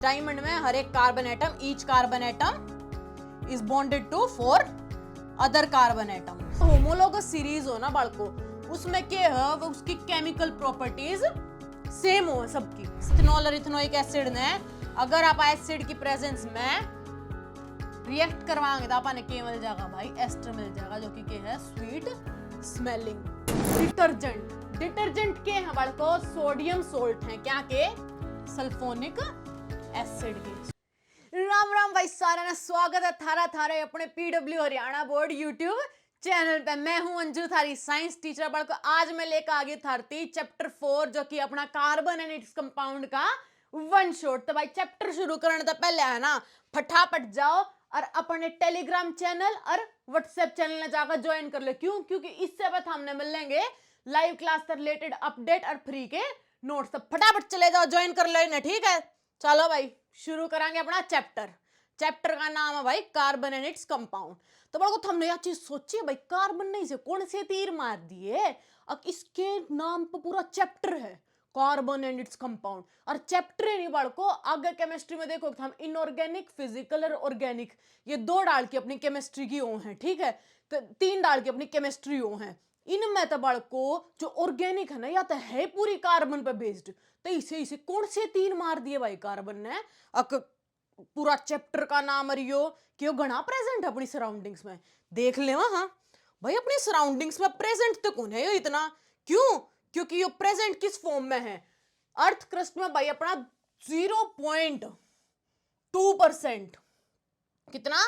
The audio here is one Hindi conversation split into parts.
डायमंड में हर एक carbon atom, each carbon atom is bonded to 4 other carbon atom. Homologous series हो ना बालको, उसमें क्या है वो उसकी केमिकल प्रॉपर्टीज सेम हो सबकी। इथेनॉल और इथेनोइक एसिड ने अगर आप एसिड की प्रेजेंस में रिएक्ट करवाएंगे तो अपन क्या मिल जाएगा भाई, एस्टर मिल जाएगा, जो कि क्या है स्वीट स्मेलिंग। डिटर्जेंट के हैं बालको, सोडियम सोल्ट हैं, क्या के सल्फोनिक एसिड के। राम राम भाई सारा ना, स्वागत है थारे अपने PW Haryana board YouTube channel पे। मैं हूं अंजू, थारी साइंस टीचर। बल्कि आज मैं लेकर आ गई थारती चैप्टर 4, जो कि अपना कार्बन एंड इट्स कंपाउंड का वन शॉट। तो भाई चैप्टर शुरू करने तो पहले है ना, फटाफट जाओ और अपने टेलीग्राम चैनल और व्हाट्सएप चैनल में जाकर ज्वाइन कर लो। क्यों? क्योंकि इससे बाद हमने मिल लेंगे लाइव क्लास से रिलेटेड अपडेट और फ्री के नोट्स। तो फटाफट चले जाओ, ज्वाइन कर लो इन्हें, ठीक है। चलो भाई शुरू करेंगे अपना चैप्टर का नाम है भाई कार्बन एंड इट्स कंपाउंड। तो बड़ा हमने यह चीज सोची है भाई, कार्बन नहीं से कौन से तीर मार दिए, अब इसके नाम पर पूरा चैप्टर है कार्बन एंड इट्स कंपाउंड। और चैप्टर ही नहीं बड़को, आगे केमिस्ट्री में देखो हम इनऑर्गेनिक, फिजिकल और ऑर्गेनिक, ये 2 डाल के अपनी केमिस्ट्री की ओ है, ठीक है। तो 3 डाल के अपनी केमिस्ट्री ओ है। इनमें तो बड़को जो ऑर्गेनिक है ना, या तो है पूरी कार्बन पे बेस्ड, तो इसे कौन से 3 मार दिए भाई कार्बन ने। पूरा चैप्टर का नाम रियो कि वो घना प्रेजेंट है अपनी सराउंडिंग्स में। देख ले हाँ भाई, अपनी सराउंडिंग्स में प्रेजेंट तो कौन है ये इतना। क्यों? क्योंकि ये प्रेजेंट किस फॉर्म में है, अर्थ क्रस्ट में भाई अपना 0.2%। कितना?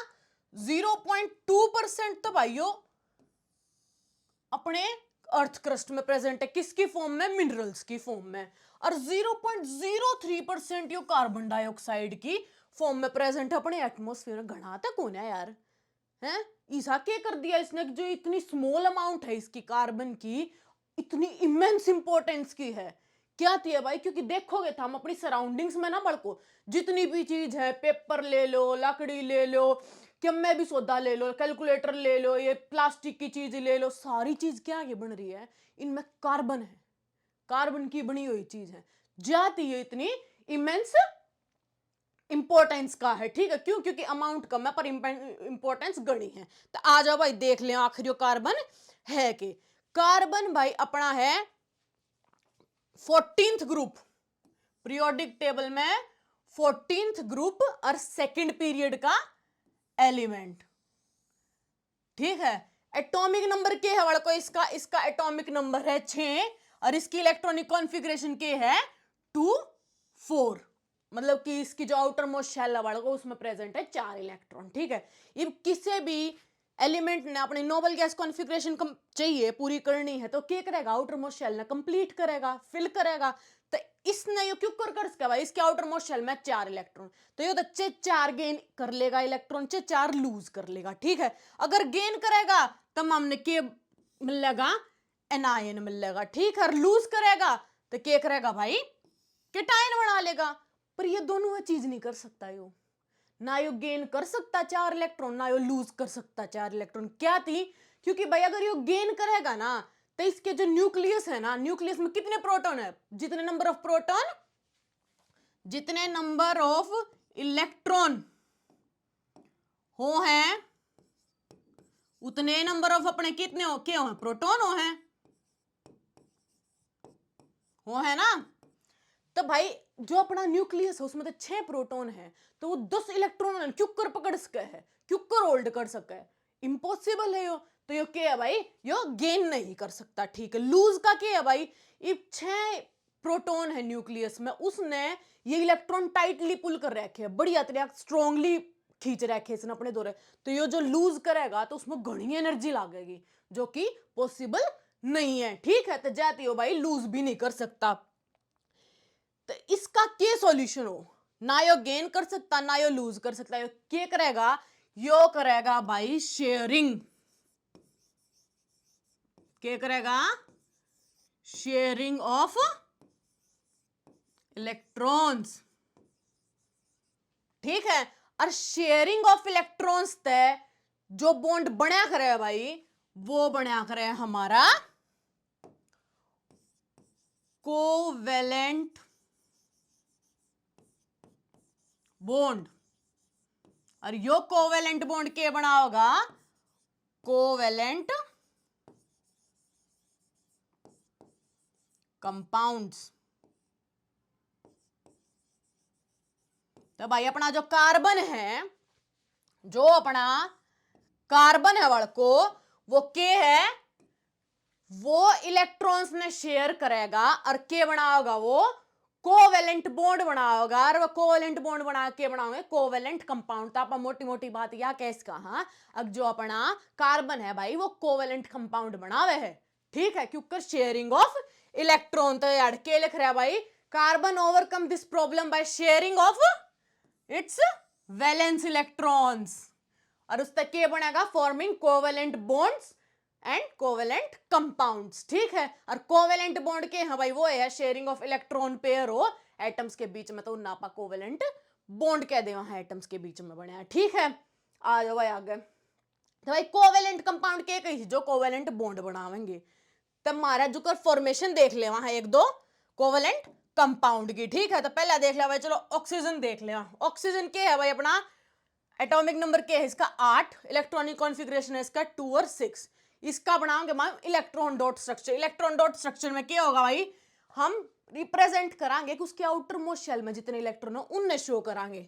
0.2% तो भाई यो अपने अर्थ क्रस्ट में प्रेजेंट है। किसकी फॉर्म में? मिनरल्स की फॉर्म में। और 0.03% यो कार्बन डाइऑक्साइड की फॉर्म में प्रेजेंट है अपने एटमॉस्फेयर में। घना तक कौन है यार, हैं? ईसा क्या कर दिया इसने, जो इतनी स्मॉल अमाउंट है इसकी कार्बन की, इतनी इमेंस इंपॉर्टेंस की है। क्या थी है भाई? क्योंकि देखोगे तो हम अपनी सराउंडिंग्स में ना बड़को, जितनी भी चीज है, पेपर ले लो, लकड़ी ले लो, क्या मैं भी सौदा ले लो, कैलकुलेटर ले लो, ये प्लास्टिक की चीज ले लो, सारी चीज क्या ये बन रही है, इनमें कार्बन है, कार्बन की बनी हुई चीज है। जाती है इतनी इमेंस इंपॉर्टेंस का है, ठीक है। क्यों? क्योंकि अमाउंट कम है पर इंपॉर्टेंस गणी है। तो आ जाओ भाई देख ले आखिर यो कार्बन है कि कार्बन भाई अपना है 14th ग्रुप, पीरियोडिक टेबल में 14th ग्रुप और सेकंड पीरियड का एलिमेंट, ठीक है। एटॉमिक नंबर के है को इसका एटॉमिक नंबर है 6 और इसकी इलेक्ट्रॉनिक कॉन्फ़िगरेशन के है 2 4। मतलब कि इसकी जो आउटर मोस्ट शेल है को उसमें प्रेजेंट है 4 इलेक्ट्रॉन, ठीक है। ये किसी भी एलिमेंट ने अपनी नोबल गैस कॉन्फ़िगरेशन चाहिए पूरी करनी है तो क्या करेगा, आउटर मोस्ट शेल ने कंप्लीट करेगा, फिल करेगा। तो इसने ये क्यों कर सका भाई, इसके आउटर मोस्ट शेल में 4 इलेक्ट्रॉन, तो ये तो 4 गेन कर लेगा इलेक्ट्रॉन, 4 लूज कर लेगा, ठीक है। अगर गेन करेगा तब हमने के मिलेगा, एनायन मिलेगा, ठीक है। और लूज करेगा तो क्या करेगा भाई, केटायन बना लेगा। पर ये दोनों चीज नहीं कर सकता यो, ना यो गेन कर सकता 4 इलेक्ट्रॉन, ना यो लूज कर सकता 4 इलेक्ट्रॉन। क्या थी? क्योंकि भाई अगर यो गेन करेगा ना तो इसके जो न्यूक्लियस है ना, न्यूक्लियस में कितने प्रोटॉन है, जितने नंबर ऑफ प्रोटॉन जितने नंबर ऑफ इलेक्ट्रॉन हो हैं उतने नंबर ऑफ अपने कितने हो क्या हो, प्रोटॉन हो है ना। तो भाई जो अपना न्यूक्लियस है उसमें तो 6 प्रोटॉन है, तो वो 10 इलेक्ट्रॉन क्यों कर पकड़ सके है, क्यों कर होल्ड कर सके है, इम्पॉसिबल है यो। तो यो क्या है भाई, यो गेन नहीं कर सकता, ठीक है। लूज का क्या है भाई, ये 6 प्रोटॉन है न्यूक्लियस में, उसने ये इलेक्ट्रॉन टाइटली पुल कर रखे है, बढ़िया तरीके स्ट्रॉन्गली खींच रखे इसने अपने द्वारा। तो ये जो लूज करेगा तो उसमें घनी एनर्जी लगेगी, जो कि पॉसिबल नहीं है, ठीक है। तो जाती हो भाई लूज भी नहीं कर सकता। तो इसका क्या सॉल्यूशन हो, ना यो गेन कर सकता ना यो लूज कर सकता, यो क्या करेगा, यो करेगा भाई शेयरिंग। क्या करेगा? शेयरिंग ऑफ इलेक्ट्रॉन्स, ठीक है। और शेयरिंग ऑफ इलेक्ट्रॉन्स तय जो बॉन्ड बना करे भाई, वो बना करे हमारा कोवेलेंट बॉन्ड, और यो कोवेलेंट बॉन्ड के बना होगा, कोवेलेंट कंपाउंड्स। तो भाई अपना जो कार्बन है, जो अपना कार्बन है बड़को, वो के है, वो इलेक्ट्रॉन्स ने शेयर करेगा और के बना होगा, वो कोवेलेंट बॉन्ड बना होगा, और वो कोवेलेंट बॉन्ड बना के बनाओगे कोवेलेंट कंपाउंड। तो आप मोटी मोटी बात या कैस कहा, अब जो अपना कार्बन है भाई वो कोवेलेंट कंपाउंड बनावे है, ठीक है, क्योंकि शेयरिंग ऑफ इलेक्ट्रॉन। तो यार के लिख रहा है भाई, carbon overcome this problem by sharing of its valence electrons, और उस तक के बनेगा forming covalent bonds and covalent compounds, ठीक है। और कोवेलेंट बॉन्ड के हैं भाई वो है शेयरिंग ऑफ इलेक्ट्रॉन पेयर हो एटम्स के बीच में, तो नापा कोवेलेंट बॉन्ड कह दे वहां एटम्स के बीच में बने, ठीक है। आ जाओ भाई आगे। तो भाई कोवेलेंट कंपाउंड के कही जो कोवेलेंट बॉन्ड बनावेंगे, तब हमारा जो कर फॉर्मेशन देख ले वहां एक दो कोवेलेंट कंपाउंड की, ठीक है। तो पहला देख लिया भाई, चलो ऑक्सीजन देख लिया। ऑक्सीजन के है भाई अपना एटॉमिक नंबर के है इसका 8, इलेक्ट्रॉनिक कॉन्फ़िगरेशन है इसका 2 और 6। इसका बनाओगे ma'am electron dot structure. Electron dot structure में क्या होगा भाई, हम रिप्रेजेंट करांगे कि उसके आउटर मोस्ट शेल में जितने इलेक्ट्रॉन हो उनने शो करांगे।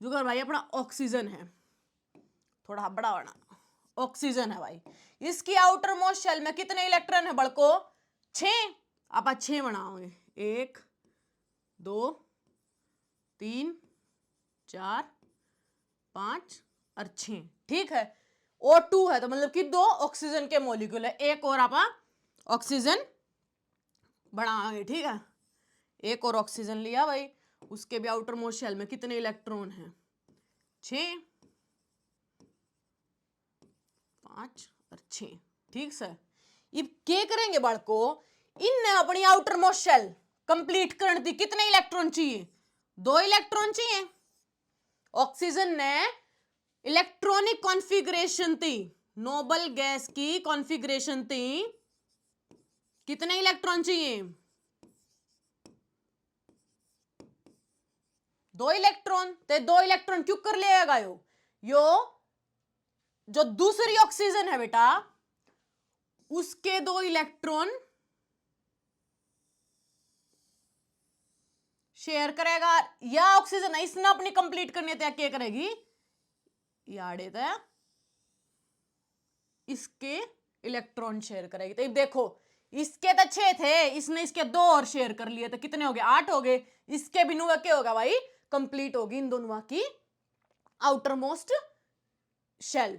जो कर भाई अपना ऑक्सीजन है, थोड़ा बड़ा बना ऑक्सीजन है भाई, इसकी आउटर मोस्ट शेल में कितने इलेक्ट्रॉन है बड़को, 6। आप 6 बनाओगे, 1 2 3 4 5 और 6, ठीक है। O2 है तो मतलब कि 2 ऑक्सीजन के मॉलिक्यूल है, एक और आप ऑक्सीजन बनाएंगे, ठीक है। एक और ऑक्सीजन लिया भाई, उसके भी आउटर मोस्ट शेल में कितने इलेक्ट्रॉन हैं, 6 5 और 6, ठीक सर। अब क्या करेंगे बालको, इनने अपनी आउटर मोस्ट शेल कंप्लीट करनी थी, कितने इलेक्ट्रॉन चाहिए, 2 इलेक्ट्रॉन चाहिए। ऑक्सीजन ने इलेक्ट्रॉनिक कॉन्फ़िगरेशन थी, नोबल गैस की कॉन्फ़िगरेशन थी, कितने इलेक्ट्रॉन चाहिए, 2 इलेक्ट्रॉन। ते 2 इलेक्ट्रॉन क्यों कर लेगा यो जो दूसरी ऑक्सीजन है बेटा, उसके 2 इलेक्ट्रॉन शेयर करेगा, या ऑक्सीजन है इसने अपनी कंप्लीट करनी है, क्या करेगी, याड़े था इसके इलेक्ट्रॉन शेयर करेगी। तो देखो इसके तो 6 थे, इसने इसके 2 और शेयर कर लिए, तो कितने हो गए, 8 हो गए। इसके बिनु क्या होगा भाई, कंप्लीट होगी इन दोनों की आउटर मोस्ट शेल।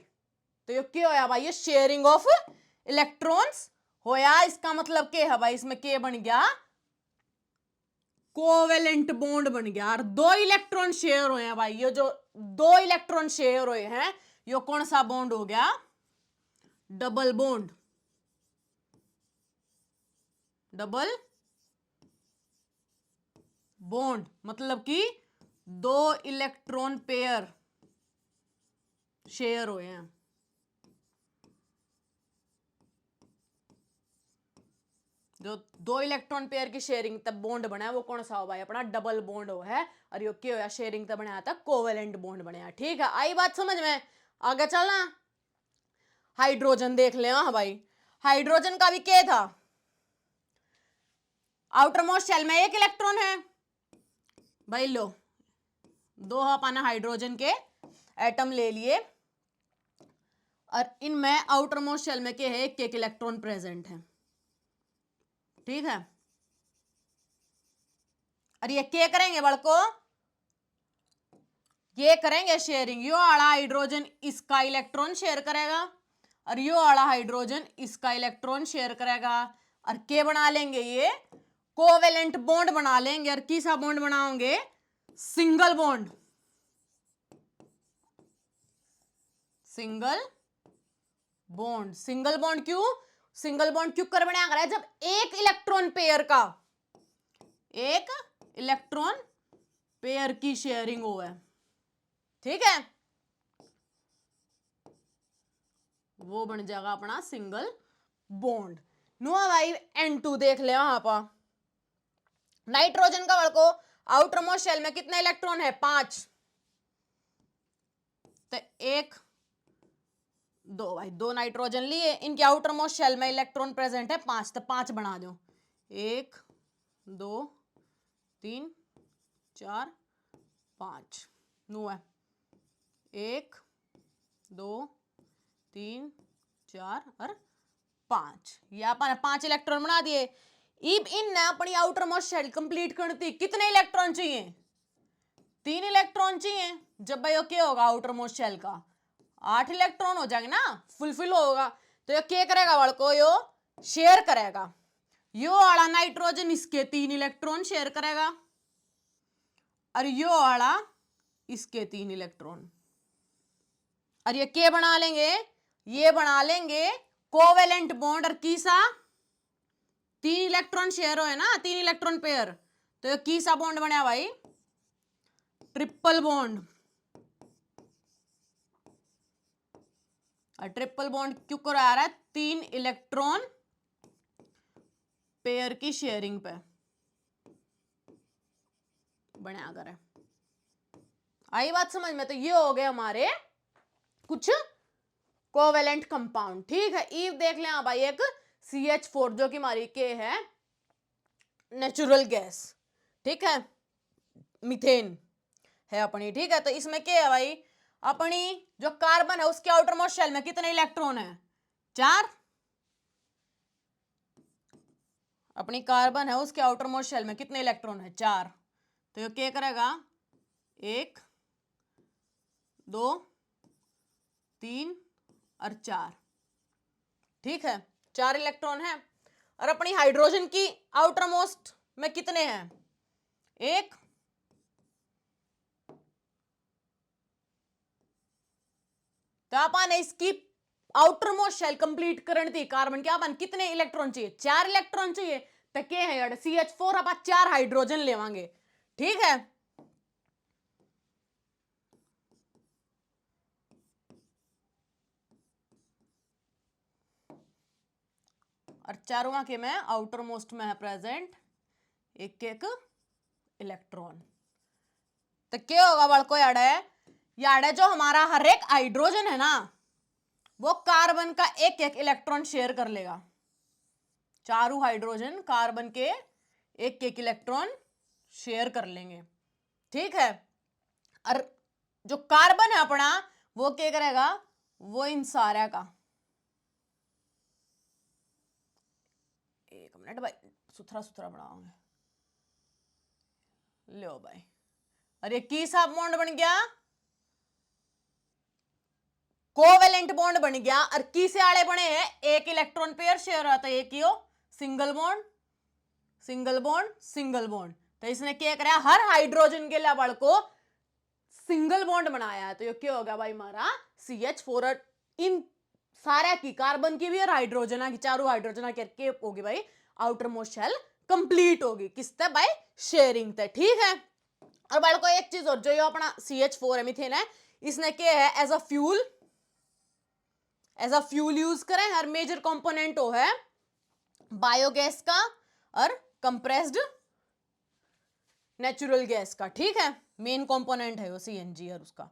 तो ये क्या होया भाई, ये शेयरिंग ऑफ इलेक्ट्रॉन्स होया। इसका मतलब क्या है भाई, इसमें क्या बन गया, कोवेलेंट बॉन्ड बन गया, और 2 इलेक्ट्रॉन शेयर हुए हैं भाई। ये जो 2 इलेक्ट्रॉन शेयर हुए हैं, ये कौन सा बॉन्ड हो गया, डबल बॉन्ड। डबल बॉन्ड मतलब कि 2 इलेक्ट्रॉन पेयर शेयर हुए हैं। जो 2 इलेक्ट्रॉन पेयर की शेयरिंग तब बॉन्ड बना है वो कौन सा हो भाई, अपना डबल बॉन्ड हो है। और ये क्या होया, शेयरिंग तब बनाया था कोवेलेंट बॉन्ड बनाया, ठीक है। आई बात समझ में, आगे चलना। हाइड्रोजन देख ले, हाँ भाई, हाइड्रोजन का भी क्या था, आउटर मोस्ट शेल में 1 इलेक्ट्रॉन है भाई, लो 2 अपन हाइड्रोजन के एटम ले लिए, और इनमें आउटर मोस्ट शेल में क्या है, 1 इलेक्ट्रॉन प्रेजेंट है, ठीक है। और ये क्या करेंगे बड़को, ये करेंगे शेयरिंग, यो आड़ा हाइड्रोजन इसका इलेक्ट्रॉन शेयर करेगा, और यो आड़ा हाइड्रोजन इसका इलेक्ट्रॉन शेयर करेगा, और क्या बना लेंगे, ये कोवेलेंट बॉन्ड बना लेंगे। और किसा बॉन्ड बनाओगे, single bond. Single bond, single bond क्यों, सिंगल बॉन्ड क्यों कर बनाया है, जब 1 इलेक्ट्रॉन पेयर का, 1 इलेक्ट्रॉन पेयर की शेयरिंग हो है, ठीक है, वो बन जाएगा अपना सिंगल बॉन्ड। नो भाई N2 देख ले वहां पर, नाइट्रोजन का बड़को आउटर मोस्ट शेल में कितने इलेक्ट्रॉन है, 5, तो 1 2 भाई, 2 नाइट्रोजन लिए, इनके आउटर मोस्ट शेल में इलेक्ट्रॉन प्रेजेंट है 5, तो 5 बना दो, 1 2 3 4 5 नो है, 1 2 3 4 और 5, ये अपन 5 इलेक्ट्रॉन बना दिए। इब इन ने अपनी आउटर मोस्ट शेल कंप्लीट करती कितने इलेक्ट्रॉन चाहिए? 3 इलेक्ट्रॉन चाहिए। जब भाई क्या होगा आउटर मोस्ट शेल का 8 इलेक्ट्रॉन हो जाएंगे ना, फुलफिल होगा। तो ये क्या करेगा बड़को, यो शेयर करेगा, यो वाला नाइट्रोजन इसके 3 इलेक्ट्रॉन शेयर करेगा और यो वाला इसके 3 इलेक्ट्रॉन, और ये क्या बना लेंगे, ये बना लेंगे कोवेलेंट बॉन्ड। और कीसा 3 इलेक्ट्रॉन शेयर हो ना, 3 इलेक्ट्रॉन पेयर, तो ये कीसा बॉन्ड बना भाई, ट्रिपल बॉन्ड। और ट्रिपल बॉन्ड क्यों करा रहा है? 3 इलेक्ट्रॉन पेयर की शेयरिंग पे बना कर है। आई बात समझ में? तो ये हो गए हमारे कुछ कोवेलेंट कंपाउंड। ठीक है, ईव देख लें भाई, एक CH4 जो कि हमारी के है नेचुरल गैस, ठीक है, मीथेन है अपनी। ठीक है, तो इसमें क्या है भाई, अपनी जो कार्बन है उसके आउटर मोस्ट शेल में कितने इलेक्ट्रॉन है? 4। अपनी कार्बन है उसके आउटर मोस्ट शेल में कितने इलेक्ट्रॉन है? 4। तो ये क्या करेगा, 1 2 3 और 4। ठीक है, 4 इलेक्ट्रॉन है। और अपनी हाइड्रोजन की आउटर मोस्ट में कितने हैं? 1। तो अपन इसकी आउटर मोस्ट शेल कंप्लीट करनी थी कार्बन की, अपन कितने इलेक्ट्रॉन चाहिए? 4 इलेक्ट्रॉन चाहिए। तो क्या है यार, CH4 अपन 4 हाइड्रोजन लेवांगे। ठीक है, और चारों के में आउटर मोस्ट में है प्रेजेंट एक एक इलेक्ट्रॉन। तो क्या होगा बड़को याड है जो हमारा हर एक हाइड्रोजन है ना, वो कार्बन का एक एक इलेक्ट्रॉन शेयर कर लेगा। चारों हाइड्रोजन कार्बन के एक एक इलेक्ट्रॉन शेयर कर लेंगे। ठीक है, और जो कार्बन है अपना वो क्या करेगा, वो इन सारा का, एक मिनट भाई सुथरा सुथरा बनाओगे, लो भाई, अरे की साहब बॉन्ड बन गया, कोवेलेंट बॉन्ड बन गया। और की से आड़े बने हैं एक इलेक्ट्रॉन पेयर शेयर आता है, एक ही हो single bond single bond single bond. तो इसने क्या करा, हर हाइड्रोजन के लिए को सिंगल बॉन्ड बनाया है। तो ये क्या हो गया भाई हमारा CH4। इन सारे की कार्बन की भी और हाइड्रोजन की, चारों हाइड्रोजन की होगी भाई आउटर मोस्ट शेल कंप्लीट होगी किससे? भाई शेयरिंग से। ठीक है, और बाल को एक चीज और, जो ये अपना CH4 है मीथेन है, इसने क्या है एज अ फ्यूल यूज करें। हर मेजर कंपोनेंट हो है बायोगैस का और कंप्रेस्ड नेचुरल गैस का। ठीक है, मेन कंपोनेंट है वो CNG और उसका,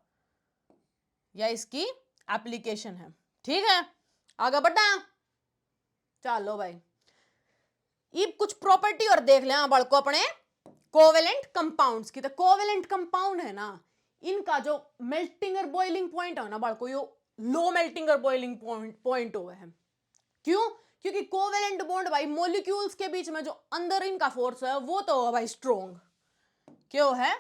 या इसकी एप्लीकेशन है। ठीक है, आगे बढ़ा, चलो भाई ये कुछ प्रॉपर्टी और देख लें बड़को अपने कोवेलेंट कंपाउंड्स की। तो कोवेलेंट कंपाउंड है ना, इनका जो मेल्टिंग और बॉइलिंग पॉइंट है ना बड़को, यो लो मेल्टिंग और बॉइलिंग पॉइंट हुए हैं। क्यों? क्योंकि कोवेलेंट बॉन्ड भाई मॉलिक्यूल्स के बीच में जो अंदर इनका फोर्स है वो तो भाई स्ट्रॉन्ग, क्यों है?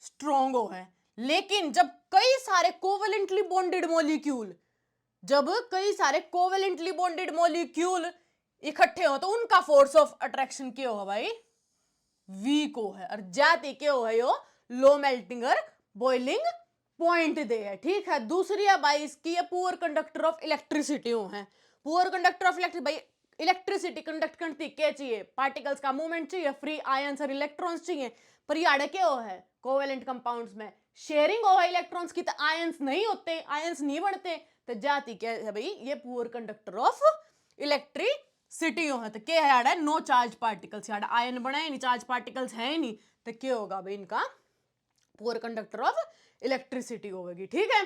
स्ट्रॉन्ग हो है। लेकिन जब कई सारे कोवेलेंटली बॉन्डेड मॉलिक्यूल इकट्ठे हो तो उनका फोर्स ऑफ अट्रैक्शन क्या हो भाई? वीक हो है। और जाति क्या हो है यो लो मेल्टिंग और बॉइलिंग पॉइंट दे है। ठीक है, दूसरी है भाई इसकी ये पुअर कंडक्टर ऑफ इलेक्ट्रिसिटी हो है। पुअर कंडक्टर ऑफ इलेक्ट्रिसिटी भाई, इलेक्ट्रिसिटी कंडक्ट करती क्या चाहिए? पार्टिकल्स का मूवमेंट चाहिए, फ्री आयंस और इलेक्ट्रॉन्स चाहिए। पर याडे क्या हो है कोवेलेंट कंपाउंड्स में शेयरिंग हो है इलेक्ट्रॉन्स की, तो आयंस नहीं होते, आयंस नहीं बनते। तो जाति क्या है भाई? ये पुअर कंडक्टर ऑफ इलेक्ट्रिसिटी हो है। तो क्या है याडे? नो चार्ज पार्टिकल्स, याडे आयन बने नहीं, चार्ज पार्टिकल्स है ही नहीं, तो क्या होगा भाई इनका पुअर कंडक्टर ऑफ इलेक्ट्रिसिटी होगी। ठीक है,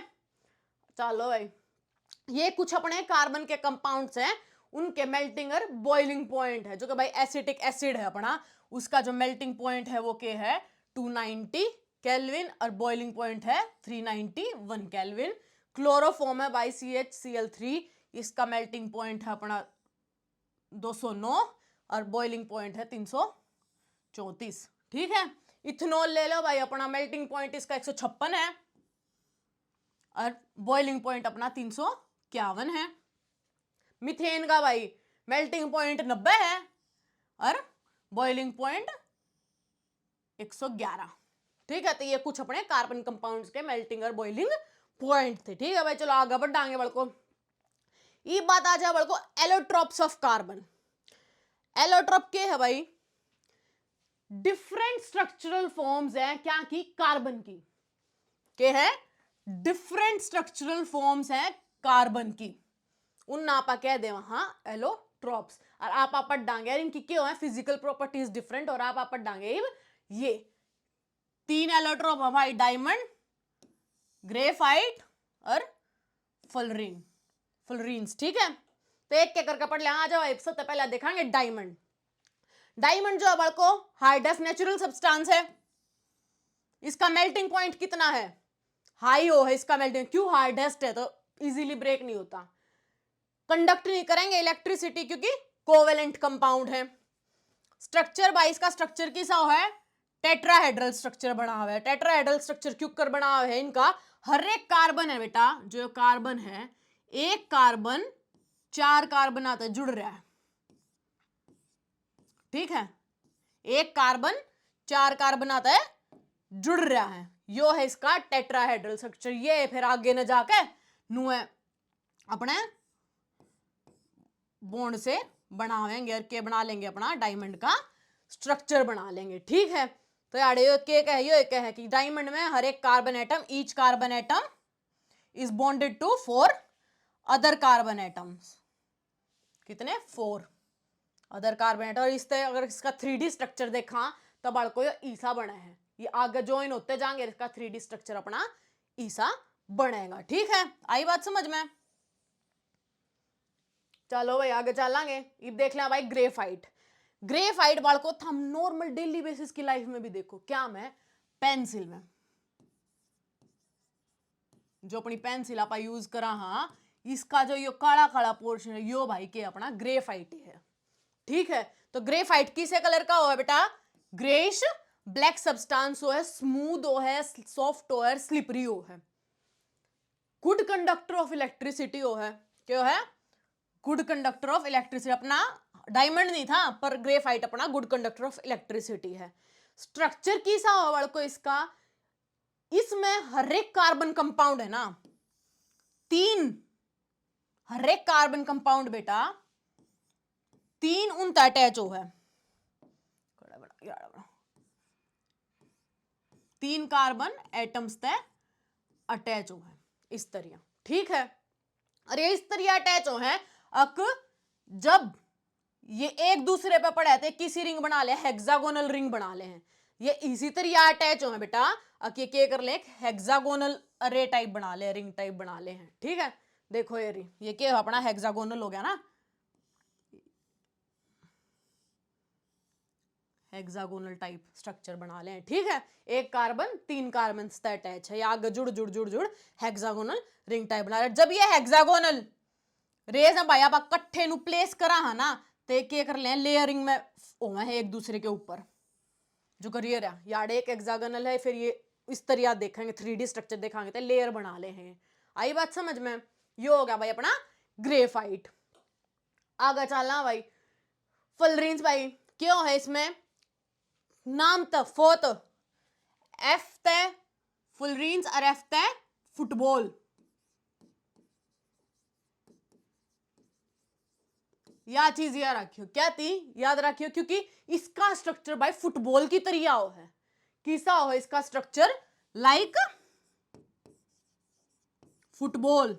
चलो भाई, ये कुछ अपने कार्बन के कंपाउंड्स हैं, उनके मेल्टिंग और बॉइलिंग पॉइंट है, जो कि भाई एसिटिक एसिड है अपना, उसका जो मेल्टिंग पॉइंट है वो क्या है 290 केल्विन और बॉइलिंग पॉइंट है 391 केल्विन। क्लोरोफॉर्म है भाई CHCl3, इसका मेल्टिंग पॉइंट है अपना 209 और बॉइलिंग पॉइंट है 334। ठीक है। इथेनॉल ले लो भाई, अपना मेल्टिंग पॉइंट इसका 156 है और बॉइलिंग पॉइंट अपना 351 है। मीथेन का भाई मेल्टिंग पॉइंट 90 है और बॉइलिंग पॉइंट 111। ठीक है, तो ये कुछ अपने कार्बन कंपाउंड्स के मेल्टिंग और बॉइलिंग पॉइंट थे। ठीक है भाई, चलो आगे बढ़ाएंगे बड़को। ये बात आ जाए बड़को एलोट्रोप्स ऑफ कार्बन। एलोट्रोप के है भाई डिफरेंट स्ट्रक्चरल फॉर्म्स है क्या की कार्बन की, के है डिफरेंट स्ट्रक्चरल फॉर्म्स है कार्बन की, उन नापा कह दे वहां एलोट्रोप्स। और आप पढ़ डांगे इनकी क्या है फिजिकल प्रॉपर्टीज डिफरेंट, और आप पढ़ डांगे ये 3 एलोट्रोप है भाई, डायमंड, ग्रेफाइट और फुलरीन, फुलरीन्स। ठीक है, तो एक एक करके पढ़ ले। आ जाओ, सबसे पहले देखेंगे डायमंड। डायमंड जो है बड़को हार्डेस्ट नेचुरल सब्सटेंस है, इसका मेल्टिंग पॉइंट कितना है, हाई हो है इसका मेल्टिंग, क्यों हार्डेस्ट है तो इजीली ब्रेक नहीं होता, कंडक्ट नहीं करेंगे इलेक्ट्रिसिटी क्योंकि कोवेलेंट कंपाउंड है। स्ट्रक्चर बाई इसका स्ट्रक्चर किसा है टेट्राहेड्रल स्ट्रक्चर बना हुआ है। टेट्राहेड्रल स्ट्रक्चर क्यों कर बना हुआ है, इनका हर एक कार्बन है बेटा, जो कार्बन है एक कार्बन 4 कार्बन आता है जुड़ रहा है। ठीक है, एक कार्बन 4 कार्बन आता है जुड़ रहा है, यो है इसका टेट्राहेड्रल स्ट्रक्चर। ये फिर आगे न जाके नु है अपने बॉन्ड से बनावेंगे और के बना लेंगे अपना डायमंड का स्ट्रक्चर बना लेंगे। ठीक है, तो यार ये क्या है कि डायमंड में हर एक carbon atom, each carbon atom is bonded to 4 other carbon atoms. कितने 4 अदर कार्बन एटम। और इससे अगर इसका 3D स्ट्रक्चर देखा तो बड़को ये ईसा बना है, ये आगे ज्वाइन होते जाएंगे, इसका 3D स्ट्रक्चर अपना ईसा बनेगा। ठीक है, आई बात समझ में। चलो भाई आगे चलेंगे। ये देख लें भाई ग्रेफाइट। ग्रेफाइट बाल को हम नॉर्मल डेली बेसिस की लाइफ में भी देखो, क्या में पेंसिल में जो अपनी पेंसिल आप यूज करा, हाँ इसका जो यो काला काला पोर्शन है यो भाई के अपना ग्रेफाइट है। ठीक है, तो ग्रेफाइट किसे कलर का हो है बेटा, ग्रेइश ब्लैक सब्सटेंस हो है, स्मूथ हो है, सॉफ्ट हो है, स्लिपरी हो है, गुड कंडक्टर ऑफ इलेक्ट्रिसिटी हो है। क्या है गुड कंडक्टर ऑफ इलेक्ट्रिसिटी। अपना डायमंड नहीं था पर ग्रेफाइट अपना गुड कंडक्टर ऑफ इलेक्ट्रिसिटी है। स्ट्रक्चर किसा हो बड़को इसका, इसमें हर एक कार्बन कंपाउंड है ना 3, हर एक कार्बन कंपाउंड बेटा 3 उन अटैच हो है, 3 कार्बन एटम्स तय अटैच हो है इस तरह। ठीक है, अरे इस तरह अटैच हो है, अक जब ये एक दूसरे पे पड़े थे किसी रिंग बना ले, हेक्सागोनल रिंग बना ले हैं, ये इसी तरह अटैच हो है बेटा, अक ये क्या कर ले हेक्सागोनल अरे टाइप बना ले, रिंग टाइप बना ले हैं। ठीक है, देखो ये रिंग, ये क्या अपना हेक्सागोनल हो गया ना, हेक्सागोनल टाइप स्ट्रक्चर बना ले। ठीक है, एक कार्बन 3 कार्बन से अटैच है, आगे जुड़ जुड़ जुड़ जुड़ हेक्सागोनल रिंग टाइप बना रहे। जब ये हेक्सागोनल रेज भाई आप इकट्ठे नु प्लेस करा है ना, तो क्या कर ले लेयरिंग में होवे है एक दूसरे के ऊपर, जो करिए रहा यार एक हेक्सागोनल है, फिर ये इस तरह देखेंगे 3D स्ट्रक्चर देखेंगे तो लेयर बना ले हैं। आई बात समझ में। ये हो गया भाई अपना ग्रेफाइट। आगे चलना भाई फुलरीन्स। भाई क्यों है इसमें नाम तो 4 एफ तय फुलरीन्स और एफ तय फुटबॉल। यह चीज याद रखियो, क्या थी याद रखियो, क्योंकि इसका स्ट्रक्चर भाई फुटबॉल की तरह हो है। किसा हो इसका स्ट्रक्चर लाइक फुटबॉल।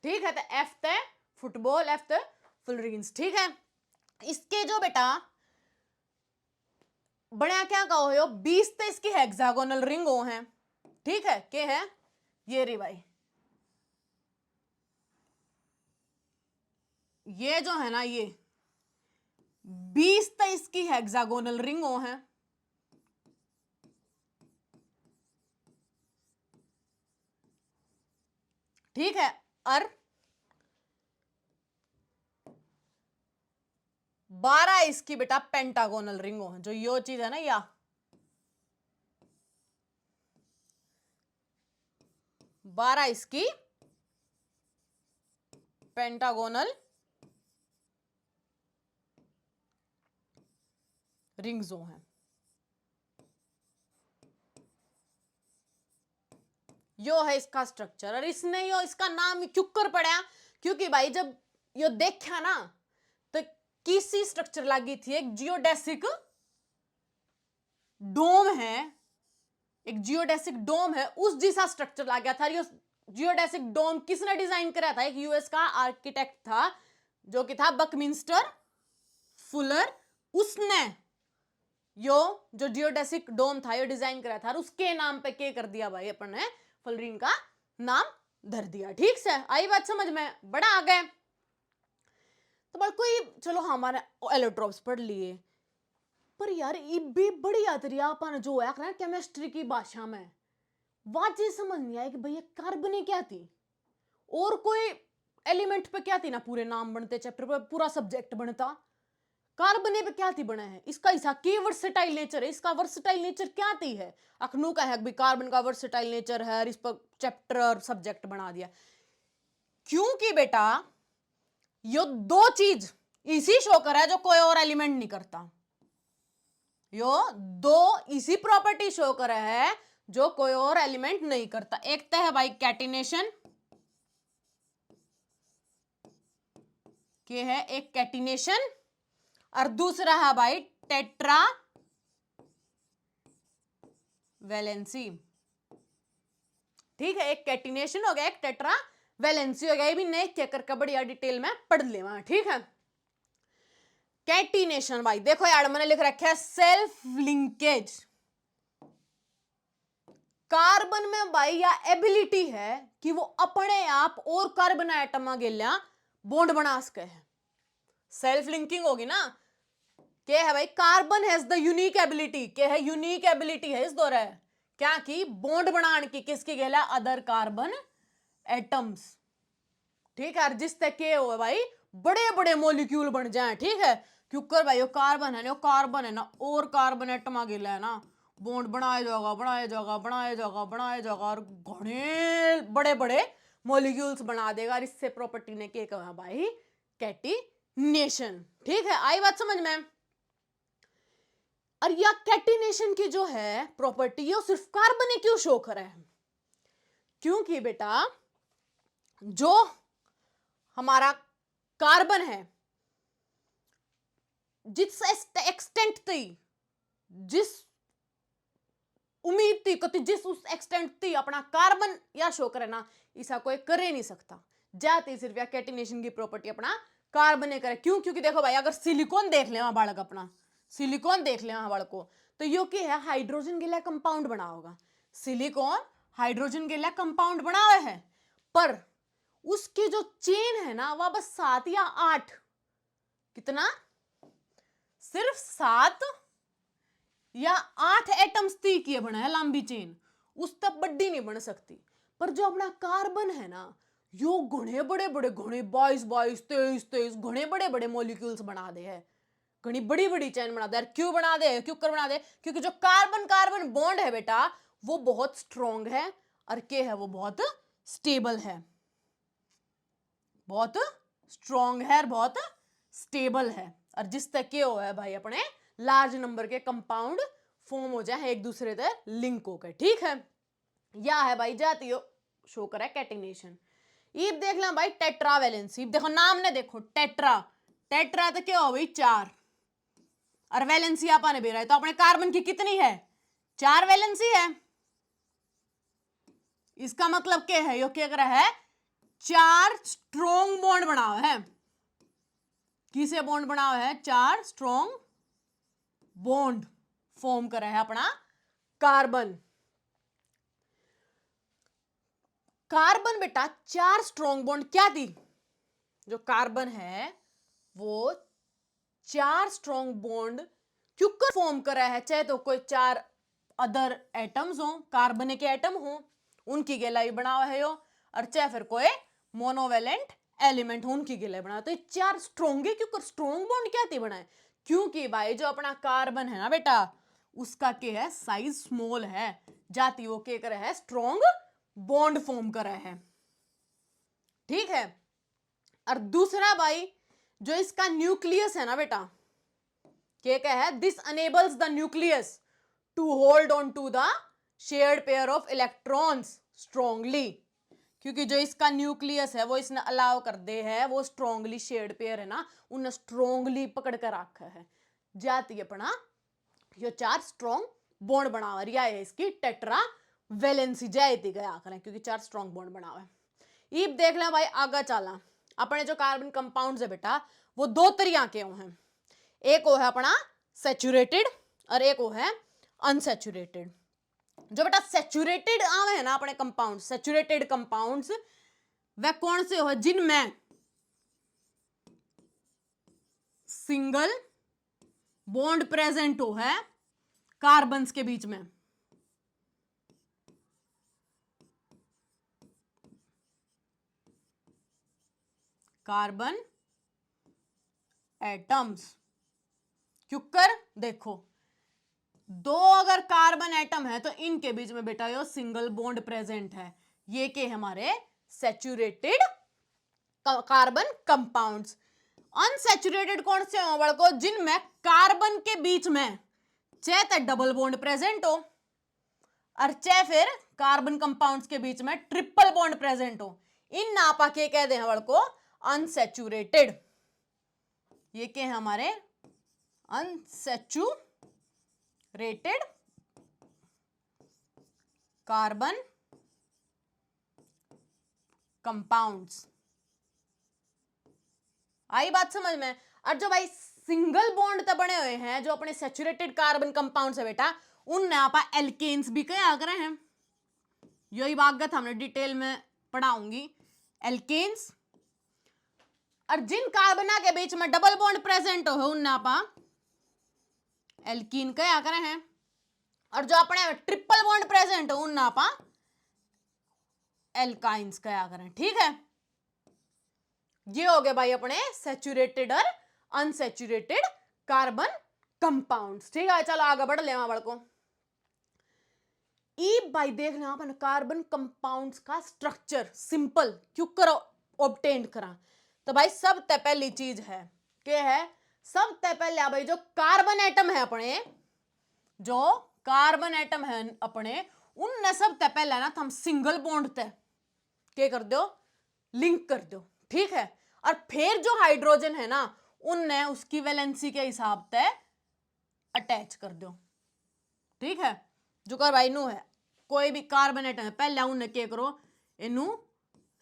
ठीक है, तो एफ तय फुटबॉल, एफ तय फुलरीन्स। ठीक है, इसके जो बेटा बढ़िया क्या कहो यो 20 तो इसकी हेक्सागोनल रिंग हो हैं, ठीक है, के है ये रे भाई, ये जो है ना ये 20 तो इसकी हेक्सागोनल रिंग हो हैं, ठीक है, और 12 इसकी बेटा पेंटागोनल रिंग हो, जो यो चीज है ना, या 12 इसकी पेंटागोनल रिंग्स हो हैं। यो है इसका स्ट्रक्चर, और इसने यो इसका नाम क्यों कर पड़ा, क्योंकि भाई जब यो देखा ना तो किसी स्ट्रक्चर लगी थी, एक जियोडेसिक डोम है, एक जियोडेसिक डोम है, उस जैसा स्ट्रक्चर लग गया था। ये जियोडेसिक डोम किसने डिजाइन करा था, एक यूएस का आर्किटेक्ट था जो कि था बकमिंस्टर फुलर, उसने यो जो जियोडेसिक डोम था यो डिजाइन करा था, और उसके नाम पे क्या कर दिया भाई अपन ने फुलरीन का नाम धर दिया। ठीक से आई बात समझ में, बड़ा आ गए। तो बड़ कोई चलो हमारे एलोट्रोप्स पढ़ लिए, पर यार ये भी बड़ी यात्रिया अपन जो है ना केमिस्ट्री की भाषा में वह चीज समझ नहीं आई कि भैया कार्बन क्या थी और कोई एलिमेंट पे क्या थी ना, पूरे नाम बनते चैप्टर पे पूरा सब्जेक्ट बनता, कार्बन पे क्या थी बना है, इसका ऐसा की वर्सेटाइल नेचर है, इसका वर्सेटाइल नेचर क्या थी है, अखनू का है भी कार्बन का वर्सेटाइल नेचर है, इस पर चैप्टर और सब्जेक्ट बना दिया। क्योंकि बेटा यो दो चीज इसी शो कर है जो कोई और एलिमेंट नहीं करता, यो दो इसी प्रॉपर्टी शो कर है जो कोई और एलिमेंट नहीं करता। एक तो है भाई कैटिनेशन, के है एक कैटिनेशन, और दूसरा है भाई टेट्रा वैलेंसी। ठीक है, एक कैटिनेशन हो गया, एक टेट्रा वैलेंसी हो गया, ये भी नए चेकर का बढ़िया डिटेल में पढ़ लेवा। ठीक है, कैटिनेशन भाई देखो यार मैंने लिख रखा है सेल्फ लिंकेज, कार्बन में भाई या एबिलिटी है कि वो अपने आप और कार्बन एटम गेल्या बॉन्ड बना सके है, सेल्फ लिंकिंग होगी ना, क्या है भाई carbon has the unique ability, क्या है यूनिक एबिलिटी है इस दौरे क्या की बॉन्ड बनाने की, किसकी गेला अदर कार्बन एटम्स। ठीक है, जिस तक के हो भाई बड़े बड़े मॉलिक्यूल बन जाए। ठीक है, क्योंकि भाई कार्बन है ना, कार्बन है ना और कार्बन एटम गेला है ना, बॉन्ड बनाया जाएगा बनाया जाएगा बनाया जाएगा बनाया जाएगा और घने बड़े बड़े मॉलिक्यूल्स बना देगा, और इससे प्रॉपर्टी ने क्या कहा भाई कैटिनेशन। ठीक है, आई बात समझ में। और यह कैटिनेशन की जो है प्रॉपर्टी ये सिर्फ कार्बन क्यों शो कर रहा है, क्योंकि बेटा जो हमारा कार्बन है जिस एक्सटेंट थी, जिस उम्मीद थी कति जिस उस एक्सटेंट थी अपना कार्बन या शो करे ना, ऐसा कोई करे नहीं सकता, जाती सिर्फ या कैटिनेशन की प्रॉपर्टी अपना कार्बन करे। क्यों, क्योंकि देखो भाई अगर सिलिकॉन देख ले वहां बालक, अपना सिलिकॉन देख ले वहां बालक को, तो यो क्या है हाइड्रोजन के लिए कंपाउंड बना होगा, सिलिकॉन हाइड्रोजन के लिए कंपाउंड बना हुआ है, पर उसकी जो चेन है ना वह बस 7 या 8, कितना सिर्फ 7 या 8 एटम्स थी की बना है लंबी चेन, उस तक बड्डी नहीं बन सकती। पर जो अपना कार्बन है ना यो घने बड़े बड़े घने 22 22 23 23 घने बड़े बड़े मॉलिक्यूल्स बना दे है, घनी बड़ी बड़ी चेन बना दे। क्यों बना दे, क्यों कर बना दे, क्योंकि जो कार्बन कार्बन बॉन्ड है बेटा वो बहुत स्ट्रॉन्ग है और के है वो बहुत स्टेबल है, बहुत स्ट्रॉन्ग है और बहुत स्टेबल है, और जिस तक के हो है भाई अपने लार्ज नंबर के कंपाउंड फॉर्म हो जाए एक दूसरे से लिंक होकर। ठीक है, या है भाई जाती हो शो करे कैटिनेशन। इब देख लें भाई टेट्रा वैलेंसी, देखो नाम ने देखो टेट्रा, टेट्रा तो क्या हो भाई 4, और वैलेंसी आपने भी रहा है तो अपने कार्बन की कितनी है 4 वैलेंसी है, इसका मतलब क्या है यो क्या कर रहा है 4 स्ट्रॉन्ग बॉन्ड बना हुआ है, किसे बॉन्ड बना हुआ है 4 स्ट्रॉन्ग बॉन्ड फॉर्म करा है अपना कार्बन। कार्बन बेटा 4 स्ट्रॉन्ग बॉन्ड क्या थी, जो कार्बन है वो 4 स्ट्रॉन्ग बॉन्ड क्यों फॉर्म करा है, चाहे तो कोई 4 अदर एटम्स हो, कार्बन के एटम हो, उनकी गहलाई बना हुआ है यो, और चाहे फिर कोई मोनोवेलेंट एलिमेंट हो, उनकी गहलाई बना। तो ये 4 स्ट्रॉन्ग है, क्यों स्ट्रॉन्ग बॉन्ड क्या थी बनाए, क्योंकि भाई जो अपना कार्बन है ना बेटा उसका क्या है, साइज स्मॉल है, जाती वो क्या करे है, स्ट्रॉन्ग बॉन्ड फॉर्म करा है। ठीक है। और दूसरा भाई जो इसका न्यूक्लियस है ना बेटा, क्या है, this enables the nucleus to hold on to the shared pair of electrons strongly, क्योंकि जो इसका न्यूक्लियस है वो इसने अलाउ कर दे है, वो स्ट्रॉन्गली शेयर्ड पेयर है ना, उन्हें स्ट्रॉन्गली पकड़ कर रखा है, जाती अपना ये 4 स्ट्रॉन्ग बॉन्ड बना रिया है, इसकी टेट्रा वैलेंसी जाती गया करें, क्योंकि 4 स्ट्रॉन्ग बॉन्ड बना हुआ है। इब देख लें भाई आगे चला, अपने जो कार्बन कंपाउंड्स है बेटा वो 2 तरीके के हैं, एक वो है अपना सैचुरेटेड और एक वो है अनसैचुरेटेड। जो बेटा सैचुरेटेड आवे है ना अपने कंपाउंड, सैचुरेटेड कंपाउंड्स वह कौन से हो, जिनमें सिंगल बॉन्ड प्रेजेंट हो है कार्बन्स के बीच में, कार्बन एटम्स। क्यों कर देखो 2 अगर कार्बन एटम है तो इनके बीच में बेटा यो सिंगल बॉन्ड प्रेजेंट है, ये के हमारे सैचुरेटेड कार्बन कंपाउंड्स। अनसैचुरेटेड कौन से हो बड़को, जिनमें कार्बन के बीच में चाहे तो डबल बॉन्ड प्रेजेंट हो और चाहे फिर कार्बन कंपाउंड्स के बीच में ट्रिपल बॉन्ड प्रेजेंट हो, इन नापा के कह दे बड़को अनसैचुरेटेड। ये के हैं हमारे अनसैचुरेटेड कार्बन कंपाउंड्स। आई बात समझ में। और जो भाई सिंगल बॉन्ड तो बने हुए हैं जो अपने सैचुरेटेड कार्बन कंपाउंड्स है बेटा, उनने आप एल्केन्स भी क्या कर रहे हैं, यही बात हमने डिटेल में पढ़ाऊंगी, एल्केन्स। और जिन कार्बना के बीच में डबल बॉन्ड प्रेजेंट हो उनने आप एल्कीन क्या कर रहे हैं, और जो अपने ट्रिपल बॉन्ड प्रेजेंट हो उनने आप एल्काइंस क्या करें। ठीक है, ये हो गए भाई अपने सैचुरेटेड और अनसैचुरेटेड कार्बन कंपाउंड्स। ठीक है, चलो आगे बढ़ ले बड़को। भाई देख लें अपन कार्बन कंपाउंड्स का स्ट्रक्चर सिंपल क्यों करो ऑब्टेन करा, तो भाई सबसे पहली चीज है क्या है, सबसे पहले भाई जो कार्बन एटम है अपने, जो कार्बन एटम है अपने, उनने सबसे पहले ना हम सिंगल बॉन्ड तय क्या कर दो, लिंक कर दो। ठीक है, और फिर जो हाइड्रोजन है ना उनने उसकी वैलेंसी के हिसाब से अटैच कर दो। ठीक है, जो कर भाई नू है कोई भी कार्बन एटम है पहले उन्हें क्या करो, इनू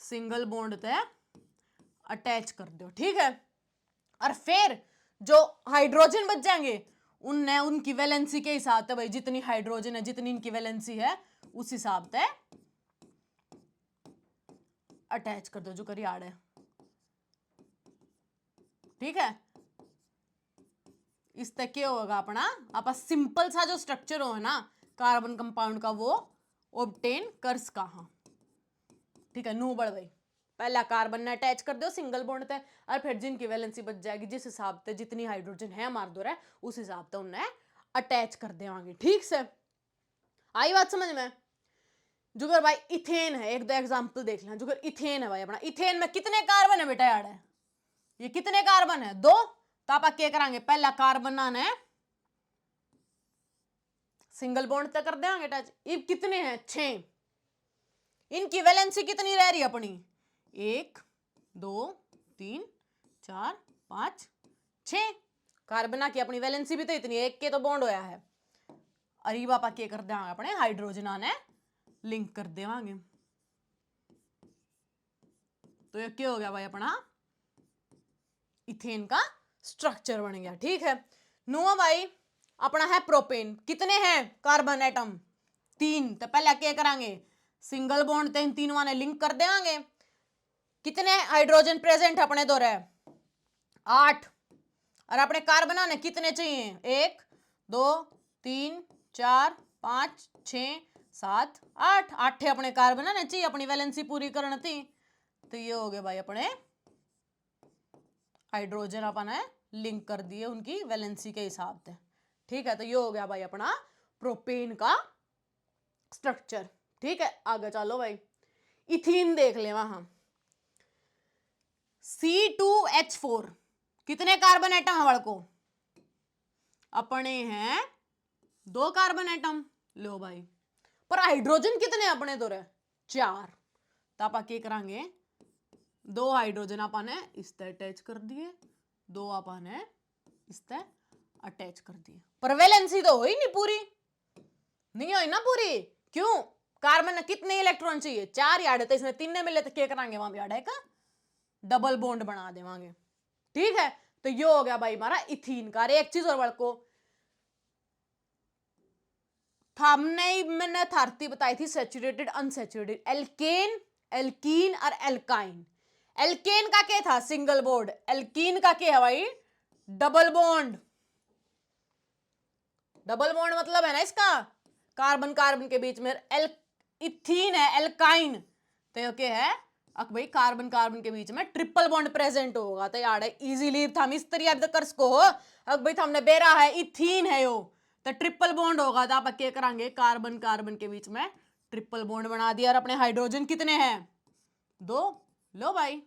सिंगल बॉन्ड तय अटैच कर दो। ठीक है, और फिर जो हाइड्रोजन बच जाएंगे उनने उनकी वैलेंसी के हिसाब से भाई जितनी हाइड्रोजन है जितनी इनकी वैलेंसी है उस हिसाब से अटैच कर दो, जो करी आड़ है। ठीक है, इस तक क्या होगा अपना आप सिंपल सा जो स्ट्रक्चर हो ना कार्बन कंपाउंड का वो ऑब्टेन कर सका। ठीक है, नू बढ़ गई, पहला कार्बन ने अटैच कर दो सिंगल बॉन्ड पे, और फिर जिनकी वैलेंसी बच जाएगी जिस हिसाब से जितनी हाइड्रोजन है हमारे दो उस हिसाब से उन्हें अटैच कर देवांगे। ठीक से आई बात समझ में। जुगर भाई इथेन है, एक दो एग्जांपल देख लें। जुगर इथेन है भाई अपना, इथेन में कितने कार्बन है बेटा यार, है ये कितने कार्बन है, 2। तो आप क्या करांगे, पहला कार्बन ने सिंगल बॉन्ड तक कर देंगे अटैच। अब कितने हैं, 6। इनकी वैलेंसी कितनी रह रही है अपनी, 1 2 3 4 5 6। कार्बना की अपनी वैलेंसी भी तो इतनी, एक के तो बॉन्ड होया है, और ये पापा क्या कर देंगे अपने हाइड्रोजन ने लिंक कर देवांगे। तो ये क्या हो गया भाई अपना इथेन का स्ट्रक्चर बन गया। ठीक है, नो भाई अपना है प्रोपेन, कितने हैं कार्बन एटम 3, तो पहले क्या करांगे सिंगल बॉन्ड तीन तीन वाले लिंक कर देंगे। कितने हाइड्रोजन प्रेजेंट अपने दो रहे 8, और अपने कार्बन आने कितने चाहिए 1 2 3 4 5 6 7 8, 8 अपने कार्बन आने चाहिए अपनी वैलेंसी पूरी करनी थी। तो ये हो गए भाई अपने हाइड्रोजन अपन लिंक कर दिए उनकी वैलेंसी के हिसाब से। ठीक है, तो ये हो गया भाई अपना प्रोपेन का स्ट्रक्चर। ठीक है, आगे चलो भाई इथीन देख ले वहां C2H4 कितने कार्बन एटम है को अपने हैं 2 कार्बन एटम। लो भाई पर हाइड्रोजन कितने अपने तो रहे 4, तो आप क्या करांगे 2 हाइड्रोजन अपन है इस तरह अटैच कर दिए, 2 अपन है इस तरह अटैच कर दिए, पर वैलेंसी तो हुई नहीं पूरी, नहीं हुई ना पूरी। क्यों कार्बन ने कितने इलेक्ट्रॉन चाहिए 4 याद है, इसमें 3 ने मिले तो क्या करांगे वहां याद है का डबल बॉन्ड बना देवांगे। ठीक है, तो ये हो गया भाई हमारा इथीन का। एक चीज और बड़को हमने मैंने थारती बताई थी सैचुरेटेड अनसैचुरेटेड, एल्केन एल्कीन और एल्काइन। एल्केन का क्या था सिंगल बॉन्ड, एल्कीन का क्या है भाई डबल बॉन्ड। डबल बॉन्ड मतलब है ना इसका कार्बन कार्बन के बीच में, इथीन है एल्काइन तो क्या है अब भाई कार्बन कार्बन के बीच में ट्रिपल बॉन्ड प्रेजेंट होगा। तो यार इजीली हम इस तरह कर सको हो अब भाई हमने बेरा है इथीन है यो तो ट्रिपल बॉन्ड होगा, तो आप क्या करांगे कार्बन कार्बन के बीच में ट्रिपल बॉन्ड बना दिया। और अपने हाइड्रोजन कितने हैं 2, लो भाई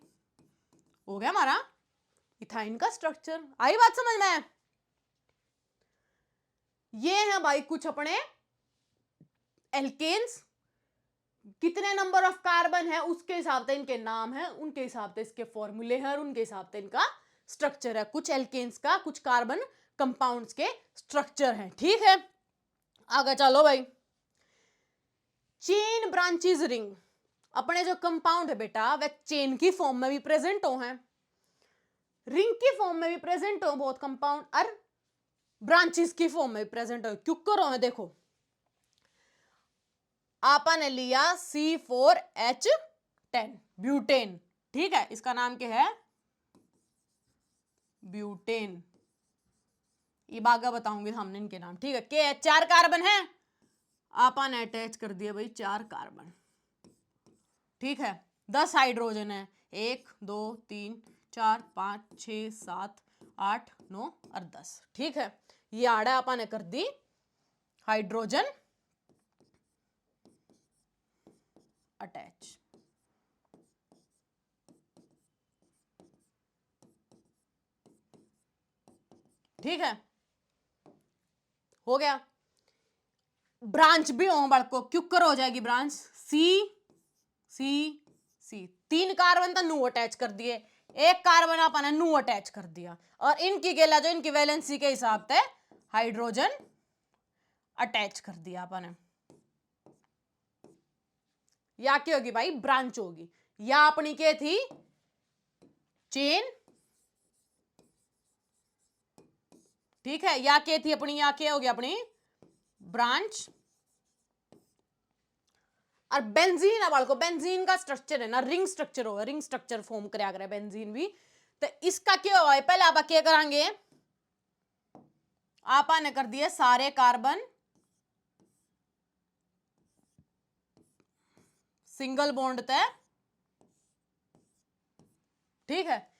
हो गया हमारा इथाइन का स्ट्रक्चर। आई बात समझ में? ये है भाई कुछ अपने एल्केन्स, कितने नंबर ऑफ कार्बन है उसके हिसाब से इनके नाम है, उनके हिसाब से इसके फॉर्मूले हैं और उनके हिसाब से इनका स्ट्रक्चर है। कुछ एल्केन्स का कुछ कार्बन कंपाउंड्स के स्ट्रक्चर हैं। ठीक है, आगे चलो भाई चेन ब्रांचेस रिंग। अपने जो कंपाउंड है बेटा वह चेन की फॉर्म में भी प्रेजेंट हो हैं, रिंग की फॉर्म में भी प्रेजेंट हो बहुत कंपाउंड, और ब्रांचेस की फॉर्म में भी प्रेजेंट हो। क्यों करो है देखो आपा ने लिया C4H10 ब्यूटेन। ठीक है, इसका नाम क्या है ब्यूटेन, ये बागा बताऊंगी हमने इनके नाम। ठीक है, क्या है 4 कार्बन है आपा ने अटैच कर दिया भाई 4 कार्बन। ठीक है, 10 हाइड्रोजन है 1 2 3 4 5 6 7 8 9 और 10। ठीक है, ये आड़ा आपा ने कर दी हाइड्रोजन अटैच। ठीक है, हो गया। ब्रांच भी हो बड़को क्यूकर हो जाएगी ब्रांच सी सी सी, 3 कार्बन तो नू अटैच कर दिए, 1 कार्बन अपन ने नू अटैच कर दिया, और इनकी गेला जो इनकी वैलेंसी के हिसाब से हाइड्रोजन अटैच कर दिया अपन ने। या क्या होगी भाई ब्रांच होगी, या अपनी क्या थी चेन। ठीक है, या क्या थी अपनी, या क्या होगी अपनी ब्रांच। और बेंजीन है बाल को, बेंजीन का स्ट्रक्चर है ना रिंग स्ट्रक्चर होगा, रिंग स्ट्रक्चर फॉर्म कराया करे बेंजीन भी। तो इसका क्या होगा पहले आप क्या करांगे आपा ने कर दिए सारे कार्बन सिंगल बॉन्ड तय। ठीक है,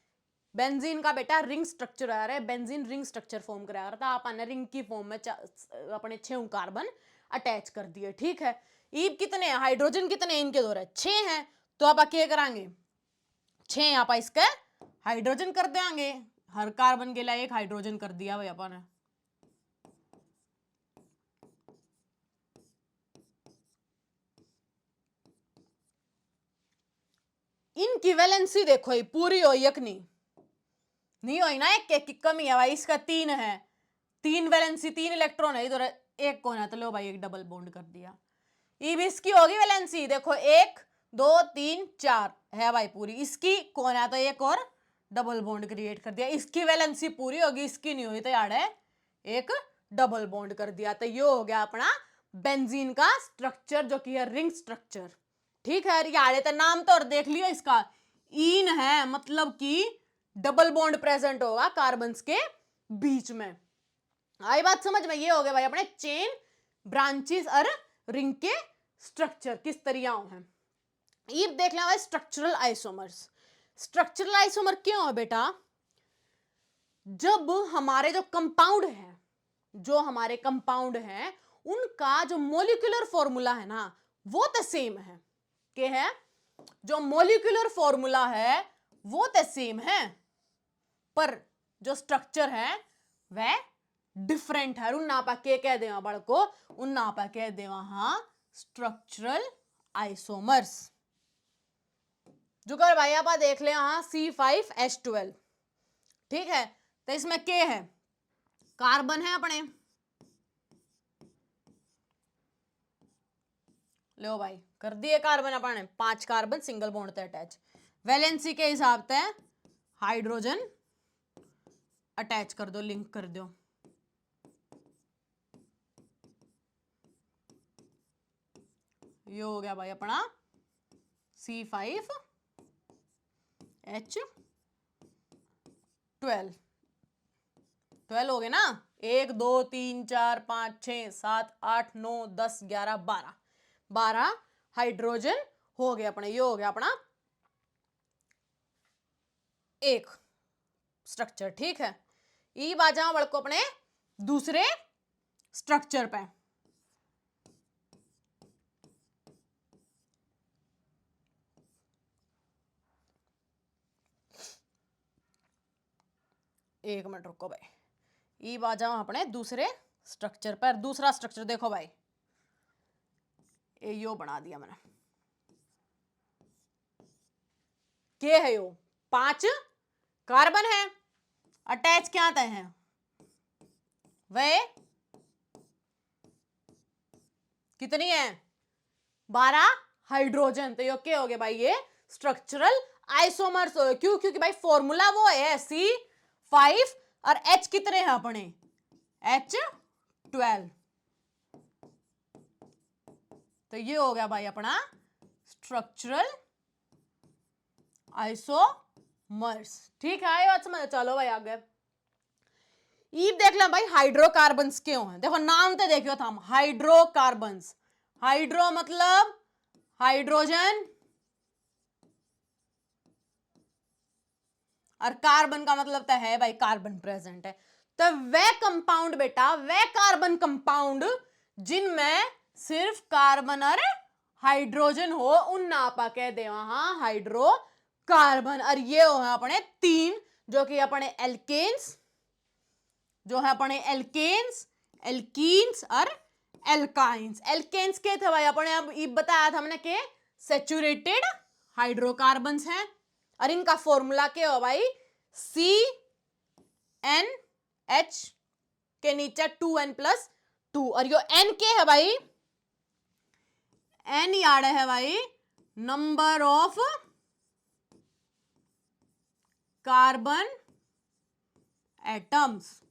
बेंजीन का बेटा रिंग स्ट्रक्चर आ रहा है, बेंजीन रिंग स्ट्रक्चर फॉर्म कराया रहा था, आपने रिंग की फॉर्म में अपने 6 कार्बन अटैच कर दिए। ठीक है, ईब कितने हाइड्रोजन कितने इनके दो रहे 6 हैं, तो आप क्या करांगे 6 आप इसका हाइड्रोजन कर देंगे, हर कार्बन के लिए 1 हाइड्रोजन कर दिया भाई अपन ने। इनकी वैलेंसी देखो ये पूरी हो यक नहीं हुई ना, एक की कमी है भाई, इसका 3 है, 3 वैलेंसी 3 इलेक्ट्रॉन है इधर 1 कौन है, तो लो भाई 1 डबल बॉन्ड कर दिया। ये भी इसकी होगी वैलेंसी देखो 1 2 3 4 है भाई पूरी, इसकी कौन है तो 1 और डबल बॉन्ड क्रिएट कर दिया, इसकी वैलेंसी पूरी होगी, इसकी नहीं हुई तो यार है 1 डबल बॉन्ड कर दिया। तो ये हो गया अपना बेंजीन का स्ट्रक्चर जो कि है रिंग स्ट्रक्चर। ठीक है, यार ये तो नाम तो और देख लियो इसका, इन है मतलब कि डबल बॉन्ड प्रेजेंट होगा कार्बन्स के बीच में। आई बात समझ में? ये हो गया भाई अपने चेन, ब्रांचेस और रिंग के स्ट्रक्चर किस तरीके हैं। ये देख लें भाई स्ट्रक्चरल आइसोमर्स। स्ट्रक्चरल आइसोमर क्यों है बेटा? जब हमारे जो कंपाउंड है, जो हमारे कंपाउंड है उनका जो मोलिकुलर फॉर्मूला है ना वो तो सेम है। क्या है? जो मोलिकुलर फॉर्मूला है वो तो सेम है, पर जो स्ट्रक्चर है वह डिफरेंट है। उन नापा के कह देवा बड़ को, उन नापा कह देवा हाँ स्ट्रक्चरल आइसोमर्स। जो कर भाई आप देख ले हाँ C5H12। ठीक है, तो इसमें के है? कार्बन है अपने, लो भाई कर दिए कार्बन अपने, 5 कार्बन सिंगल बॉन्ड से अटैच। वैलेंसी के हिसाब से हाइड्रोजन अटैच कर दो, लिंक कर दो। ये हो गया भाई अपना C5H12। 12 हो गए ना, 1 2 3 4 5 6 7 8 9 10 11 12 12 हाइड्रोजन हो गया अपने। ये हो गया अपना एक स्ट्रक्चर। ठीक है, ये बाजा बड़को अपने दूसरे स्ट्रक्चर पे। एक मिनट रुको भाई, ये बाजा अपने दूसरे स्ट्रक्चर पर। दूसरा स्ट्रक्चर देखो भाई, यो बना दिया मैंने। क्या है यो? 5 कार्बन है, अटैच क्या आता है वे कितनी है? 12 हाइड्रोजन। तो यो क्या हो गया भाई? ये स्ट्रक्चरल आइसोमर्स हो। क्यों? क्योंकि भाई फॉर्मूला वो है C5 और H कितने हैं अपने? H12। तो ये हो गया भाई अपना स्ट्रक्चरल आइसोमर्स। ठीक है, बात समझ। चलो भाई आगे ईब देख लो भाई हाइड्रोकार्बन्स क्यों हैं। देखो नाम तो देखियो था, हाइड्रोकार्बन्स। हाइड्रो मतलब हाइड्रोजन और कार्बन का मतलब तो है भाई कार्बन प्रेजेंट है। तो वह कंपाउंड बेटा, वह कार्बन कंपाउंड जिनमें सिर्फ कार्बन और हाइड्रोजन हो उन नापा कह दे वहां हाइड्रोकार्बन। और ये हो अपने 3 जो कि अपने एल्केन्स, जो है अपने एल्केन्स, एल्कीन्स और एल्काइंस। एल्केन्स के थे भाई अपने, अब ये बताया था हमने कि सैचुरेटेड हाइड्रोकार्बन्स हैं और इनका फॉर्मूला क्या हो भाई? CnH के नीचे 2n+2। और यो n के है भाई? n याद है भाई नंबर ऑफ कार्बन एटम्स।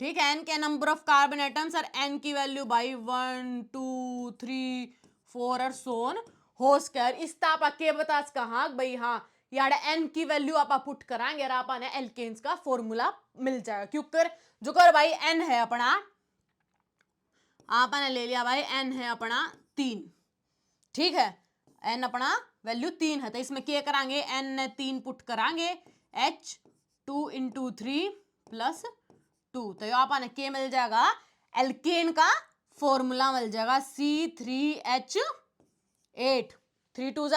ठीक है, n के नंबर ऑफ कार्बन एटम्स और n की वैल्यू भाई 1 2 3 4 और सोन हो स्क्वायर। इस ताप के बता कहा भाई हाँ यार n की वैल्यू आप पुट कराएंगे और आप एल्केन्स का फॉर्मूला मिल जाएगा। क्योंकि जो कर भाई n है अपना, आपने ले लिया भाई n है अपना 3। ठीक है, n अपना वैल्यू 3 है, तो इसमें क्या करांगे? n 3 पुट करांगे, H2 × 3 + 2। तो ये आपने क्या मिल जाएगा? एल्केन का फॉर्मूला मिल जाएगा C3H8। 3 2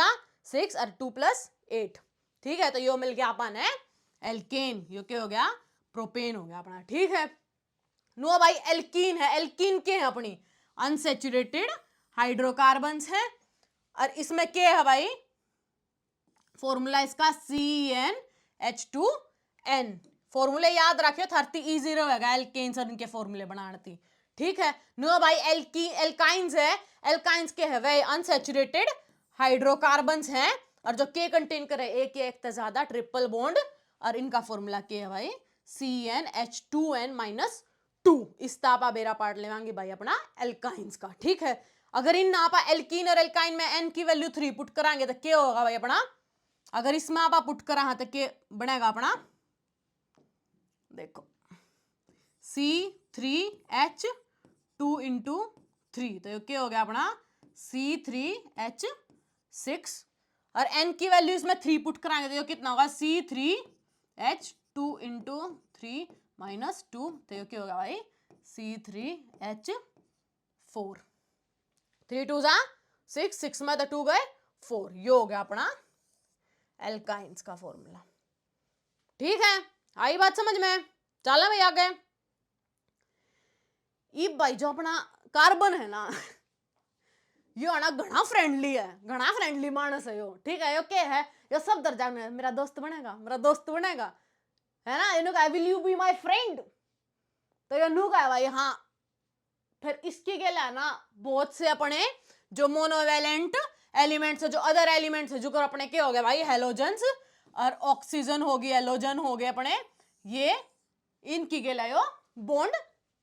6 और 2 + 8। ठीक है, तो यो मिल गया अपन है एल्केन। यो क्या हो गया? प्रोपेन हो गया अपना। ठीक है, नो भाई एल्कीन है। एल्कीन के हैं अपनी? अनसैचुरेटेड हाइड्रोकार्बन्स हैं। और इसमें क्या है भाई? फॉर्मूला इसका CnH2n। फॉर्मूले याद रखियो, 30 इजी रहेगा एल्केन्स और इनके फॉर्मूले बनाती। ठीक है, नो भाई एल्काइंस है। एल्काइंस के है वे अनसैचुरेटेड हाइड्रोकार्बन्स हैं और जो के कंटेन करे एक या एक से ज्यादा ट्रिपल बॉन्ड। और इनका फॉर्मूला क्या है भाई? CnH2n - 2। इस तापा बेरा पार्ट लेवांगे भाई अपना एल्काइंस का, ठीक है। अगर इन आपा एल्कीन और एल्काइन में n की वैल्यू 3 पुट करांगे तो क्या होगा भाई अपना, अगर इसमें आप पुट करा तो क्या बनेगा अपना, देखो C3H2 इंटू 3, तो क्या हो गया अपना C3H6, और n की वैल्यू इसमें 3 पुट कराएंगे तो ये कितना होगा C3H2 इंटू 3 माइनस 2, तो ये क्या होगा भाई C3H4, 3 2 जा 6, 6 में तो 2 गए 4, ये हो गया अपना एल्काइंस का फॉर्मूला, ठीक है। आई बात समझ में, चलो भाई आगे। ये भाई जो अपना कार्बन है ना यो है ना घना फ्रेंडली है, घना फ्रेंडली मानस है यो, ठीक है। यो क्या है, यो सब दर्जा में मेरा दोस्त बनेगा, मेरा दोस्त बनेगा, है ना। इन्हों कहा will you be my friend, तो यो नु कहा भाई हाँ। फिर इसके के लिए ना बहुत से अपने जो मोनोवेलेंट एलिमेंट्स है, जो अदर एलिमेंट्स है, जो कर अपने क्या हो गए भाई हेलोजेंस, और ऑक्सीजन होगी, हेलोजन हो गए अपने, ये इनकी के लिए बॉन्ड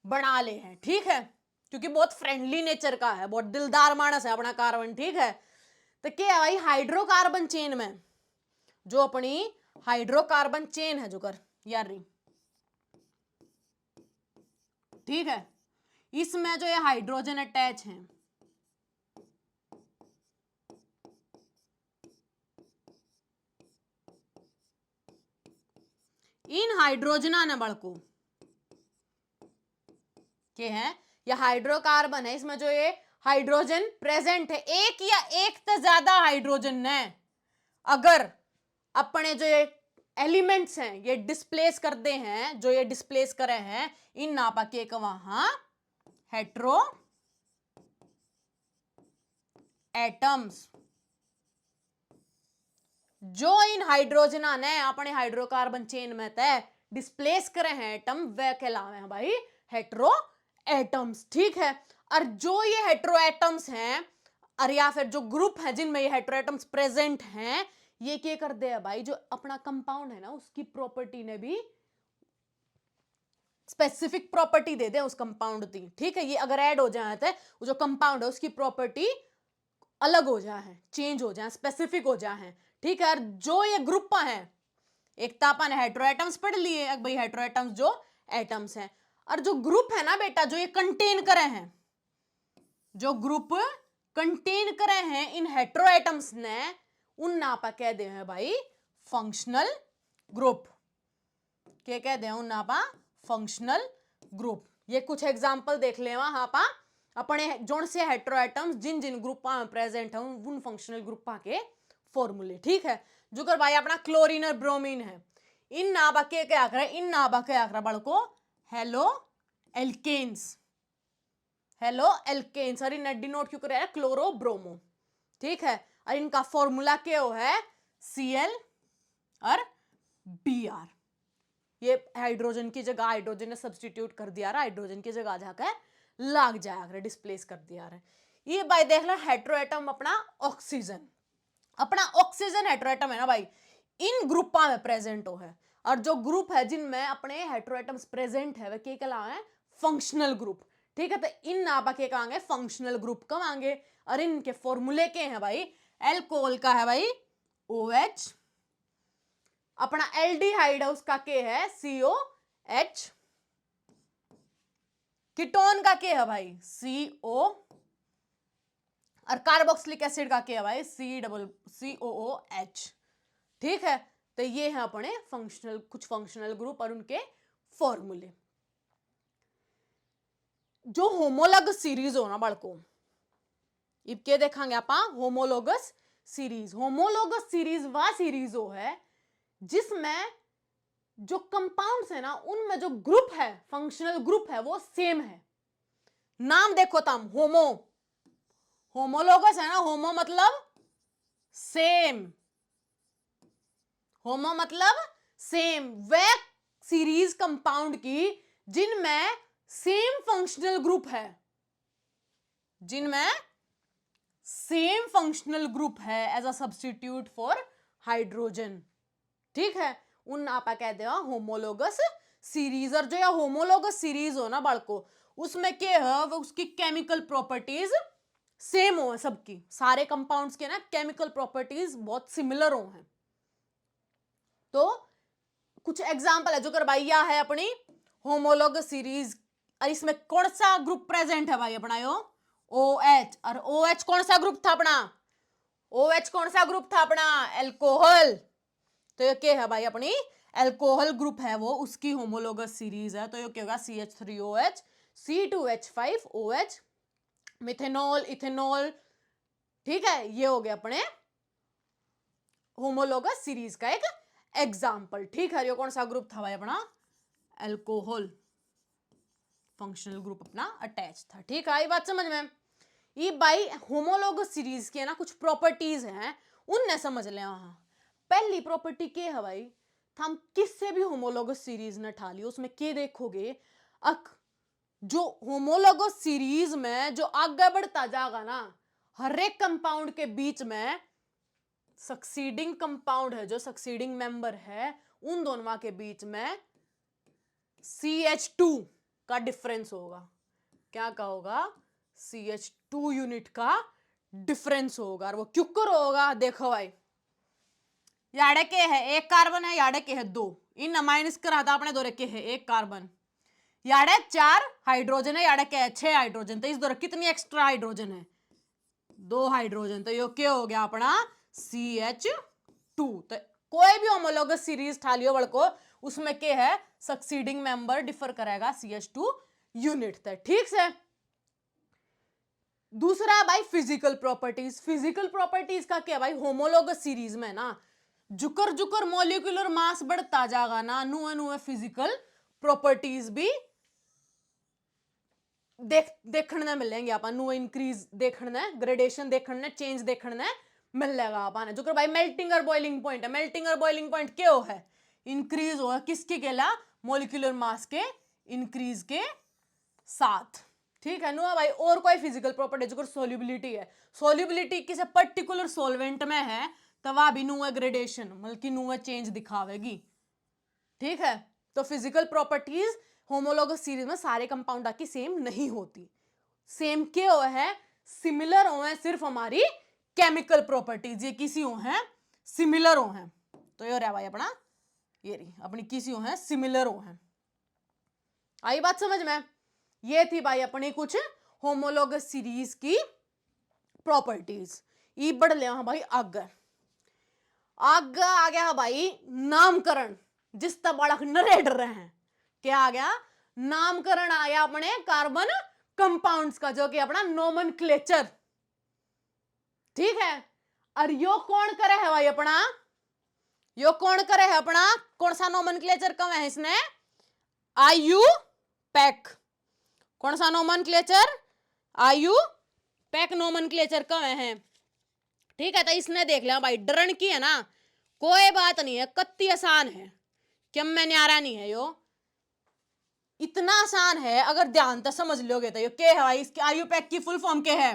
बना ले हैं, ठीक है। क्योंकि बहुत फ्रेंडली नेचर का है, बहुत दिलदार मानस है अपना कार्बन, ठीक है। तो क्या है भाई हाइड्रोकार्बन चेन में, जो अपनी हाइड्रोकार्बन चेन है जो कर यार रही, ठीक है, इसमें जो ये हाइड्रोजन अटैच है, इन हाइड्रोजना ने बड़को के हैं, या हाइड्रोकार्बन है, इसमें जो ये हाइड्रोजन प्रेजेंट है, एक या एक से ज्यादा हाइड्रोजन ने अगर अपने जो ये एलिमेंट्स हैं ये डिस्प्लेस करते हैं, जो ये डिस्प्लेस करे हैं, इन नापा के वहां हेट्रो एटम्स, जो इन हाइड्रोजना ने अपने हाइड्रोकार्बन चेन में तय डिस्प्लेस करे हैं एटम, वे कहलावे हैं भाई हेट्रो एटम्स, ठीक है। और जो ये हेट्रो एटम्स हैं, और या फिर जो ग्रुप है जिनमें ये हेट्रो एटम्स प्रेजेंट हैं, ये क्या कर दे है भाई, जो अपना कंपाउंड है ना उसकी प्रॉपर्टी ने भी स्पेसिफिक प्रॉपर्टी दे दे उस कंपाउंड की, ठीक है। ये अगर ऐड हो जाए तो जो कंपाउंड है उसकी प्रॉपर्टी अलग हो जाए, चेंज हो जाए, स्पेसिफिक हो जाए, ठीक है। और जो ये ग्रुप है, एक तो अपन हेट्रो एटम्स पढ़ लिए भाई, हेट्रो एटम्स जो एटम्स हैं, और जो ग्रुप है ना बेटा जो ये कंटेन करे हैं, जो ग्रुप कंटेन करे हैं इन हेट्रो एटम्स ने, उन नापा कह दे हैं भाई फंक्शनल ग्रुप, क्या कह दे उन नापा फंक्शनल ग्रुप। ये कुछ एग्जांपल देख ले वहां पा अपने जोन से हेट्रो एटम्स जिन जिन ग्रुप में प्रेजेंट है उन फंक्शनल ग्रुप के फॉर्मूले, ठीक है। जो कर भाई अपना क्लोरीन और ब्रोमीन है, इन नाबा के क्या करे, इन नाबा के आकर बड़को हेलो एल्केन्स, हेलो एल्केन्स, और इन डिनोट क्यों करे क्लोरो ब्रोमो, ठीक है। और इनका फॉर्मूला क्या है Cl और Br, ये हाइड्रोजन की जगह हाइड्रोजन ने सब्स्टिट्यूट कर दिया रहा, हाइड्रोजन की जगह जाकर लाग जाया डिस्प्लेस कर दिया रहा। ये भाई देख लो हेट्रो एटम अपना ऑक्सीजन, अपना ऑक्सीजन हेट्रो एटम है ना भाई, इन ग्रुपा में प्रेजेंट हो है, और जो ग्रुप है जिनमें अपने हेट्रो एटम्स प्रेजेंट है वे क्या कहलावे फंक्शनल ग्रुप, ठीक है। तो इन नापा के कहेंगे फंक्शनल ग्रुप कहेंगे, और इनके फॉर्मूले के हैं भाई, एल्कोहल का है भाई OH, अपना एल्डिहाइड है उसका के है COH, कीटोन का के है भाई CO, और कार्बोक्सिलिक एसिड का क्या है भाई COOH, ठीक है। तो ये है अपने फंक्शनल कुछ फंक्शनल ग्रुप और उनके फॉर्मूले। जो होमोलॉगस सीरीज हो ना बड़को, इब क्या देखेंगे आप होमोलॉगस सीरीज, होमोलॉगस सीरीज वह सीरीज हो है जिसमें जो कंपाउंड्स है ना उनमें जो ग्रुप है फंक्शनल ग्रुप है वो सेम है। नाम देखो तम होमो, होमोलॉगस है ना, होमो मतलब सेम, होमो मतलब सेम, वे सीरीज कंपाउंड की जिनमें सेम फंक्शनल ग्रुप है, जिनमें सेम फंक्शनल ग्रुप है as a substitute for hydrogen, ठीक है। उन आप कह दे होमोलॉगस सीरीज और जो या होमोलोगस सीरीज हो ना बालको, उसमें क्या है वो उसकी केमिकल प्रॉपर्टीज सेम हो सबकी, सारे कंपाउंड्स के ना केमिकल प्रॉपर्टीज बहुत सिमिलर हो हैं। तो कुछ एग्जांपल है जो कर भाई यह है अपनी होमोलोगस सीरीज, और इसमें कौन सा ग्रुप प्रेजेंट है भाई अपना यो OH, और OH कौन सा ग्रुप था अपना, OH कौन सा ग्रुप था अपना एल्कोहल, तो ये क्या है भाई अपनी एल्कोहल ग्रुप है वो, उसकी होमोलोगस सीरीज है। तो ये क्या होगा CH3OH C2H5OH, मिथेनॉल इथेनॉल, ठीक है, ये हो गया अपने होमोलोगस सीरीज का एक एग्जाम्पल। ठीक है, ये कौन सा ग्रुप था भाई अपना एल्कोहल, फंक्शनल ग्रुप अपना अटैच था। ठीक है, ये बात समझ में। ये भाई होमोलोगस सीरीज के ना कुछ प्रॉपर्टीज हैं, उनने समझ ले। वहां पहली प्रॉपर्टी क्या है भाई, हम किससे भी होमोलोगस सीरीज ने ठा ली, उसमें क्या देखोगे, जो होमोलोगस सीरीज में जो आगे बढ़ता जाएगा ना, हर एक कंपाउंड के बीच में सक्सीडिंग कंपाउंड है, जो सक्सीडिंग मेंबर है, उन दोनों के बीच में CH2 का डिफरेंस होगा। क्या का होगा, CH2 यूनिट का डिफरेंस होगा। और वो क्यों कर होगा, देखो भाई याडे के है एक कार्बन है, याडे के है दो, इन माइनस करा था अपने दो रखे है एक कार्बन, याडे 4 हाइड्रोजन है, याडे के है 6 हाइड्रोजन, तो इस दो कितनी एक्स्ट्रा हाइड्रोजन है, 2 हाइड्रोजन, तो ये क्या हो गया अपना CH2। तो कोई भी होमोलोगस सीरीज ठा लियो बड़को, उसमें क्या है सक्सीडिंग मेंबर डिफर करेगा CH2 यूनिट तक। ठीक से दूसरा है भाई फिजिकल प्रॉपर्टीज। फिजिकल प्रॉपर्टीज का क्या भाई, होमोलोगस सीरीज में ना जुकर जुकर मॉलिक्यूलर मास बढ़ता जाएगा ना, नुए फिजिकल प्रॉपर्टीज भी देखने मिलेंगे अपन, नुए इंक्रीज देखने, ग्रेडेशन देखने, चेंज देखने मिलेगा अपन। जो भाई मेल्टिंग और बॉइलिंग पॉइंट है, मेल्टिंग और बॉइलिंग पॉइंट क्या हो है, इंक्रीज हो है किसके केला, मॉलिक्यूलर मास के इंक्रीज के साथ। ठीक है नुआ भाई, और कोई फिजिकल प्रॉपर्टी जो सोल्यूबिलिटी है, सोल्यूबिलिटी किसी पर्टिकुलर सॉल्वेंट में है तो वह भी नुआ ग्रेडेशन बल्कि नुआ चेंज दिखावेगी। ठीक है, तो फिजिकल प्रॉपर्टीज होमोलोगस सीरीज में सारे कंपाउंड की सेम नहीं होती, सेम क्या हो है, सिमिलर हो है सिर्फ हमारी केमिकल प्रॉपर्टीज, ये किसी हो है सिमिलर हो है। तो ये रहा भाई अपना ये रही अपनी किसी हो है सिमिलर हो है। आई बात समझ में, ये थी भाई अपनी कुछ होमोलोगस सीरीज की प्रॉपर्टीज। ये बढ़ ले भाई आगे आगे आ गया भाई नामकरण, जिस तक बालक नरेट रहे हैं, क्या आ गया नामकरण आ गया अपने कार्बन कंपाउंड्स का, जो कि अपना नोमेनक्लेचर। ठीक है, और यो कौन करे है भाई अपना, यो कौन करे है अपना, कौन सा नोमेनक्लेचर कम है इसने, IUPAC, कौन सा नोमेनक्लेचर, IUPAC नोमेनक्लेचर कम है। ठीक है, तो इसने देख लिया भाई डरण की है ना, कोई बात नहीं है, कत्ती आसान है, क्या मैं न्यारा नहीं है, यो इतना आसान है, अगर ध्यान से समझ लोगे तो यो क्या है भाई, इसकी IUPAC की फुल फॉर्म क्या है,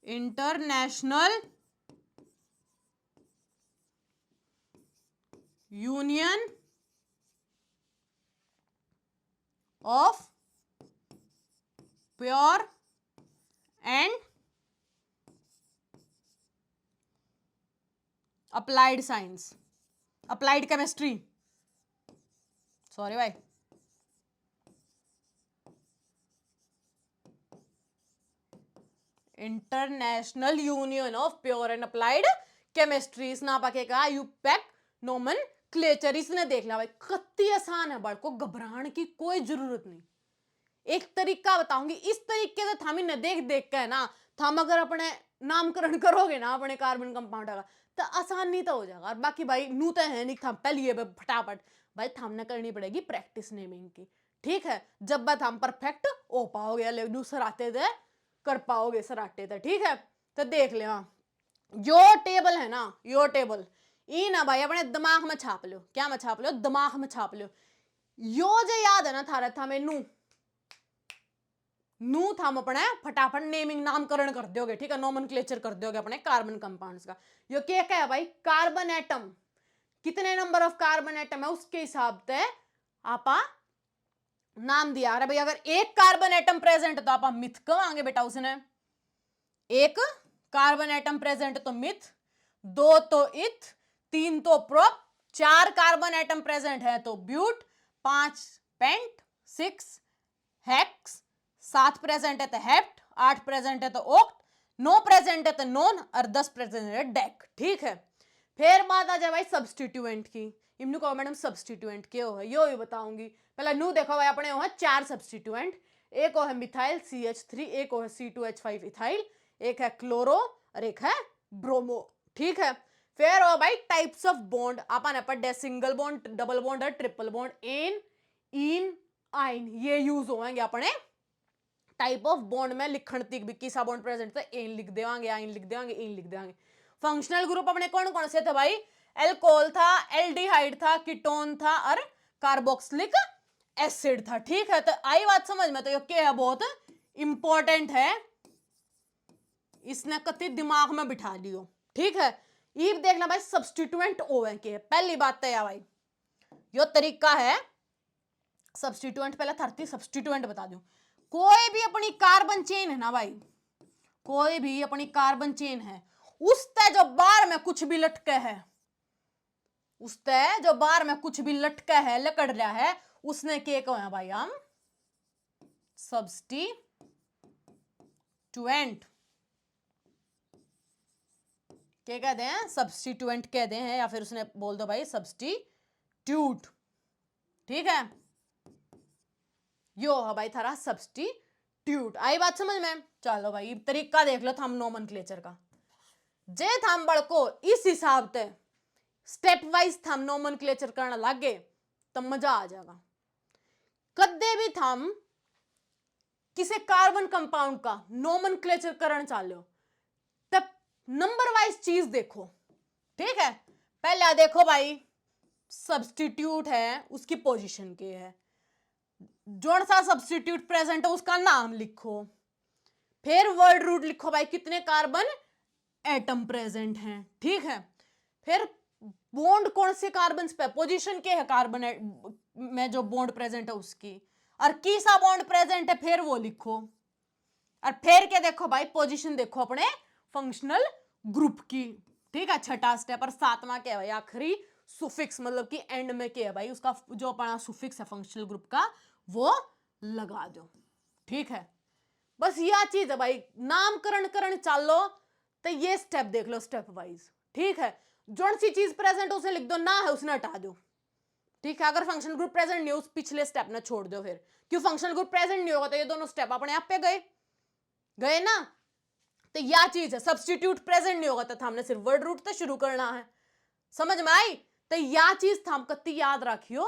international union of pure and applied science, applied chemistry, sorry भाई, international union of pure and applied chemistry, इसना पाकेगा IUPAC नोमेनक्लेचर। इसने देख लिया भाई कत्ती आसान है, बड़ को घबराने की कोई जरूरत नहीं। एक तरीका बताऊंगी, इस तरीके से थामी न देख देख के ना, थम अगर अपने नामकरण करोगे ना अपने कार्बन कंपाउंड का, तो आसान नहीं तो हो जाएगा। और बाकी भाई नू तो है नहीं, थम पहले ये फटाफट भाई थामने करनी पड़ेगी प्रैक्टिस नेमिंग की। ठीक है, जब बात हम परफेक्ट हो पाओगे, लेकिन सराते थे कर पाओगे सराटे थे। ठीक है, तो देख ले यो टेबल है ना, यो टेबल ई ना भाई अपने दिमाग में छाप लो, क्या में छाप लो, दिमाग में छाप लो। यो जो याद है ना थारा था मेनू, नू थम अपने फटाफट नेमिंग नामकरण कर दोगे, ठीक है, नोमेनक्लेचर कर दोगे अपने कार्बन कंपाउंड्स का। यो क्या है भाई, कार्बन एटम, कितने नंबर ऑफ कार्बन एटम है उसके हिसाब से आपा नाम दिया। अरे भाई अगर एक कार्बन एटम प्रेजेंट तो आपा मिथ कहेंगे बेटा उसने, एक कार्बन एटम प्रेजेंट तो मिथ, दो तो इथ, तीन तो प्रोप, चार कार्बन एटम प्रेजेंट है तो ब्यूट, पांच पेंट, सिक्स हेक्स, सात प्रेजेंट है तो हेप्ट, आठ प्रेजेंट है तो ओक्ट, नौ प्रेजेंट है तो नोन और 10 प्रेजेंट है डेक, ठीक है। फिर बात आ जाए भाई सब्सटीट्यूएंट की। इमनु कहो मैडम सब्सटीट्यूएंट क्यों है, यो ही बताऊंगी। पहले नू देखो भाई अपने हो चार सब्सटीट्यूएंट, एक है मिथाइल CH3, एक है C2H5 इथाइल, एक है क्लोरो और एक है ब्रोमो, ठीक है। फिर हो भाई टाइप्स ऑफ बॉन्ड, अपन पढ़े सिंगल बॉन्ड, डबल बॉन्ड और ट्रिपल बॉन्ड, एन, इन, आइन, ये यूज होंगे अपने टाइप ऑफ बॉन्ड में लिखण तीक भी किसा बॉन्ड प्रेजेंट तो एन लिख देवांगे, आइन लिख देवांगे, इन लिख देवांगे। फंक्शनल ग्रुप अपने कौन कौन से थे भाई, एल्कोहल था, एल्डिहाइड था, कीटोन था और कार्बोक्सिलिक एसिड था, ठीक है। तो आई बात समझ में, तो ये क्या है, बहुत इंपॉर्टेंट है, इसने कति दिमाग में बिठा लियो, ठीक है। ये देखना भाई सब्सटीट्यूएंट ओवे के, पहली बात तो भाई यो तरीका है सब्सटीट्यूएंट, पहले थर्टी सब्सटीट्यूएंट बता दूं। कोई भी अपनी कार्बन चेन है ना भाई, कोई भी अपनी कार्बन चेन है, उसते जो बार में कुछ भी लटके है, उसते जो बार में कुछ भी लटके है, लकड़ रहा है, उसने क्या कहा भाई, हम सब्सटीट्यूएंट क्या कहते हैं, सब्सटीट्यूएंट कहते हैं, या फिर उसने बोल दो भाई सब्सटीट्यूट, ठीक है। यो है भाई थारा सब्सटीट्यूट, आई बात समझ में। चलो भाई तरीका देख लो थम नोमेनक्लेचर का, जे थम बड़को इस हिसाब से स्टेप वाइज थम नोमेनक्लेचर करना लगे तब मजा आ जाएगा। कदे भी थम किसी कार्बन कंपाउंड का नोमेनक्लेचर करना चाहो तब नंबर वाइज चीज देखो, ठीक है। पहले देखो भाई सब्सटीट्यूट है, उसकी पोजीशन क्या है, जोन सा सब्सटीट्यूट प्रेजेंट है उसका नाम लिखो, फिर वर्ड रूट लिखो भाई कितने कार्बन एटम प्रेजेंट हैं, ठीक है। फिर बॉन्ड कौन से कार्बन पे, पोजीशन क्या है कार्बन में जो बॉन्ड प्रेजेंट है उसकी, और किसा बॉन्ड प्रेजेंट है फिर वो लिखो, और फिर क्या देखो भाई पोजीशन देखो अपने फंक्शनल ग्रुप की, ठीक है। छठा स्टेप, और सातवां क्या है भाई आखिरी सुफिक्स, मतलब कि एंड में क्या है भाई उसका जो अपना सुफिक्स है फंक्शनल ग्रुप का वो लगा दो, ठीक है। बस यह चीज है भाई, नामकरण करण चालो तो ये स्टेप देख लो स्टेप वाइज, ठीक है। जोन सी चीज प्रेजेंट उसे लिख दो, ना है उसने हटा दो, ठीक है। अगर फंक्शनल ग्रुप प्रेजेंट नहीं हो उस पिछले स्टेप ने छोड़ दो, फिर क्यों फंक्शनल ग्रुप प्रेजेंट नहीं होगा तो ये दोनों स्टेप अपने आप पे गए गए ना। तो यह चीज है, सब्सटीट्यूट प्रेजेंट नहीं होगा तो हमने सिर्फ वर्ड रूट से शुरू करना है, समझ में आई। तो यह चीज थम कत्ती याद रखियो,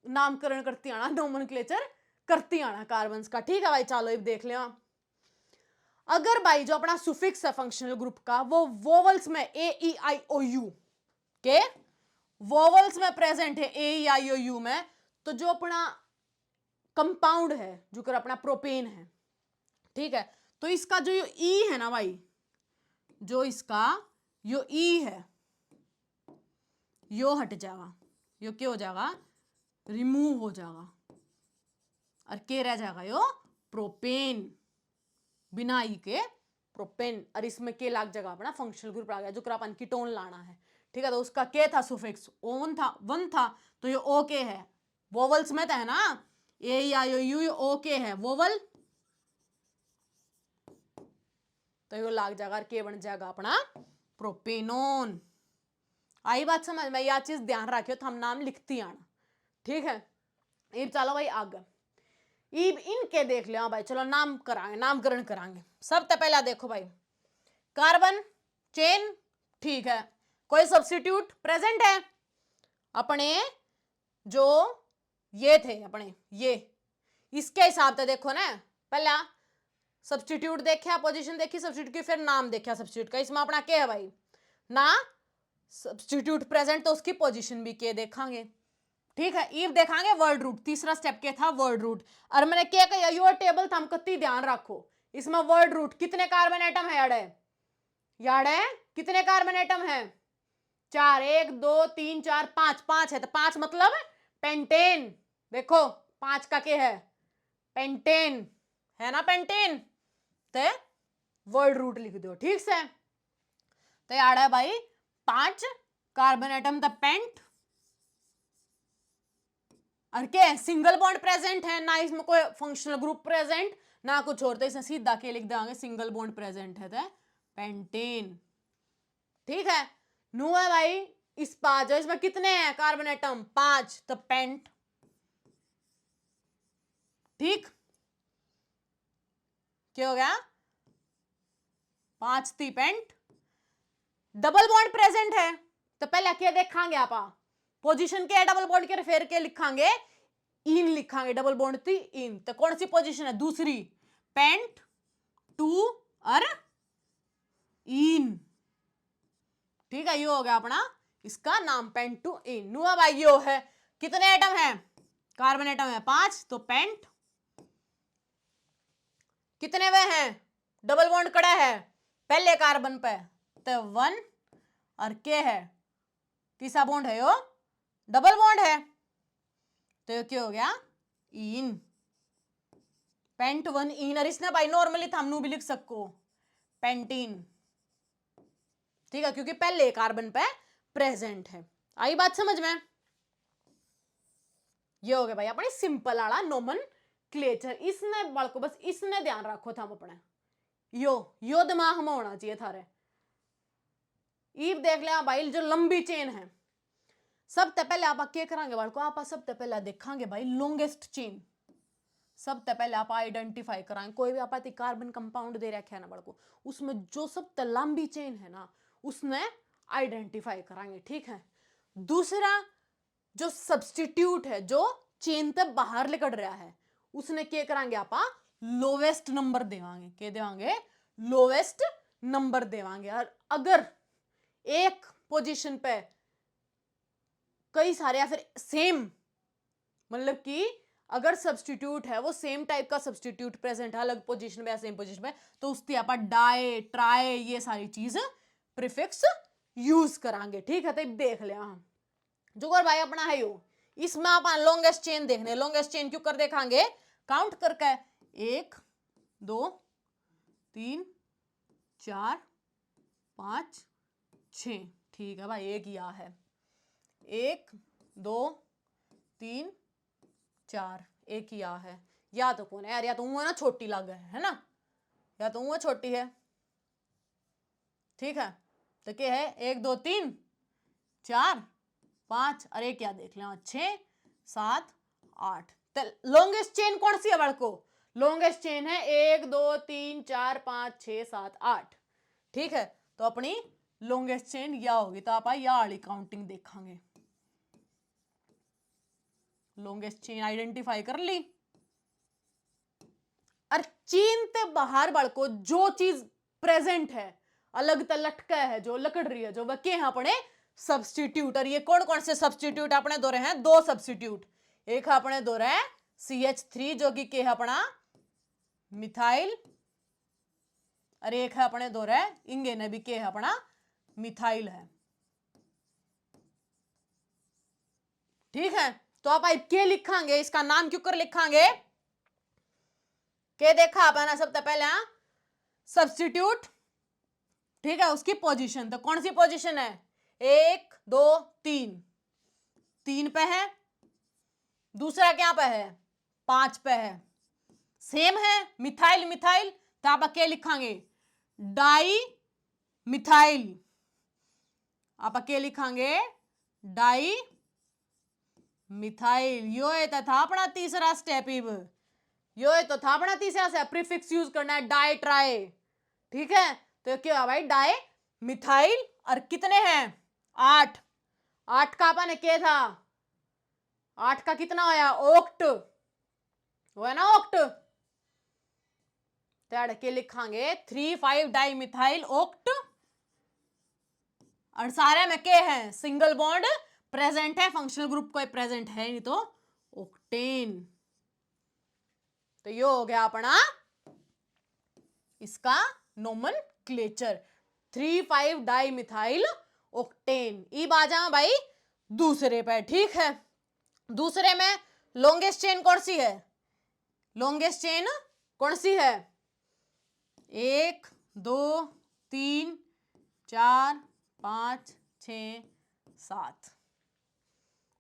नामकरण करती आना, नोमेनक्लेचर करती आना कार्बन्स का, ठीक है भाई। चलो अब देख लिया, अगर भाई जो अपना सुफिक्स है फंक्शनल ग्रुप का वो वोवल्स में A-E-I-O-U के वोवल्स में प्रेजेंट है, A-E-I-O-U में, तो जो अपना कंपाउंड है जो कर अपना प्रोपेन है, ठीक है, तो इसका जो ई है ना भाई, जो इसका यो ई है यो हट जाएगा, यो क्या हो जाएगा, रिमूव हो जाएगा, और क्या रह जाएगा, यो प्रोपेन, बिना ई के प्रोपेन, और इसमें क्या लाग जाएगा अपना फंक्शनल ग्रुप आ गया जो अपन कीटोन लाना है, ठीक है। तो उसका क्या था सुफिक्स, ओन था, वन था, तो ये ओ के है, वोवल्स में तो है ना, A-E-I-O-U ओ के है वोवल, तो ये लाग जाएगा और के बन जाएगा अपना प्रोपेनोन। आई बात समझ में, यह चीज ध्यान रखियो तो हम नाम लिखती आना, ठीक है। इब चलो भाई आगे, इब इनके देख लिया भाई, चलो नाम करांगे, नामकरण करांगे। सबसे पहला देखो भाई कार्बन चेन, ठीक है, कोई सब्स्टिट्यूट प्रेजेंट है अपने, जो ये थे अपने ये, इसके हिसाब से देखो ना, पहला सब्स्टिट्यूट देखा, पोजीशन देखी सब्स्टिट्यूट की, फिर नाम देखा सब्स्टिट्यूट का, इसमें अपना क्या है भाई ना, सब्स्टिट्यूट प्रेजेंट तो उसकी पोजीशन भी क्या देखांगे, ठीक है। ईव देखांगे वर्ड रूट, तीसरा स्टेप क्या था, वर्ड रूट। और मैंने क्या कहा, यो टेबल था, हम कत्ती ध्यान रखो, इसमें वर्ड रूट कितने कार्बन एटम है याड है कितने कार्बन एटम है, 4, 1 2 3 4 5, 5 है, तो 5 मतलब पेंटेन। देखो 5 का क्या है, पेंटेन है ना, पेंटेन। तो वर्ड रूट लिख दो, ठीक से। तो याद है भाई 5 कार्बन एटम द पेंट, और क्या है, सिंगल बॉन्ड प्रेजेंट है ना, इसमें कोई फंक्शनल ग्रुप प्रेजेंट ना कुछ और, तो इसे सीधा के लिख देंगे, सिंगल बॉन्ड प्रेजेंट है तो पेंटेन। ठीक है। नु है भाई इस पांच, इसमें कितने हैं कार्बन एटम, 5, तो पेंट। ठीक, क्या हो गया, 5 थी पेंट। डबल बॉन्ड प्रेजेंट है, तो पहले क्या देखांगे आप, पोजीशन क्या है डबल बॉन्ड के, फिर क्या लिखांगे, इन लिखांगे, डबल बॉन्ड थी इन, तो कौन सी पोजीशन है, दूसरी, पेंट 2 और इन। ठीक है, ये हो गया अपना इसका नाम, पेंट 2 इन। नु भाई यो है, कितने एटम है, कार्बन एटम है 5, तो पेंट कितने वे हैं, डबल बॉन्ड कड़ा है पहले कार्बन पे, तो 1, और क्या है, तीसरा बॉन्ड है यो डबल बॉन्ड है, तो ये क्या हो गया, इन, पेंट 1 इन। और इसने भाई नॉर्मली हम भी लिख सको पेंटीन। ठीक है, क्योंकि पहले कार्बन पे प्रेजेंट है। आई बात समझ में, ये हो गया भाई अपने सिंपल वाला नोमेनक्लेचर। इसने बालको बस इसने ध्यान रखो था अपने, यो दिमाग में होना चाहिए थारे। ईब देख लिया भाई, जो लंबी चेन है, सबसे पहले आप क्या करांगे बालको, आप सबसे पहले देखांगे भाई लॉन्गेस्ट चेन, सबसे पहले आप आइडेंटिफाई कराएंगे। कोई भी आप कार्बन कंपाउंड दे रखा है ना बड़को, उसमें जो सबसे लंबी चेन है ना, उसने आइडेंटिफाई कराएंगे। ठीक है। दूसरा, जो सब्सटीट्यूट है, जो चेन तक बाहर निकल रहा है, उसने क्या कराएंगे आप, लोवेस्ट नंबर देवांगे। क्या देवांगे, लोवेस्ट नंबर देवांगे। और अगर एक पोजीशन पे कई सारे या फिर सेम, मतलब कि अगर सब्सटीट्यूट है वो सेम टाइप का सब्सटीट्यूट प्रेजेंट है अलग पोजीशन में या सेम पोजीशन में, तो उसकी आप डाई ट्राई ये सारी चीज प्रीफिक्स यूज करांगे। ठीक है, तो देख लिया हम जुगर भाई अपना है यो, इसमें आप लॉन्गेस्ट चेन देखने, लॉन्गेस्ट चेन क्यों कर देखांगे, काउंट करके 1 2 3 4 5 6। ठीक है भाई, एक या है, 1 2 3 4, एक या है, या तो कौन है यार, या तो वो ना छोटी लग है ना, या तो वो छोटी है। ठीक है, तो क्या है, 1 2 3 4 5, अरे क्या देख लें, 6 7 8। तो लॉन्गेस्ट चेन कौन सी है बड़को, लॉन्गेस्ट चेन है 1 2 3 4 5 6 7 8। ठीक है, तो अपनी लॉन्गेस्ट चेन या होगी, तो आप या वाली काउंटिंग देखांगे। लॉन्गेस्ट चेन आइडेंटिफाई कर ली, और चेन ते बाहर बड़को जो चीज प्रेजेंट है, अलग लटका है, जो लकड़ रही है, जो वह के हैं अपने सब्सटीट्यूट। और ये कौन कौन से सब्सटीट्यूट अपने दो रहे हैं, 2 सब्सटीट्यूट, एक अपने दो रहे CH3 जो कि के है अपना मिथाइल, और एक है अपने दो रहे इंगे ने भी के है अपना मिथाइल है। ठीक है, तो आप के लिखांगे, इसका नाम क्यों कर लिखांगे, के देखा आप है ना, सबसे पहले सब्सटीट्यूट। ठीक है, उसकी पोजीशन, तो कौन सी पोजीशन है, 1 2 3, 3 पे है, दूसरा क्या पे है, 5 पे है, सेम है मिथाइल मिथाइल, तो आप क्या लिखांगे, डाई मिथाइल। आप क्या लिखांगे, डाई मिथाइल। यो है तो था अपना तीसरा स्टेप, यो है तो था अपना तीसरा स्टेप, प्रीफिक्स यूज करना है, डाई ट्राई। ठीक है, तो क्या भाई डाई मिथाइल, और कितने हैं, 8। 8 का अपन क्या था, 8 का कितना होया, ओक्ट, वो है ना ओक्ट, तो के लिखांगे 3 5 डाई मिथाइल ओक्ट। और सारे में क्या है, सिंगल बॉन्ड प्रेजेंट है, फंक्शनल ग्रुप कोई प्रेजेंट है नहीं तो ऑक्टेन। तो ये हो गया अपना इसका नोमेनक्लेचर 3,5 डाई मिथाइल ऑक्टेन। ई बाजा भाई दूसरे पे, ठीक है। दूसरे में लॉन्गेस्ट चेन कौन सी है? लॉन्गेस्ट चेन कौन सी है? 1 2 3 4 5 6 7,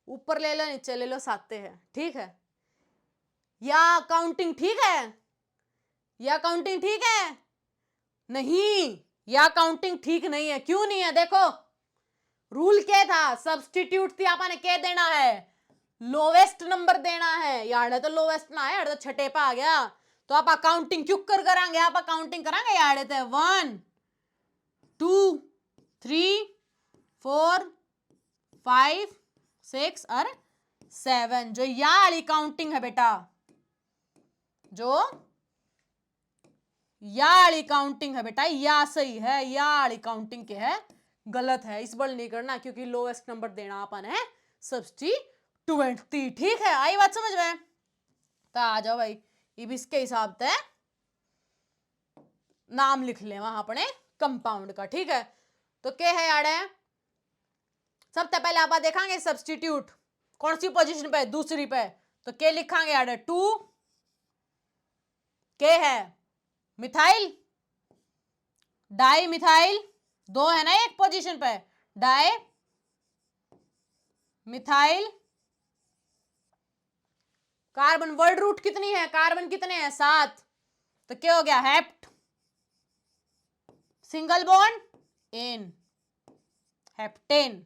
ऊपर ले लो नीचे ले लो, 7 है, ठीक है। या काउंटिंग ठीक है? या काउंटिंग ठीक है? नहीं, या काउंटिंग ठीक नहीं है। क्यों नहीं है? देखो रूल क्या था, सब्सटीट्यूट थी, आपने क्या देना है? लोवेस्ट नंबर देना है। यार तो लोवेस्ट ना है, तो छठे पे आ गया, तो आप काउंटिंग क्यों करांगे? आप काउंटिंग करांगे यार, 1 2 3 4 5 6 और 7, जो या वाली काउंटिंग है बेटा, जो या वाली काउंटिंग है बेटा, या सही है, या वाली काउंटिंग के है गलत है, इस बल नहीं करना, क्योंकि लोएस्ट नंबर देना अपन है सब्स्टिट्यूएंट। ठीक है, आई बात समझ में? तो आ जाओ भाई, अब इसके हिसाब से नाम लिख ले वहां अपने कंपाउंड का, ठीक है। तो क्या है यार, सबसे पहले आप देखेंगे सब्स्टिट्यूट कौन सी पोजीशन पे? दूसरी पे। तो क्या लिखांगे यार? 2 के है मिथाइल, डाई मिथाइल, 2 है ना एक पोजीशन पे, dimethyl. Carbon word root कितनी है? कार्बन कितने हैं? 7। तो क्या हो गया? Hept, single bond ane, heptane,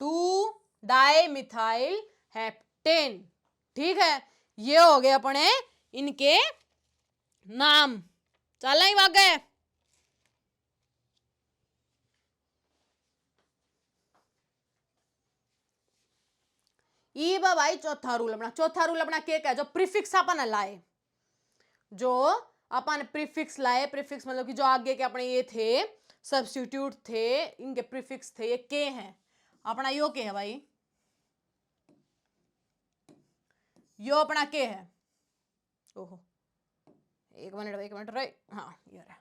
2 dimethyl heptane, ठीक है। ये हो गए अपने इनके नाम। चल ही भाग गए। भाई चौथा रूल अपना, चौथा रूल अपना क्या है? जो प्रीफिक्स अपन लाए, जो अपन प्रीफिक्स लाए, प्रीफिक्स मतलब कि जो आगे के अपने ये थे सब्स्टिट्यूट थे, इनके प्रीफिक्स थे, ये के हैं अपना। यो के है भाई, यो अपना के है। ओहो, एक मिनट रहे, हाँ ये रहा।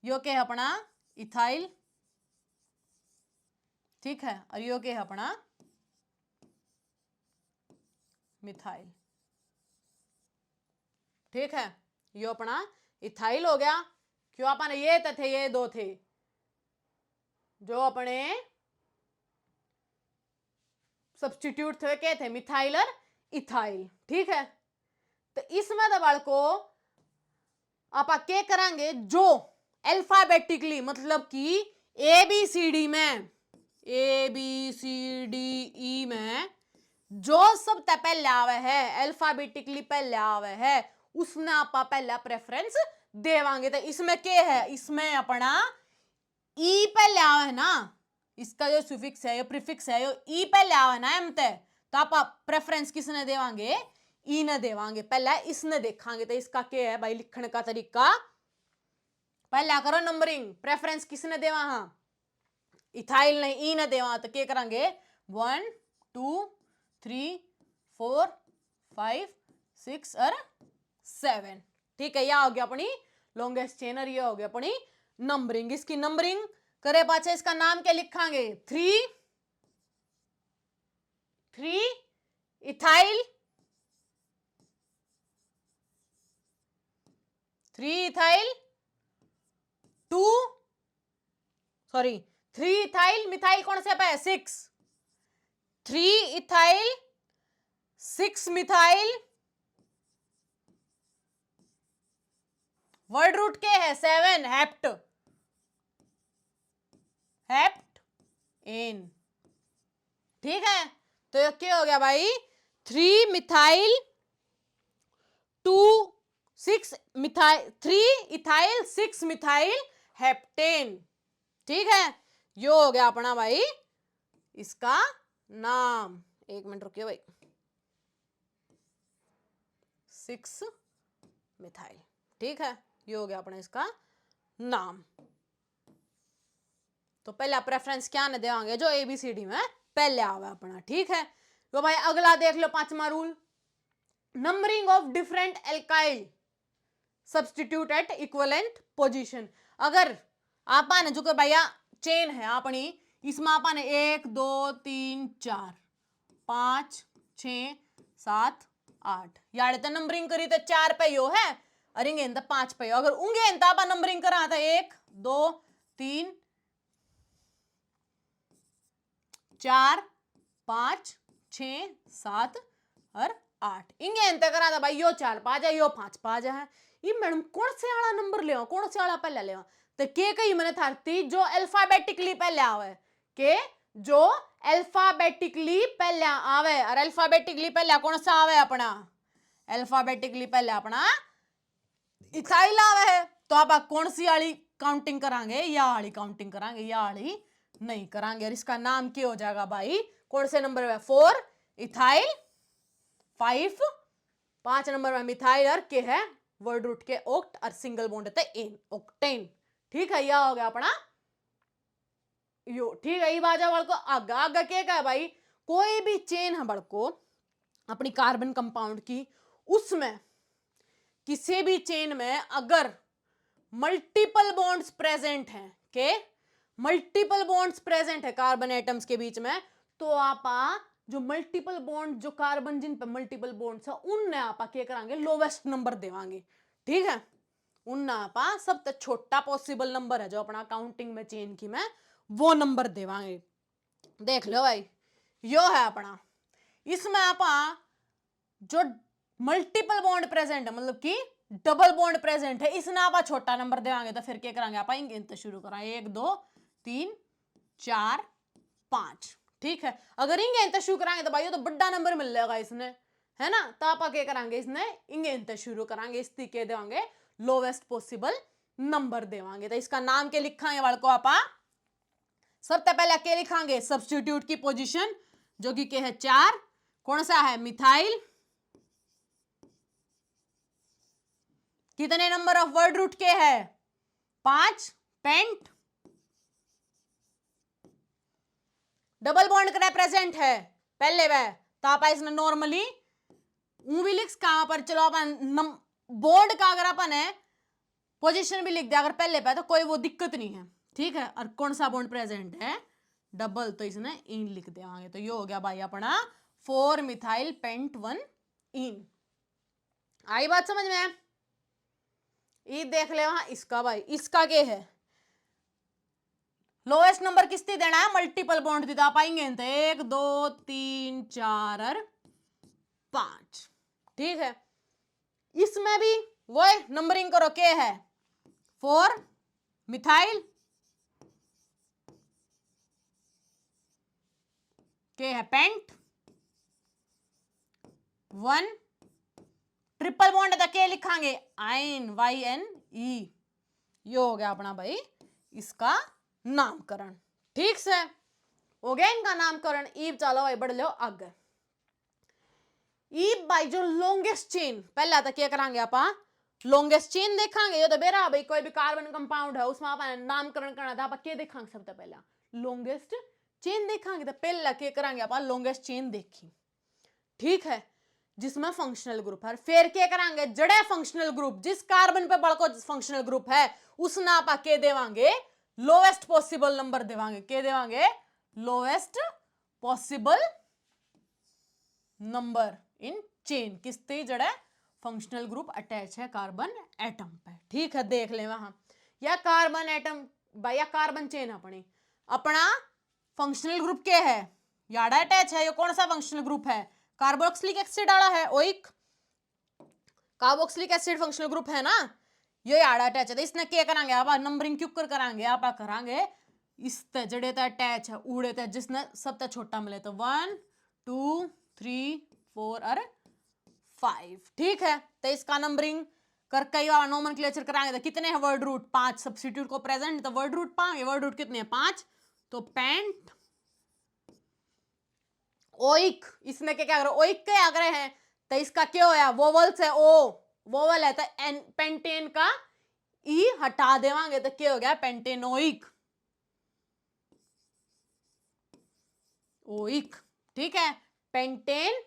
यो के है अपना इथाइल, ठीक है, और यो के है अपना मिथाइल, ठीक है। यो अपना इथाइल हो गया। क्यों? अपन ये थे, ये 2 थे जो अपने सब्स्टिट्यूट थे, क्या थे? मिथाइल और इथाइल, ठीक है। तो इसमें दबाड़ को आप क्या करांगे? जो अल्फाबेटिकली मतलब कि ए बी सी डी में, A B C D E में जो सब पहले आवे है, अल्फाबेटिकली पहले आवे है, उसने आप पहला प्रेफरेंस देवांगे। तो इसमें क्या है? इसमें अपना ई पहले आवे है ना, इसका जो सुफिक्स है, ये प्रीफिक्स है, यो ई पहले आवे ना एम ते, तो आप प्रेफरेंस किसने देवांगे? ई ने देवांगे। पहला इसने देखांगे। तो इसका क्या है भाई लिखने का तरीका? पहला करो नंबरिंग, प्रेफरेंस किसने देवा? हाँ इथाइल ने, ई ने देवा। तो क्या करेंगे? 1 2 3 4 5 6 और 7, ठीक है। यह हो गया अपनी लॉन्गेस्ट चेन, और ये हो गया अपनी नंबरिंग। इसकी नंबरिंग करे पाछे इसका नाम क्या लिखांगे? 3 ethyl, 3 ethyl 2 sorry 3 ethyl methyl कौन से पे है? 6, 3 इथाइल 6 मिथाइल, वर्ड रूट के है 7, हेप्ट, हेप्ट एन, ठीक है। तो ये क्या हो गया भाई? 3 methyl 2 6 methyl, 3 ethyl 6 methyl heptane, ठीक है। यो हो गया अपना भाई इसका नाम। एक मिनट रुकिए भाई, 6 मिथाइल, ठीक है। ये हो गया अपना इसका नाम। तो पहला प्रेफरेंस क्या ने देवांगे जो ABCD में पहले आवे अपना। ठीक है, तो भाई अगला देख लो 5वां rule, numbering of different alkyl substitute at equivalent position. अगर आपा ने जो कि भैया चेन है अपनी, इसमें आपा ने 1 2 3 4 5 6 7 8 यार तो नंबरिंग करी तो 4 पे यो है और इंगे तो 5 पे। अगर उंगे तो आपा नंबरिंग करा था 1 2 3 4 5 6 7 और 8 इंगे इंते करा था भाई यो 4 5 है यो 5 5 है। ये मैडम कौन से वाला नंबर लेवा, कौन से वाला पहले लेवा, तो के कही मैंने थारती जो अल्फाबेटिकली पहले आवे, के जो अल्फाबेटिकली पहले आवे। और अल्फाबेटिकली पहले कौन सा आवे अपना, अल्फाबेटिकली पहले अपना इथाइल आवे है। तो आप कौन सी वाली काउंटिंग करांगे, या वाली काउंटिंग करांगे, या वाली नहीं करांगे। और इसका नाम क्या हो जाएगा भाई, कौन से नंबर में 4 इथाइल, 5 5 नंबर में मिथाइल और के है वर्ड रूट के ओक्ट और सिंगल बॉन्ड है एन, ओक्टेन। ठीक है, यह हो गया अपना यो। ठीक है, ये बाजा वाल को आगा आगा क्या है भाई, कोई भी चेन है बड़को अपनी कार्बन कंपाउंड की, उसमें किसी भी चेन में अगर मल्टीपल बॉन्ड्स प्रेजेंट हैं, के मल्टीपल बॉन्ड्स प्रेजेंट है कार्बन एटम्स के बीच में, तो आपा जो मल्टीपल बॉन्ड जो कार्बन जिन पे मल्टीपल बॉन्ड्स है उनने आपा क्या करांगे, लोवेस्ट नंबर देवांगे। ठीक है, उनने आपा सबसे छोटा पॉसिबल नंबर है जो अपना काउंटिंग में चेन की में वो नंबर देवांगे। देख लो भाई, यो है अपना, इसमें आपा जो मल्टीपल बॉन्ड प्रेजेंट है मतलब कि डबल बॉन्ड प्रेजेंट है, इसने आपा छोटा नंबर देवांगे। तो फिर क्या करांगे आपा, इंगे शुरू करा 1 2 3 4 5। ठीक है, अगर इंगे शुरू करांगे तो भाई तो बड़ा नंबर मिल जाएगा इसने, है ना। तो आप क्या करांगे, इसने इंगे शुरू करांगे, इस तरीके देवांगे लोवेस्ट पॉसिबल नंबर देवांगे। तो इसका नाम क्या लिखांगे वाल को आपा, सबसे पहले क्या लिखांगे, सब्स्टिट्यूट की पोजीशन जो कि है 4, कौन सा है मिथाइल, कितने नंबर ऑफ वर्ड रूट के है 5, पेंट, डबल बॉन्ड का प्रेजेंट है पहले वह, तो आप इसने नॉर्मली भी लिख कहां पर, चलो अपन बोर्ड का अगर अपन है पोजीशन भी लिख दिया अगर पहले पे तो कोई वो दिक्कत नहीं है। ठीक है, और कौन सा बॉन्ड प्रेजेंट है डबल, तो इसने इन लिख देंगे। तो ये हो गया भाई अपना 4 मिथाइल पेंट 1 इन। आई बात समझ में, ये देख ले वहां इसका भाई, इसका क्या है लोएस्ट नंबर किसती देना है, मल्टीपल बॉन्ड दिता पाएंगे 1 2 3 4 और 5। ठीक है, इसमें भी वो नंबरिंग करो, क्या है 4 मिथाइल, क्या है पेंट 1, ट्रिपल बॉन्ड है तो क्या लिखांगे आइन YNE। ये हो गया अपना भाई इसका नामकरण। ठीक से हो गया इनका नामकरण। ईब चलो भाई बढ़ लो आगे। ईब भाई जो लॉन्गेस्ट चेन पहला तो क्या करांगे आपा, लॉन्गेस्ट चेन देखांगे। ये तो बेरा भाई कोई भी कार्बन कंपाउंड है उसमें आपा नामकरण करना था, आपा क्या देखांगे सबसे पहला लॉन्गेस्ट चेन देखांगे। तो पहला क्या करांगे आपा, लॉन्गेस्ट चेन देखी। ठीक है, जिसमें फंक्शनल ग्रुप है। फिर क्या करांगे, जड़े फंक्शनल ग्रुप जिस कार्बन पे बड़को फंक्शनल ग्रुप है उसने आपा क्या देवांगे, लोवेस्ट पॉसिबल नंबर देवांगे। क्या देवांगे, lowest possible number in chain, किसते जड़े फंक्शनल ग्रुप अटैच है कार्बन एटम पे। ठीक है, देख ले वहां या कार्बन एटम भाई या कार्बन चेन अपनी अपना फंक्शनल ग्रुप क्या है, याडा अटैच है। ये कौन सा फंक्शनल ग्रुप है, कार्बोक्सिलिक एसिड आड़ा है, oic carboxylic acid functional group है ना, ये याडा अटैच है। तो इसने क्या करांगे आप नंबरिंग क्यों कर करांगे, आप करांगे इस जड़े तक अटैच है उड़े तक जिसने सबसे छोटा मिले तो 1 2 3 4 और 5। ठीक है, तो इसका नंबरिंग कर कई बार नोमेनक्लेचर करांगे तो कितने हैं वर्ड रूट 5, सब्स्टिट्यूट को प्रेजेंट तो वर्ड रूट पाएंगे, वर्ड रूट कितने हैं 5। तो पेंट ओइक, इसमें क्या क्या ओइक के आग्रह है तो इसका क्या होया वोवल्स है, ओ वोवल है तो एन पेंटेन का ई हटा देवांगे तो क्या हो गया पेंटेनोइक। ओइक, ठीक है। पेंटेन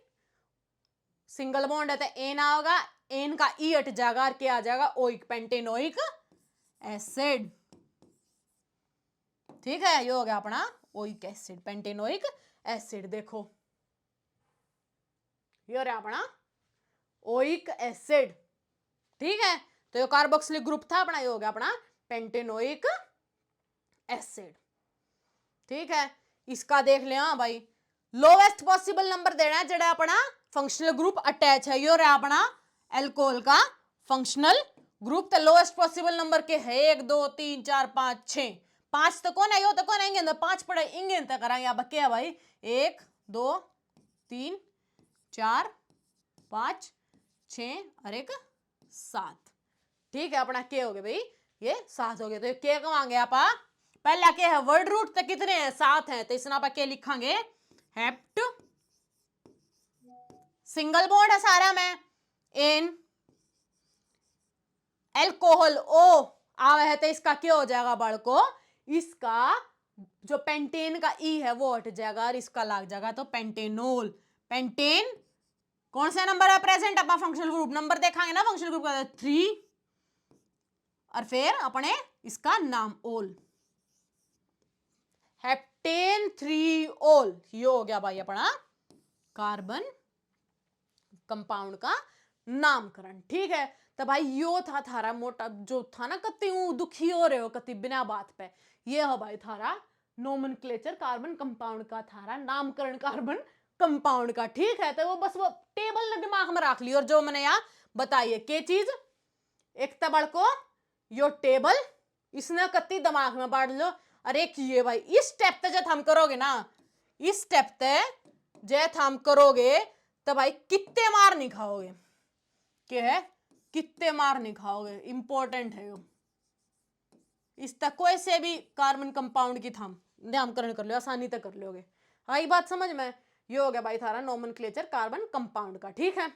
सिंगल बॉन्ड है तो एन आओगा, एन का ई हट जाएगा और क्या आ जाएगा, ओइक, पेंटेनोइक एसिड, ठीक है। ये हो गया अपना ओइक एसिड, पेंटेनोइक एसिड। देखो ये रहा अपना ओइक एसिड, ठीक है। तो ये कार्बोक्सिलिक ग्रुप था अपना, ये हो गया अपना पेंटेनोइक एसिड, ठीक है। इसका देख ले, हाँ भाई, लोवेस्ट पॉसिबल नंबर देना है जड़ा अपना फंक्शनल ग्रुप अटैच है। ये रहा अपना एल्कोहल का फंक्शनल ग्रुप। तो लोवेस्ट पॉसिबल नंबर के है 1 2 3 4 5 6, 5 तो कौन है, यो तो कौन है, इंगे 5 पड़े, इंगे तक कराएंगे। अब क्या भाई, 1 2 3 4 5 6 और 1 7, ठीक है। अपना क्या हो गया भाई, ये 7 हो गया। तो क्या कमांगे आप, पहला क्या है, वर्ड रूट तक कितने हैं, 7 हैं। तो इसमें आप क्या लिखांगे, हेप्ट, सिंगल बॉन्ड है सारा में, एन, एल्कोहल ओ आवे है तो इसका क्या हो जाएगा बड़को, इसका जो पेंटेन का ई है वो हट जाएगा और इसका लग जाएगा तो पेंटेनोल। पेंटेन कौन सा नंबर है प्रेजेंट, अपना फंक्शनल ग्रुप नंबर देखांगे ना, फंक्शनल ग्रुप का 3 और फिर अपने इसका नाम ओल, हेप्टेन 3 ओल। ये हो गया भाई अपना कार्बन कंपाउंड का नामकरण, ठीक है। तो भाई यो था थारा मोटा जो था ना, कति दुखी हो रहे हो कति बिना बात पे, ये हो भाई थारा नोमेनक्लेचर कार्बन कंपाउंड का, थारा नामकरण कार्बन कंपाउंड का, ठीक है। तो वो बस वो टेबल दिमाग में रख ली, और जो मैंने यहाँ बताइए के चीज, एक तबड़ को यो टेबल इसने कति दिमाग में बांट लो। अरे ये भाई इस स्टेप पे जब हम करोगे ना, इस स्टेप पे जब हम करोगे तो भाई कितने मार नहीं खाओगे, क्या है, कितने मार नहीं खाओगे, इंपॉर्टेंट है यो। इस तक कोई से भी कार्बन कंपाउंड की थम नामकरण कर लो, आसानी तक कर लोगे। आई बात समझ में, ये हो गया भाई थारा नोमेनक्लेचर कार्बन कंपाउंड का, ठीक है।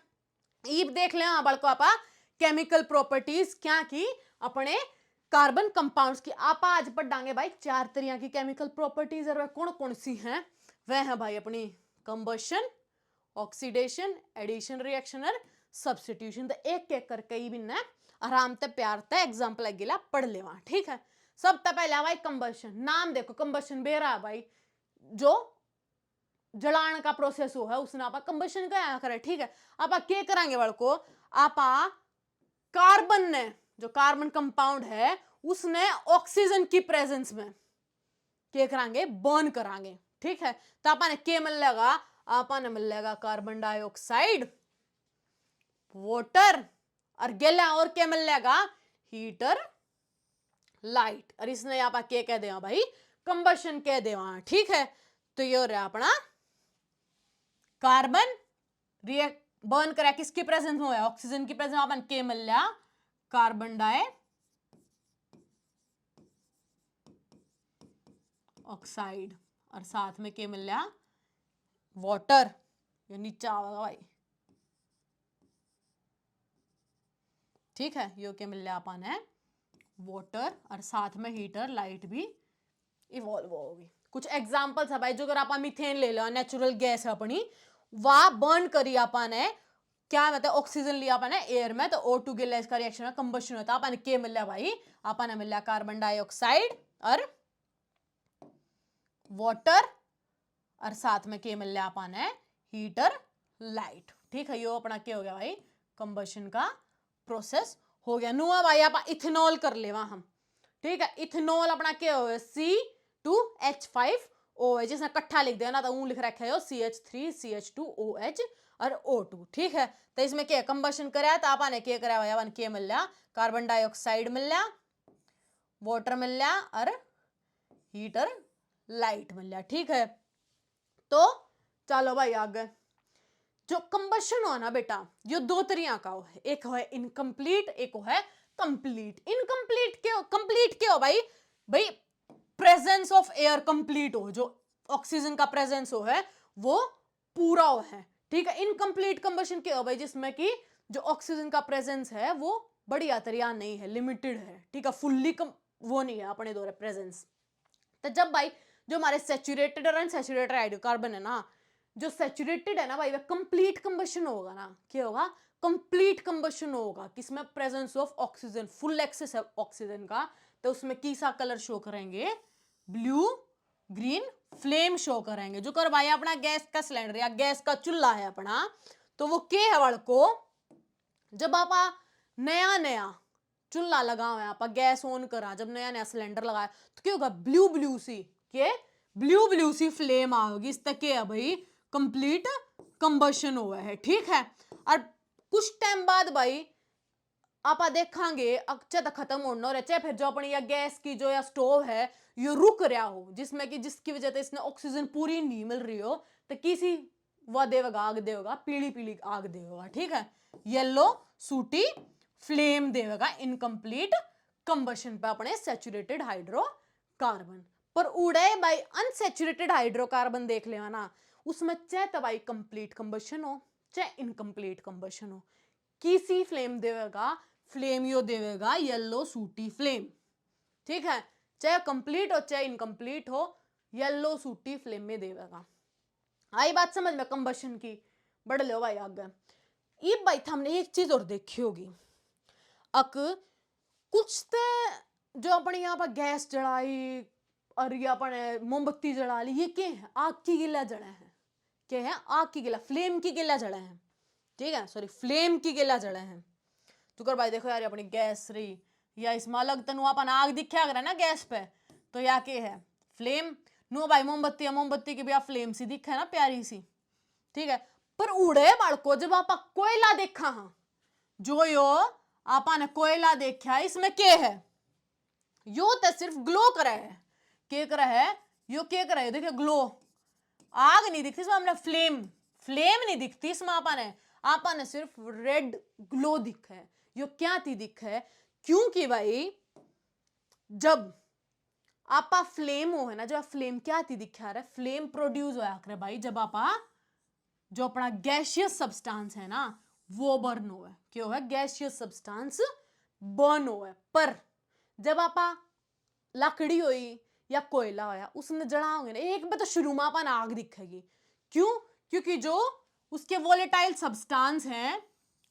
ईब देख ले बड़को आपा केमिकल प्रॉपर्टीज क्या की अपने कार्बन कंपाउंड्स की। आप आज पढ़ांगे भाई 4 तरह की केमिकल प्रॉपर्टीज, और वह कौन कौन सी हैं, वह है भाई अपनी कंबशन, ऑक्सीडेशन, एडिशन रिएक्शन और सब्स्टिट्यूशन। तो एक एक करके ही भी ना आराम से प्यार से एग्जांपल अगला पढ़ लेवा, ठीक है। सब तो पहला भाई कंबशन, नाम देखो कंबशन बेरा भाई, जो जलाने का प्रोसेस हो है उसने आप कंबशन क्या करे, ठीक है। आप क्या करांगे बड़को, आप कार्बन ने जो कार्बन कंपाउंड है उसने ऑक्सीजन की प्रेजेंस में क्या करांगे, बर्न करांगे, ठीक है। तो आपने क्या मिलेगा, आपने मिलेगा कार्बन डाइऑक्साइड, वाटर और गैला, और क्या मिलेगा, हीटर, लाइट। और इसने आप क्या कह देवा भाई, कंबशन कह देवा, ठीक है। तो ये रहा अपना कार्बन रिएक्ट बर्न करा किसकी प्रेजेंस में है, ऑक्सीजन की प्रेजेंस में, अपन क्या मिल लिया, कार्बन डाई ऑक्साइड, और साथ में क्या मिल लिया, वाटर, ये नीचे आएगा भाई, ठीक है। यो क्या मिल लिया अपन है, वाटर, और साथ में हीटर लाइट भी इवॉल्व होगी। कुछ एग्जांपल्स है भाई, जो अगर आप मीथेन ले लो, नेचुरल गैस है अपनी, वह बर्न करी अपन है, क्या मतलब ऑक्सीजन लिया अपन है एयर में, तो O2 गैस का रिएक्शन है, कंबशन होता है, अपन क्या मिल रहा भाई, अपन मिल रहा कार्बन डाइऑक्साइड और वाटर, और साथ में क्या मिल रहा अपन है, हीटर लाइट, ठीक है। यो अपना क्या हो गया भाई, कंबशन का प्रोसेस हो गया। नुआ भाई आप इथेनॉल कर लेवा हम, ठीक है। इथेनॉल अपना क्या हो गया, C2H5O, जिसने इकट्ठा लिख दिया ना तो लिख रखा है CH3CH2OH और O2, ठीक है। तो इसमें क्या कंबशन कराया, तो आपने क्या कराया भाई, अपन क्या मिल रहा, कार्बन डाइऑक्साइड मिल रहा, वाटर मिल रहा और हीटर लाइट मिल रहा, ठीक है। तो चलो भाई आगे, जो कंबशन हो ना बेटा, ये 2 तरीका का हो है, एक है इनकम्प्लीट, एक है कंप्लीट। इनकम्प्लीट क्या, कंप्लीट क्या हो भाई, भाई प्रेजेंस ऑफ एयर कंप्लीट हो, जो ऑक्सीजन का प्रेजेंस हो है वो पूरा हो है, ठीक है। इनकम्प्लीट कंबशन क्या हो भाई, जिसमें कि जो ऑक्सीजन का प्रेजेंस है वो बढ़िया तरीका नहीं है, लिमिटेड है, ठीक है, फुल्ली वो नहीं है अपने द्वारा प्रेजेंस। तो जब भाई जो हमारे सैचुरेटेड और अनसैचुरेटेड हाइड्रोकार्बन है ना, जो सैचुरेटेड है ना भाई, वह कंप्लीट कंबशन होगा ना, क्या होगा, कंप्लीट कंबशन होगा, किसमें, presence of oxygen, full excess है ऑक्सीजन का, तो उसमें किसा कलर शो करेंगे, ब्लू ग्रीन फ्लेम शो करेंगे। जो कर भाई अपना गैस का सिलेंडर या गैस का चूल्हा है अपना, तो वो के है वाल को, जब आप नया नया चूल्हा लगा हुआ है, आप गैस ऑन करा, जब नया नया सिलेंडर लगाया, तो क्या होगा, ब्लू ब्लू सी, के ब्लू ब्लू सी फ्लेम आओगी, इस तक के है भाई कंप्लीट कंबशन हुआ है, ठीक है। और कुछ टाइम बाद भाई आप देखांगे अच्छा तक खत्म होना रहे, चाहे फिर जो अपनी या गैस की जो या स्टोव है ये रुक रहा हो, जिसमें कि जिसकी वजह से इसने ऑक्सीजन पूरी नहीं मिल रही हो, तो किसी वह देगा आग देगा, पीली पीली आग देगा, ठीक है, येलो सूटी फ्लेम देगा इनकम्प्लीट कंबशन पे अपने सैचुरेटेड हाइड्रोकार्बन पर। उड़े भाई अनसैचुरेटेड हाइड्रोकार्बन देख लेना ना, उसमें चाहे तो भाई कंप्लीट कंबशन हो चाहे इनकम्प्लीट कंबशन हो, किसी फ्लेम देगा, फ्लेम यो देगा येलो सूटी फ्लेम, ठीक है, चाहे कंप्लीट हो चाहे इनकम्प्लीट हो, येलो सूटी फ्लेम में देगा। आई बात समझ में कंबशन की, बढ़ लो भाई आगे। ये भाई हमने एक चीज और देखी होगी, अक कुछ तो जो अपने यहाँ पर गैस जलाई और ये अपने मोमबत्ती जला ली, ये क्या है, आग की गिला जड़ा है, क्या है, आग की गिला, फ्लेम की गिला जड़ा है, ठीक है, सॉरी फ्लेम की गिला जड़ा है। तो कर भाई देखो यार अपनी गैस रही या इसमें अलग तनु अपन आग दिखा कर ना गैस पे, तो या के है फ्लेम, नो भाई मोमबत्ती है, मोमबत्ती की भी आप फ्लेम सी दिखा है ना प्यारी सी, ठीक है। पर उड़े बाड़को जब आप कोयला देखा, हाँ जो यो आपा ने कोयला देखा, इसमें के है, यो तो सिर्फ ग्लो करे है, के करे है, यो के करे है, देखिए ग्लो, आग नहीं दिखती इसमें, हमने फ्लेम, फ्लेम नहीं दिखती इसमें, आपा ने सिर्फ रेड ग्लो दिखा है, यो क्या थी दिखा है, क्योंकि भाई जब आपा फ्लेम हो है ना, जब फ्लेम क्या थी दिखा रहा है, फ्लेम प्रोड्यूस होया करे भाई जब आपा जो अपना गैसियस सब्सटेंस है ना वो बर्न हो है, क्या हो है, गैसियस सब्सटेंस बर्न हो है। पर जब आपा लकड़ी हुई या कोयला होया उसने जलाओगे ना, एक बार तो शुरू में अपन आग दिखेगी, क्यों, क्योंकि जो उसके वोलेटाइल सब्सटेंस हैं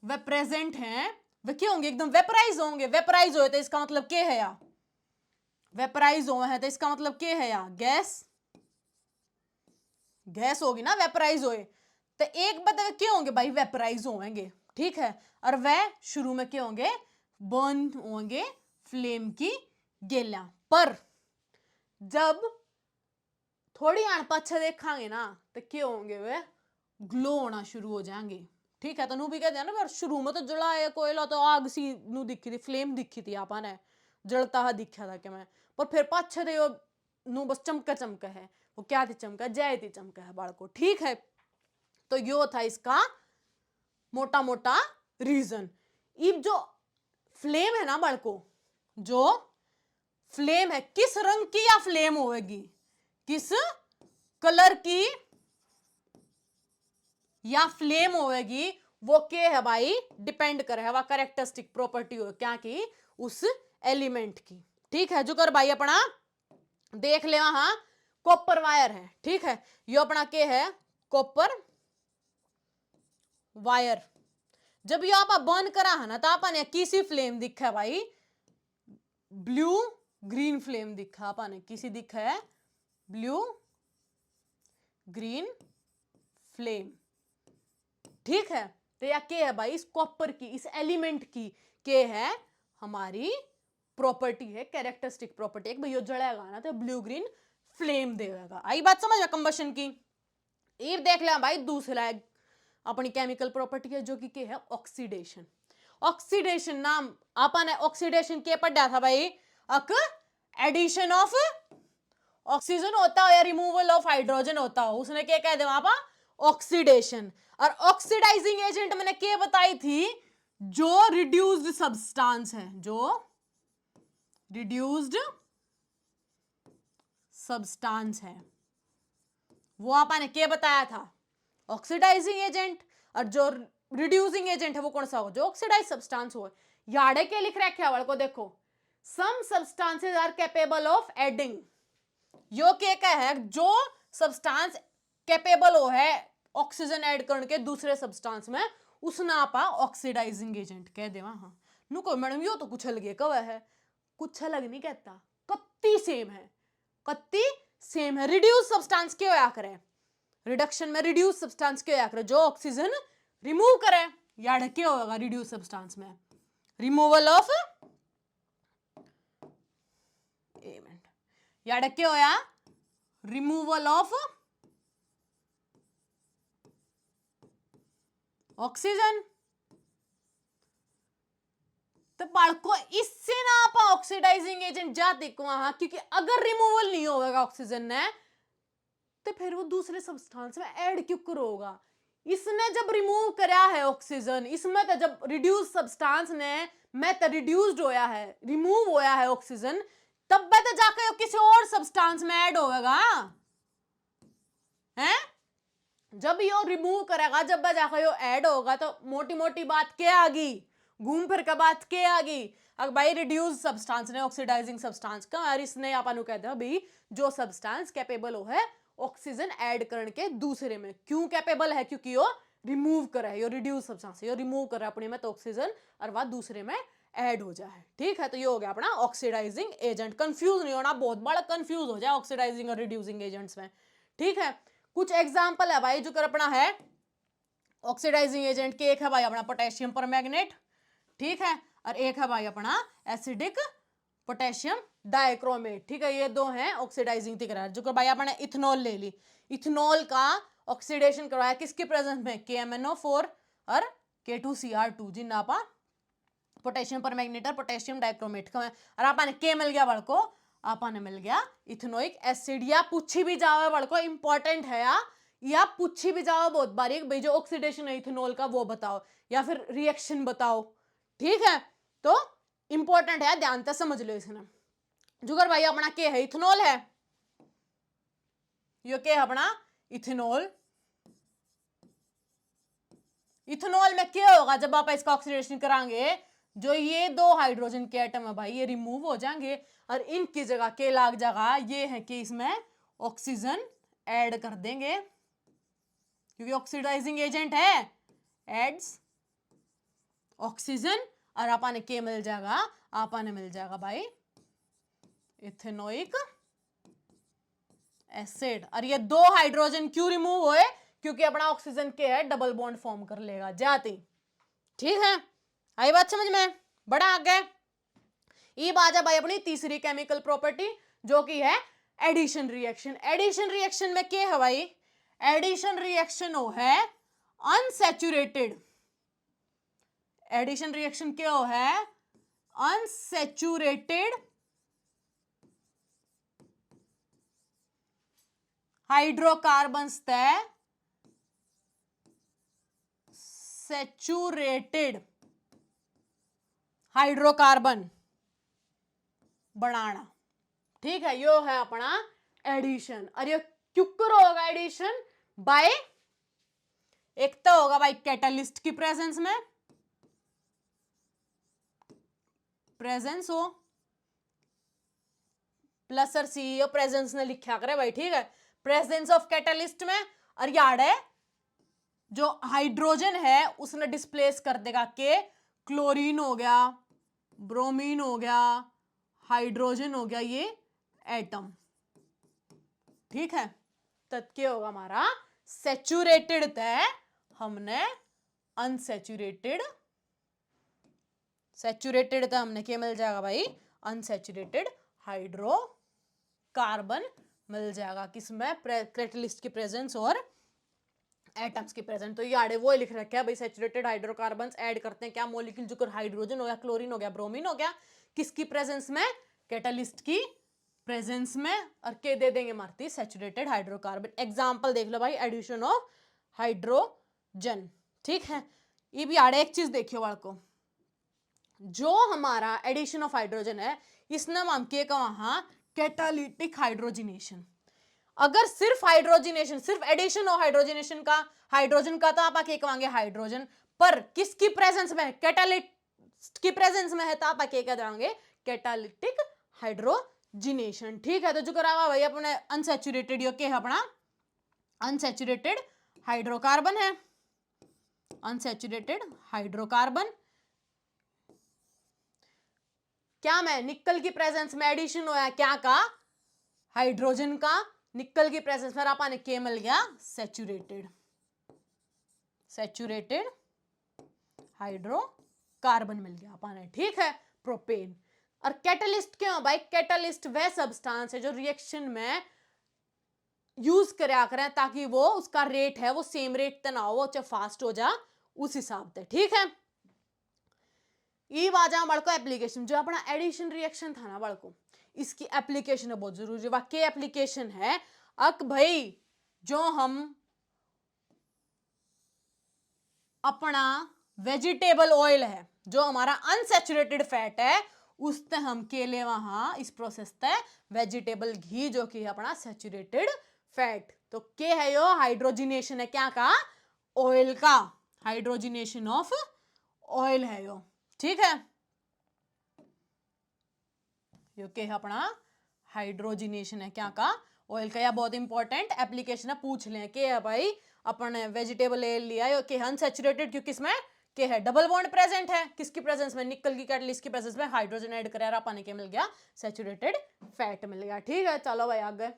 वह प्रेजेंट हैं, वह क्या होंगे, एकदम वेपराइज होंगे, वेपराइज होए तो इसका मतलब क्या है या, वेपराइज हुए हैं तो इसका मतलब क्या है या, गैस, गैस होगी ना, वेपराइज होए तो एक बार क्या होंगे भाई, वेपराइज होंगे, ठीक है, और वह शुरू में क्या होंगे, बर्न होंगे फ्लेम की गेला। पर जब थोड़ी आण पाछे देखांगे ना तो क्या होंगे, वे ग्लो होना शुरू हो जाएंगे, ठीक है। तो नू भी कहते हैं ना, पर शुरू में तो जलाया कोयला तो आग सी नू दिखी थी, फ्लेम दिखी थी आपा ने, जलता हुआ दिखा था कि मैं, पर फिर पाछे दे नू बस चमका चमका है, वो क्या थी चमका, जय थी चमका है बाड़को, ठीक है। तो यो था इसका मोटा मोटा रीजन। इब जो फ्लेम है ना बाड़को, जो फ्लेम है किस रंग की या फ्लेम होगी, किस कलर की या फ्लेम होगी, वो क्या है भाई, डिपेंड करे वह कैरेक्टरिस्टिक प्रॉपर्टी हो क्या की, उस एलिमेंट की, ठीक है। जो कर भाई अपना देख ले वहां कॉपर वायर है, ठीक है, यो अपना क्या है, कॉपर वायर। जब ये आप बर्न करा है ना तो आपने किसी फ्लेम दिखा है भाई, ब्लू ग्रीन फ्लेम दिखा, आपने किसी दिखा है ब्लू ग्रीन फ्लेम, ठीक है। तो या क्या है भाई, इस कॉपर की, इस एलिमेंट की क्या है, हमारी प्रॉपर्टी है, कैरेक्टरिस्टिक प्रॉपर्टी है, भाई यो जड़ेगा ना तो ब्लू ग्रीन फ्लेम देगा। आई बात समझ में कंबशन की। ये देख लिया भाई दूसरा अपनी केमिकल प्रॉपर्टी है जो कि क्या है, ऑक्सीडेशन। ऑक्सीडेशन नाम आपने ऑक्सीडेशन के पढ़ा था भाई, अक एडिशन ऑफ ऑक्सीजन होता हो या रिमूवल ऑफ हाइड्रोजन होता हो, उसने क्या कह दिया वहां पर, ऑक्सीडेशन। और ऑक्सीडाइजिंग एजेंट मैंने क्या बताई थी, जो रिड्यूस्ड सब्सटेंस है, जो रिड्यूस्ड सब्सटेंस है, वो आपने क्या बताया था, ऑक्सीडाइजिंग एजेंट। और जो रिड्यूसिंग एजेंट है वो कौन सा हो, जो ऑक्सीडाइज सब्सटेंस हो। याडे के लिख रखे वाले को देखो, some substances are capable of adding यो के का है जो सब्सटेंस कैपेबल हो है ऑक्सीजन ऐड करने के दूसरे सब्सटेंस में, उसने आपा ऑक्सीडाइजिंग एजेंट कह देवा। हाँ नुको मैडम यो तो कुछ अलग कव है, कुछ अलग नहीं कहता, कत्ती सेम है, कत्ती सेम है। रिड्यूस सब्सटेंस क्यों होया करे, रिडक्शन में रिड्यूस सब्सटेंस क्यों होया करे, जो ऑक्सीजन रिमूव करे, याद क्या होगा रिड्यूस सब्सटेंस में, रिमूवल ऑफ, याद क्या होया, रिमूवल ऑफ ऑक्सीजन। तो बालको इससे ना आप ऑक्सीडाइजिंग एजेंट जाते को वहां, क्योंकि अगर रिमूवल नहीं होगा ऑक्सीजन ने तो फिर वो दूसरे सब्सटेंस में ऐड क्यों करोगा। इसने जब रिमूव करा है ऑक्सीजन, इसमें तो जब रिड्यूस सब्सटेंस ने में तो रिड्यूस्ड होया है, रिमूव होया है ऑक्सीजन, तब तो जाकर किसी और सब्सटेंस में ऐड होगा हैं। जब यो रिमूव करेगा, जब जाकर यो ऐड होगा, तो मोटी मोटी बात क्या आ गई, घूम फिर का बात क्या आ गई, अगर भाई रिड्यूस सब्सटेंस ने ऑक्सीडाइजिंग सब्सटेंस का, और इसने अपन कहते हैं भाई जो सब्सटेंस कैपेबल हो है ऑक्सीजन ऐड करने के दूसरे में। क्यों कैपेबल है, क्योंकि यो रिमूव करे है, यो रिड्यूस सब्सटेंस यो रिमूव करे अपने में तो ऑक्सीजन, और वह दूसरे में ऐड हो जाए। ठीक है, तो ये हो गया अपना ऑक्सीडाइजिंग एजेंट। कंफ्यूज नहीं होना, बहुत बड़ा कंफ्यूज हो जाए ऑक्सीडाइजिंग और रिड्यूसिंग एजेंट्स में। ठीक है, कुछ एग्जाम्पल है भाई जो कर अपना है ऑक्सीडाइजिंग एजेंट के, एक है भाई अपना पोटेशियम परमैंगनेट, ठीक है, और एक है भाई अपना एसिडिक पोटेशियम डाइक्रोमेट। ठीक है, ये दो हैं ऑक्सीडाइजिंग दिख रहा है। जो भाई अपने इथेनॉल ले ली, इथेनॉल का ऑक्सीडेशन करवाया किसके प्रेजेंस में, KMnO4 और K2Cr2, जिन आपा पोटेशियम परमैंगनेट और पोटेशियम डाइक्रोमेट का, और आपने के मिल गया बड़को, आपने मिल गया इथेनोइक एसिड। या पूछी भी जावे बड़को, इंपॉर्टेंट है या पूछी भी जाओ बहुत बारी भाई जो ऑक्सीडेशन है इथेनॉल का वो बताओ, या फिर रिएक्शन बताओ। ठीक है, तो इंपॉर्टेंट है, ध्यान से समझ लो इसने। जुगर भाई अपना के है, इथेनॉल है, यो के अपना इथेनॉल। इथेनॉल में क्या होगा जब आप इसका ऑक्सीडेशन कराएंगे, जो ये दो हाइड्रोजन के एटम है भाई ये रिमूव हो जाएंगे, और इनकी जगह के लाग जगह ये है कि इसमें ऑक्सीजन ऐड कर देंगे, क्योंकि ऑक्सीडाइजिंग एजेंट है, एड्स ऑक्सीजन, और आपने के मिल जाएगा, आपने मिल जाएगा भाई इथेनोइक एसिड। और ये दो हाइड्रोजन क्यों रिमूव हुए, क्योंकि अपना ऑक्सीजन के है डबल बॉन्ड फॉर्म कर लेगा जाती। ठीक है, आई बात समझ में, बड़ा आगे। ये बात है भाई अपनी तीसरी केमिकल प्रॉपर्टी जो कि है एडिशन रिएक्शन। एडिशन रिएक्शन में क्या है भाई, एडिशन रिएक्शन हो है अनसैचुरेटेड, एडिशन रिएक्शन क्या हो है अनसैचुरेटेड हाइड्रोकार्बन्स तय सैचुरेटेड हाइड्रोकार्बन बनाना। ठीक है, यो है अपना एडिशन। और ये क्यों होगा एडिशन, बाय एक तो होगा भाई कैटलिस्ट की प्रेजेंस में, प्रेजेंस हो प्लस और सी प्रेजेंस ने लिखा करे भाई। ठीक है, प्रेजेंस ऑफ कैटलिस्ट में, और याद है जो हाइड्रोजन है उसने डिस्प्लेस कर देगा के क्लोरीन हो गया, ब्रोमीन हो गया, हाइड्रोजन हो गया, ये एटम। ठीक है, तब क्या होगा हमारा सैचुरेटेड तय, हमने अनसैचुरेटेड, सैचुरेटेड तय हमने क्या मिल जाएगा भाई अनसैचुरेटेड हाइड्रोकार्बन मिल जाएगा, किसमें कैटलिस्ट की प्रेजेंस और एटम्स की प्रेजेंस। तो ये आड़े वो लिख रखा है भाई सैचुरेटेड हाइड्रोकार्बन्स ऐड करते हैं क्या मॉलिक्यूल, जो हाइड्रोजन हो गया, क्लोरीन हो गया, ब्रोमीन हो गया, किसकी प्रेजेंस में, कैटलिस्ट की प्रेजेंस में, और के दे देंगे मारती सैचुरेटेड हाइड्रोकार्बन। एग्जांपल देख लो भाई, एडिशन ऑफ हाइड्रोजन। ठीक है, ये भी आड़े एक चीज देखियो वाल को, जो हमारा एडिशन ऑफ हाइड्रोजन है इसने हम के वहां कैटालिटिक हाइड्रोजिनेशन। अगर सिर्फ हाइड्रोजिनेशन, सिर्फ एडिशन और हाइड्रोजिनेशन का, हाइड्रोजन का तो आप क्या कहेंगे हाइड्रोजन, पर किसकी प्रेजेंस में, कैटालिस्ट की प्रेजेंस में है तो आप क्या कह देंगे कैटालिटिक हाइड्रोजिनेशन। हाइड्रोजिनेशन। ठीक है, तो जो करावा भाई अपने अनसैचुरेटेड यो के है अपना अनसैचुरेटेड हाइड्रोकार्बन है, अनसैचुरेटेड हाइड्रोकार्बन। क्या में निकल की प्रेजेंस में एडिशन होया क्या का, हाइड्रोजन का, निकल की प्रेजेंस में अपन ने के मिल गया सैचुरेटेड, सैचुरेटेड हाइड्रोकार्बन मिल गया अपन ने। ठीक है, प्रोपेन। और कैटलिस्ट क्यों भाई, कैटलिस्ट वह सब्सटेंस है जो रिएक्शन में यूज करया करें ताकि वो उसका रेट है वो सेम रेट ते ना हो, चाहे फास्ट हो जा उस हिसाब से। ठीक है, ये बाजा बड़को एप्लीकेशन जो अपना एडिशन रिएक्शन था ना बड़को, इसकी एप्लीकेशन है बहुत जरूरी। वाकई एप्लीकेशन है अक भाई, जो हम अपना वेजिटेबल ऑयल है जो हमारा अनसैचुरेटेड फैट है उसते हम के ले वहां इस प्रोसेस ते वेजिटेबल घी जो कि अपना सैचुरेटेड फैट। तो के है यो हाइड्रोजिनेशन है क्या का, ऑयल का, हाइड्रोजिनेशन ऑफ ऑयल है यो। ठीक है, यो के है अपना हाइड्रोजिनेशन है क्या का, ऑयल का। या बहुत इंपॉर्टेंट एप्लीकेशन है, पूछ लें कि है भाई अपन वेजिटेबल ऑयल लिया यो के अनसैचुरेटेड क्योंकि इसमें के है डबल बॉन्ड प्रेजेंट है, किसकी प्रेजेंस में, निकल की कैटलिस्ट की प्रेजेंस में हाइड्रोजन ऐड कराया अपन के मिल गया सैचुरेटेड फैट मिल गया। ठीक है, चलो भाई आगे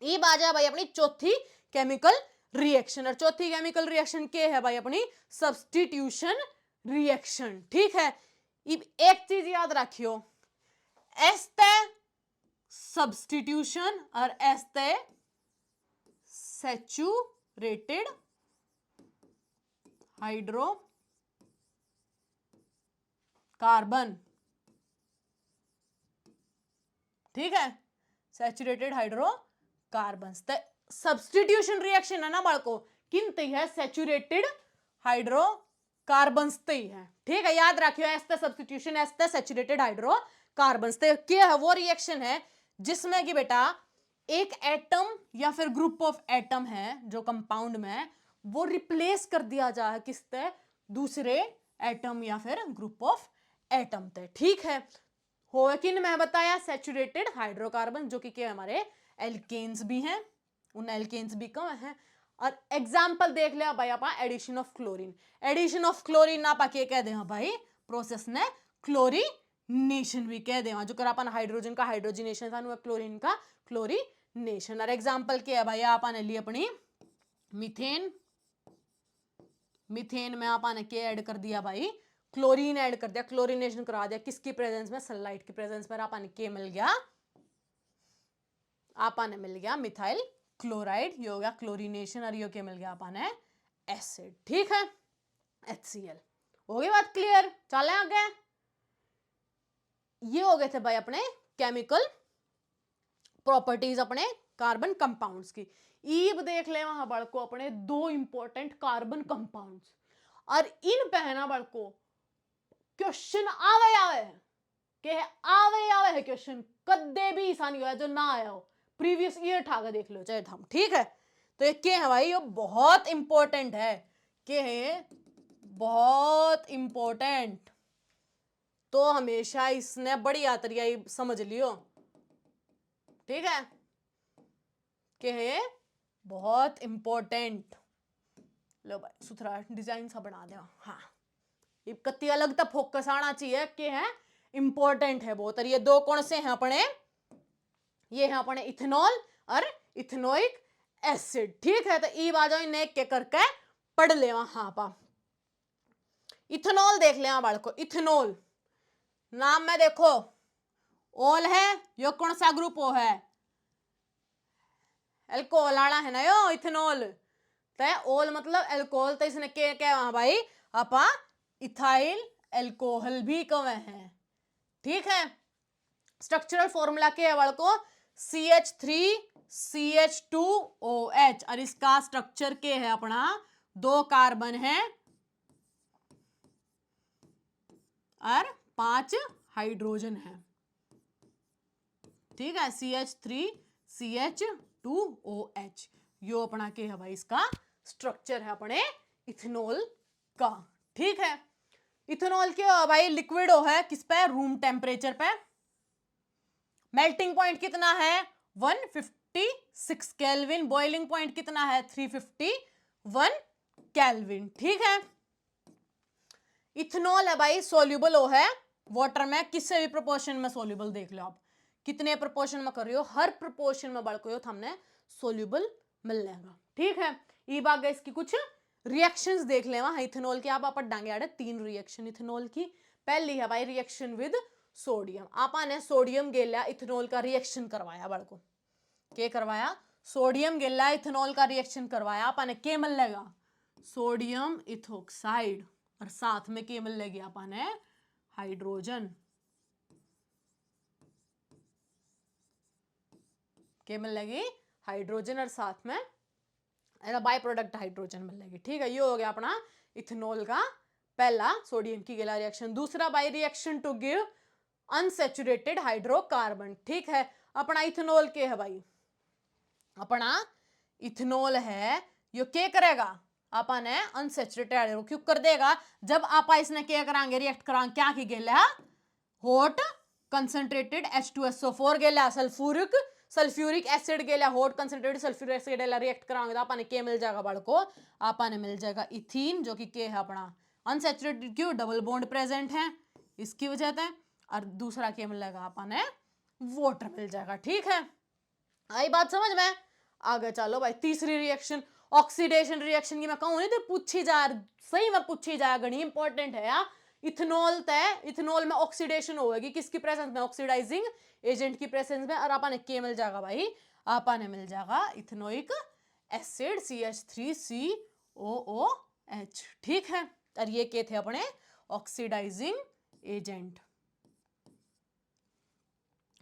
ये बात है भाई अपनी चौथी केमिकल रिएक्शन। और चौथी केमिकल रिएक्शन के है भाई अपनी सब्स्टिट्यूशन रिएक्शन। ठीक है, एक चीज याद रखियो, एस्ते सब्स्टिट्यूशन और एस्ते सैचुरेटेड हाइड्रो कार्बन। ठीक है, saturated hydro carbon. Substitution reaction है ना बाळको किन तई है, सैचुरेटेड हाइड्रो कार्बन तई है। ठीक है, याद रखियो एस्ते सब्स्टिट्यूशन एस्ते सैचुरेटेड हाइड्रो कार्बन क्या है, वो रिएक्शन है जिसमें कि बेटा एक एटम या फिर ग्रुप ऑफ एटम है जो कंपाउंड में वो रिप्लेस कर दिया जाए किसते, दूसरे एटम या फिर ग्रुप ऑफ एटम ते। ठीक है, हो किन मैं बताया सैचुरेटेड हाइड्रोकार्बन जो कि क्या हमारे एल्केन्स भी हैं, उन एल्केन्स भी कौन है। और एग्जांपल देख लिया भाई आप addition of chlorine, addition of chlorine आप क्या कह दे भाई प्रोसेस ने क्लोरीनेशन भी कह दे, जो कर अपन हाइड्रोजन का हाइड्रोजिनेशन था क्लोरीन का क्लोरीनेशन। और एग्जांपल क्या है भाई आपने ली अपनी मीथेन, मीथेन में आपने क्या ऐड कर दिया भाई, क्लोरीन ऐड कर दिया, क्लोरीनेशन करा दिया, किसकी प्रेजेंस में, सनलाइट की प्रेजेंस में आपने क्या मिल गया, आपने मिल गया मिथाइल क्लोराइड, ये हो गया क्लोरीनेशन। और ये क्या मिल गया आपने, एसिड। ठीक है, HCl। हो गई बात क्लियर, चले आगे। ये हो गए थे भाई अपने केमिकल प्रॉपर्टीज अपने कार्बन कंपाउंड्स की। ईब देख ले वहां बड़को अपने दो इंपॉर्टेंट कार्बन कंपाउंड्स, और इन पे है ना बड़को क्वेश्चन आवे आवे है के आवे है क्वेश्चन, कदे भी ऐसा नहीं हुआ जो ना आया हो, प्रीवियस ईयर ठाकर देख लो चाहे हम। ठीक है, तो ये क्या है भाई, ये बहुत इंपॉर्टेंट है, के है बहुत इंपॉर्टेंट, तो हमेशा इसने बड़ी आतरिया समझ लियो। ठीक है, के है बहुत इंपॉर्टेंट। लो भाई सुथरा डिजाइन सा बना दो। हाँ, ये कत्ती अलग तक फोकस आना चाहिए कि है इंपॉर्टेंट है बहुत। और ये दो कौन से हैं अपने, ये है अपने इथेनॉल और इथेनोइक एसिड। ठीक है, तो ई बाजो ने के करके पढ़ ले। हाँ पा इथेनॉल देख ले बालको, इथेनॉल नाम में देखो ओल है, यो कौन सा ग्रुप हो है, एल्कोहल आला है ना यो इथेनॉल, तो ओल मतलब एल्कोहल, तो इसने क्या वहां भाई अपा इथाइल एल्कोहल भी कवे हैं। ठीक है, स्ट्रक्चरल फॉर्मूला के है को CH3CH2OH, और इसका स्ट्रक्चर के है अपना दो कार्बन है और 5 हाइड्रोजन है। ठीक है, CH3CH2OH यो अपना के है भाई इसका स्ट्रक्चर है अपने इथेनॉल का। ठीक है, इथेनॉल के भाई लिक्विड है किस पे, रूम टेम्परेचर पे, मेल्टिंग पॉइंट कितना है 156 केल्विन, बॉइलिंग पॉइंट कितना है 351 केल्विन। ठीक है, इथेनॉल है भाई सोल्यूबल हो है वाटर में, किसी भी प्रोपोर्शन में सोल्यूबल, देख लो आप कितने प्रोपोर्शन में कर रही हो, हर प्रोपोर्शन में बढ़ हो तो हमने सोल्यूबल मिल जाएगा। ठीक है, ये बात गई इसकी कुछ रिएक्शंस देख ले वहां इथेनॉल की, आप डांगे आड़े 3 रिएक्शन इथेनॉल की। पहली है भाई रिएक्शन विद सोडियम, आपा ने सोडियम गेला इथेनॉल का रिएक्शन करवाया बड़ को, के करवाया सोडियम गेला इथेनॉल का रिएक्शन करवाया, आपा ने के मिल लेगा सोडियम इथोक्साइड, और साथ में के मिल लेगी आपा ने हाइड्रोजन, के मिल लेगी हाइड्रोजन, और साथ में बाय प्रोडक्ट हाइड्रोजन मिल लेगी। ठीक है, ये हो गया अपना इथेनॉल का पहला सोडियम की गिला रिएक्शन। दूसरा by reaction to give unsaturated hydrocarbon. ठीक है, अपना इथेनॉल के है भाई, अपना इथेनॉल है यो क्या करेगा, आपा ने अनसैचुरेटेड हाइड्रो क्यों कर देगा, जब आपा इसने क्या करांगे रिएक्ट करांगे क्या की गेला हॉट कंसंट्रेटेड H2SO4 गेला सल्फ्यूरिक एसिड गेला हॉट कंसंट्रेटेड सल्फ्यूरिक एसिड गेला रिएक्ट करांगे तो आपा ने क्या मिल जाएगा बड़ को, आपा ने मिल जाएगा इथीन, जो कि क्या है अपना अनसैचुरेटेड, क्यों डबल बॉन्ड प्रेजेंट है इसकी वजह से, और दूसरा क्या मिलेगा आपा ने वाटर मिल जाएगा। ठीक है, आई बात समझ में, आगे चलो भाई तीसरी रिएक्शन ऑक्सीडेशन रिएक्शन की मैं कहूं नहीं तो पूछी जा, सही में पूछी जाए, गणी इंपॉर्टेंट है यार। इथेनॉल तय, इथेनॉल में ऑक्सीडेशन होगी किसकी प्रेजेंस में, ऑक्सीडाइजिंग एजेंट की प्रेजेंस में, और आपा ने क्या मिल जाएगा भाई, आपा ने मिल जाएगा इथेनोइक एसिड CH3COOH। ठीक है, और ये क्या थे अपने ऑक्सीडाइजिंग एजेंट,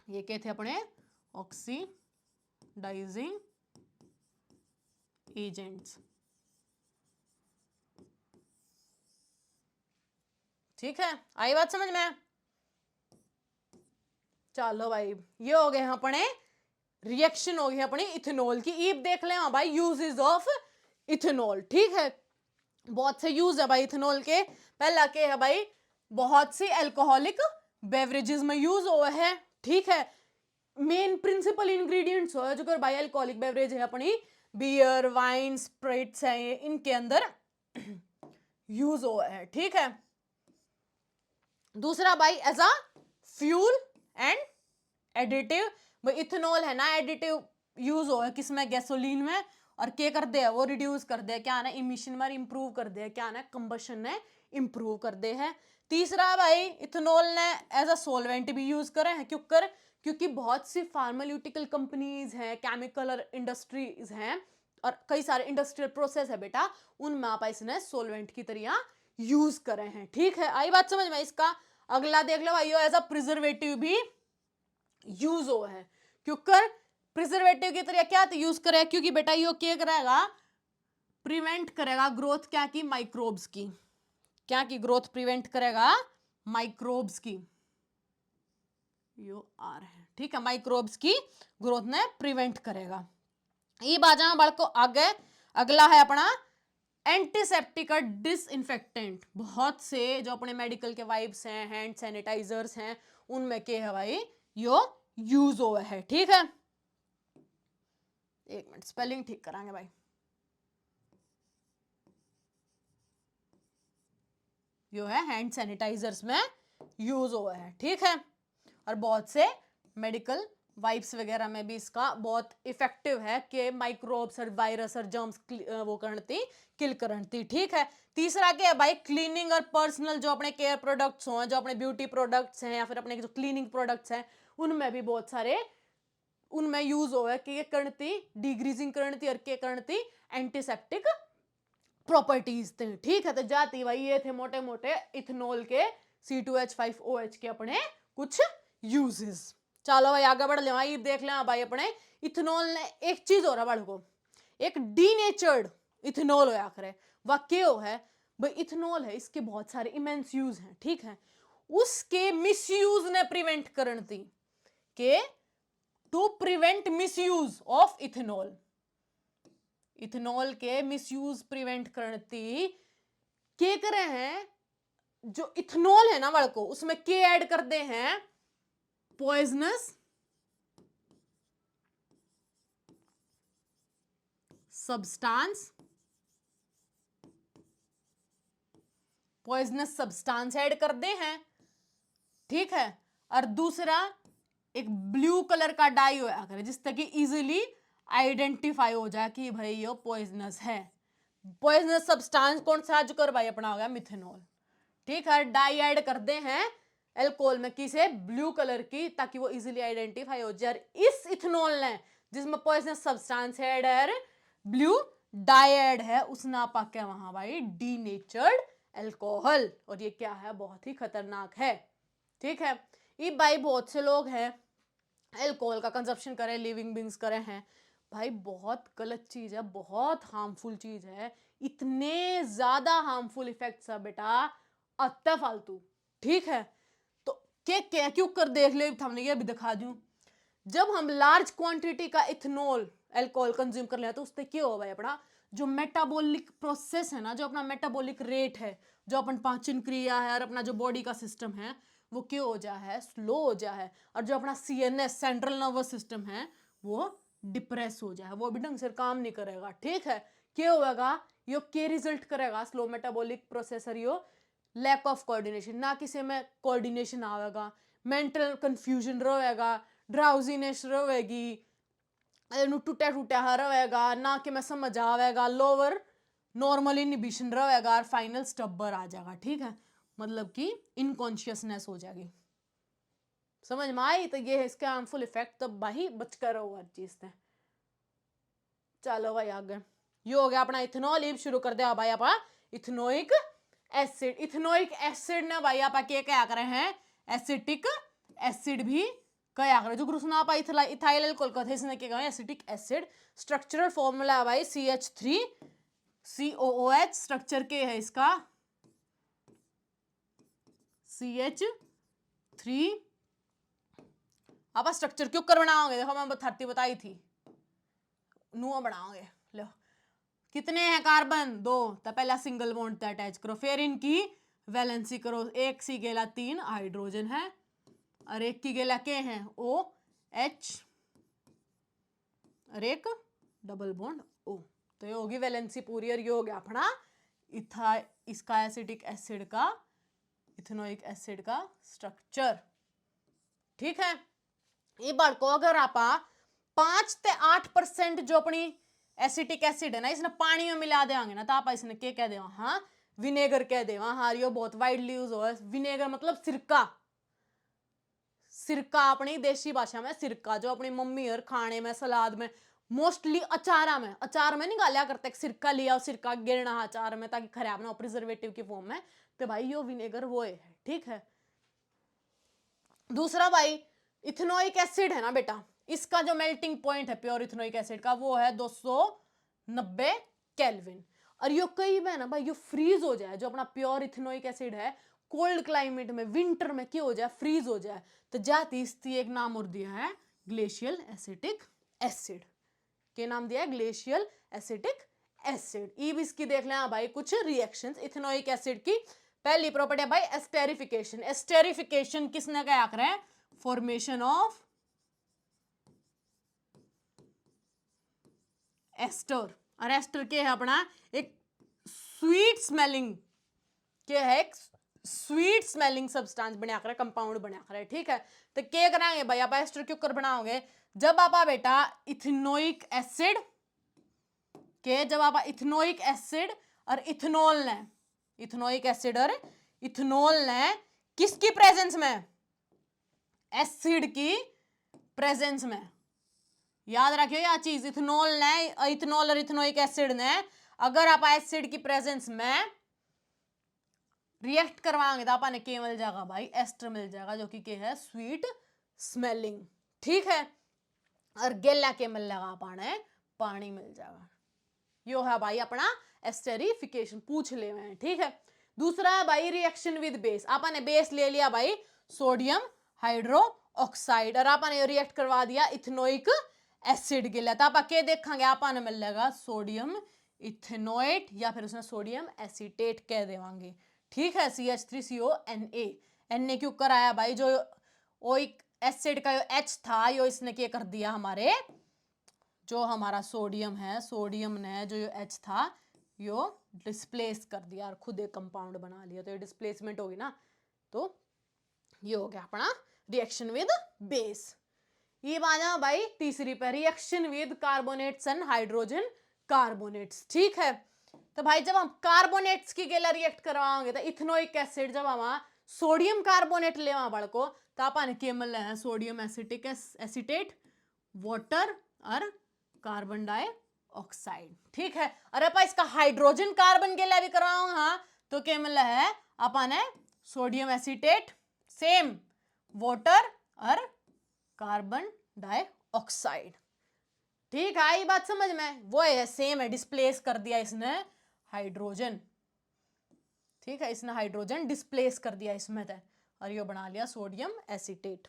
ये क्या थे अपने ऑक्सीडाइजिंग एजेंट्स। ठीक है, आई बात समझ में, चलो भाई ये हो गए अपने रिएक्शन हो गई अपनी इथेनॉल की। ईब देख ले हाँ भाई यूजेस ऑफ इथेनॉल। ठीक है, बहुत से यूज है भाई इथेनॉल के। पहला क्या है भाई, बहुत सी अल्कोहलिक बेवरेजेस में यूज हुआ है। ठीक है, मेन प्रिंसिपल इंग्रेडिएंट्स हो जो कर भाई अल्कोहलिक बेवरेज है अपनी बियर वाइन स्प्रिट्स है, ये इनके अंदर यूज हुआ है। ठीक है, दूसरा भाई as a fuel and additive, भाई इथेनॉल है ना एडिटिव यूज हो है किसमें, गैसोलीन में, और क्या कर दे वो रिड्यूस कर दे क्या ना इमिशन में इंप्रूव कर दे क्या ना कंबशन ने इंप्रूव कर दे है। तीसरा भाई इथेनॉल ने एज अ सोलवेंट भी यूज करे हैं, क्योंकि बहुत सी फार्मास्यूटिकल कंपनीज हैं, केमिकल और इंडस्ट्रीज हैं, और कई सारे इंडस्ट्रियल प्रोसेस है बेटा, उनमें आप इसने सोलवेंट की तरह यूज करे हैं। ठीक है, आई बात समझ में। इसका अगला देख लो भाई एज अ प्रिजर्वेटिव भी यूज हो है, क्योंकि प्रिजर्वेटिव की तरह क्या यूज करे, क्योंकि बेटा यो क्या करेगा, प्रिवेंट करेगा ग्रोथ क्या की, माइक्रोब्स की, क्या की ग्रोथ प्रिवेंट करेगा, माइक्रोब्स की, यो आ रहे हैं। ठीक है, माइक्रोब्स की ग्रोथ ने प्रिवेंट करेगा। ये बाजा बड़को आगे अगला है अपना एंटीसेप्टिक और डिसइंफेक्टेंट। बहुत से जो अपने मेडिकल के वाइप्स हैं, हैंड सैनिटाइजर्स हैं, उनमें क्या है भाई यो यूज हुआ है। ठीक है, एक मिनट स्पेलिंग ठीक करांगे भाई, यो है हैंड सैनिटाइजर्स में यूज हुआ है। ठीक है, और बहुत से मेडिकल वाइप्स वगैरह में भी इसका बहुत इफेक्टिव है कि माइक्रोब्स और वायरस और जर्म्स वो करती किल करती। ठीक है, तीसरा क्या है भाई, क्लीनिंग और पर्सनल जो अपने केयर प्रोडक्ट्स हो, जो अपने ब्यूटी प्रोडक्ट्स हैं या फिर अपने जो क्लीनिंग प्रोडक्ट्स हैं, उनमें भी बहुत सारे उनमें यूज हो है कि ये करती डिग्रीजिंग करती और के करती एंटीसेप्टिक प्रॉपर्टीज थे। ठीक है, तो जाती भाई ये थे मोटे मोटे इथेनॉल के C2H5OH के अपने कुछ यूजेस। चलो भाई आगे बढ़ ले भाई, देख ले भाई अपने इथेनॉल ने एक चीज हो रहा बड़ को, एक डीनेचर्ड इथेनॉल होया करे, वह क्यों है भाई, इथेनॉल है इसके बहुत सारे इमेंस यूज हैं। ठीक है, उसके मिसयूज ने प्रिवेंट करती के to prevent misuse of ethanol, ethanol के मिसयूज प्रिवेंट करती के करे हैं, जो इथेनॉल है ना बड़ को उसमें के ऐड कर दे हैं poisonous substance, poisonous substance add कर दे हैं, ठीक है। और दूसरा एक ब्लू कलर का डाई होया करे जिससे कि इजीली आइडेंटिफाई हो जाए कि भाई ये पॉइजनस है। पॉइजनस सब्सटेंस कौन सा जुकर भाई अपना हो गया मिथेनॉल, ठीक है। डाई ऐड कर दे हैं एल्कोहल में किसे, ब्लू कलर की, ताकि वो इजीली आइडेंटिफाई हो जाए। इस इथेनॉल ने जिसमें पॉइजनस सब्सटेंस ऐड है, ब्लू डाई ऐड है, उसने आप क्या वहां भाई डीनेचर्ड एल्कोहल, और ये क्या है बहुत ही खतरनाक है, ठीक है। ये भाई बहुत से लोग हैं एल्कोहल का कंजप्शन करें, लिविंग बींग्स करें हैं, भाई बहुत गलत चीज है, बहुत हार्मफुल चीज है, इतने ज्यादा हार्मफुल इफेक्ट्स है बेटा, अत्ता फालतू, ठीक है। तो क्या क्यों कर देख ले, हमने ये भी दिखा दूं। जब हम लार्ज क्वांटिटी का इथेनॉल एल्कोहल कंज्यूम कर लें तो उससे क्या हो भाई अपना जो मेटाबॉलिक प्रोसेस है ना, जो अपना मेटाबॉलिक रेट है, जो अपन पाचन क्रिया है और अपना जो बॉडी का सिस्टम है वो क्या हो जा है, स्लो हो जा है। और जो अपना सीएनएस सेंट्रल नर्वस सिस्टम है वो डिप्रेस हो जाए, वो भी ढंग से काम नहीं करेगा, ठीक है। क्या होगा, यो के रिजल्ट करेगा, स्लो मेटाबॉलिक प्रोसेस और यो लैक ऑफ कोऑर्डिनेशन, ना किसी में कोऑर्डिनेशन आवेगा, मेंटल कंफ्यूजन रहेगा, ड्राउजीनेस रहेगी, टूटा टूटा रहेगा, ना कि मैं समझ आवेगा, लोअर नॉर्मल इनहिबिशन रहेगा और फाइनल स्टब्बर आ जाएगा, ठीक है। मतलब कि इनकॉन्शियसनेस हो जाएगी, समझ में आई। तो ये है इसके हार्मफुल इफेक्ट, तो भाई बच कर रहो हर चीज से। चलो भाई आगे, ये हो गया अपना इथेनॉल। ये शुरू कर दिया भाई आप इथेनोइक एसिड। इथेनोइक एसिड ने भाई आप क्या करे हैं, एसिटिक एसिड भी क्या करे, जो ग्रुप आप इथाइल अल्कोहल कहते हैं, इसने क्या कहा एसिटिक एसिड। स्ट्रक्चरल फॉर्मूला है भाई CH3COOH, स्ट्रक्चर के है इसका CH3। आप स्ट्रक्चर क्यों कर बनाओगे, देखो मैं 30 बताई थी, नुआ बनाओगे, लो कितने हैं कार्बन, 2, तो पहला सिंगल बॉन्ड अटैच करो, फिर इनकी वैलेंसी करो, एक सी गेला 3 हाइड्रोजन है और एक की गेला के हैं OH और एक डबल बॉन्ड O, तो ये होगी वैलेंसी पूरी। और ये हो गया अपना इसका एसिटिक एसिड का इथेनोइक एसिड का स्ट्रक्चर, ठीक है। ये बात को अगर आप 5 से 8% जो अपनी एसिटिक एसिड है ना इसने पानी में मिला देंगे ना, तो आप इसने क्या कह देवा, हाँ विनेगर कह देवा, हाँ ये बहुत वाइडली यूज हो। विनेगर मतलब सिरका, सिरका अपनी देशी भाषा में सिरका, जो अपनी मम्मी और खाने में सलाद में मोस्टली अचार में निकाला करते, सिरका लिया और सिरका गिरना अचार में ताकि खराब ना हो, प्रिजर्वेटिव की फॉर्म में, तो भाई यो विनेगर वो है, ठीक है। दूसरा भाई इथेनोइक एसिड है ना बेटा, इसका जो मेल्टिंग पॉइंट है प्योर इथेनोइक एसिड का वो है 290 केल्विन। और यो कई में ना भाई यो फ्रीज हो जाए, जो अपना प्योर इथेनोइक एसिड है कोल्ड क्लाइमेट में विंटर में क्या हो जाए, फ्रीज हो जाए, तो जाती इसकी एक नाम और दिया है ग्लेशियल एसिटिक एसिड। क्या नाम दिया है, ग्लेशियल एसिटिक एसिड। अब इसकी देख लें भाई कुछ रिएक्शंस इथेनोइक एसिड की। पहली प्रॉपर्टी है भाई एस्टेरिफिकेशन। एस्टेरिफिकेशन किसने क्या कर रहे हैं, फॉर्मेशन ऑफ एस्टर। और एस्टर क्या है अपना एक स्वीट स्मेलिंग, क्या है एक स्वीट स्मेलिंग सब्सटेंस बना कर, कंपाउंड बना कर, ठीक है। तो क्या कराएंगे भाई आप एस्टर क्यों कर बनाओगे, जब आप बेटा इथेनोइक एसिड के, जब आप इथेनोइक एसिड और इथेनॉल ने, इथेनोइक एसिड और इथेनॉल ने किसकी प्रेजेंस में, एसिड की प्रेजेंस में, याद रखियो यह चीज, इथेनॉल ने, इथेनॉल और इथेनोइक एसिड ने अगर आप एसिड की प्रेजेंस में रिएक्ट करवाएंगे तो आपने क्या मिल जाएगा भाई, एस्टर मिल जाएगा, जो कि क्या है स्वीट स्मेलिंग, ठीक है। और गेला के मिल जाएगा आपने पानी मिल जाएगा, यो है भाई अपना एस्टेरिफिकेशन, पूछ ले में, ठीक है। दूसरा है भाई रिएक्शन विद बेस। आपने बेस ले लिया भाई सोडियम हाइड्रो ऑक्साइड और आपने रिएक्ट करवा दिया इथेनोइक एसिड के लिए, तो आप क्या देखेंगे, आपने मिल जाएगा सोडियम इथेनोएट या फिर उसने सोडियम एसीटेट कह देवांगे, ठीक है। CH3CONA, Na क्यों कराया भाई, जो ओइक एसिड का H था यो इसने क्या कर दिया हमारे जो हमारा सोडियम है, सोडियम ने जो ये H था यो डिस्प्लेस कर दिया और खुद एक कंपाउंड बना लिया, तो ये डिस्प्लेसमेंट होगी ना, तो ये हो गया अपना रिएक्शन विद बेस। ये बाजा भाई तीसरी पे, reaction with carbonates and hydrogen carbonates. ठीक है, तो भाई जब हम कार्बोनेट्स की गेला रिएक्ट करवाओगे तो इथेनोइक एसिड जब हम सोडियम कार्बोनेट लेवा बड़को तो अपन के मिल रहे हैं सोडियम एसिटिक एसिटेट, वाटर और कार्बन डाइऑक्साइड। ठीक है, और अपन इसका हाइड्रोजन कार्बन गेला भी करवाओ हाँ तो क्या मिल रहा है अपन है सोडियम एसिटेट, सेम वाटर और कार्बन डाइऑक्साइड। ठीक है, आई बात समझ में, वो है सेम है, डिस्प्लेस कर दिया इसने हाइड्रोजन। ठीक है, इसने हाइड्रोजन डिस्प्लेस कर दिया इसमें थे और ये बना लिया सोडियम एसिटेट।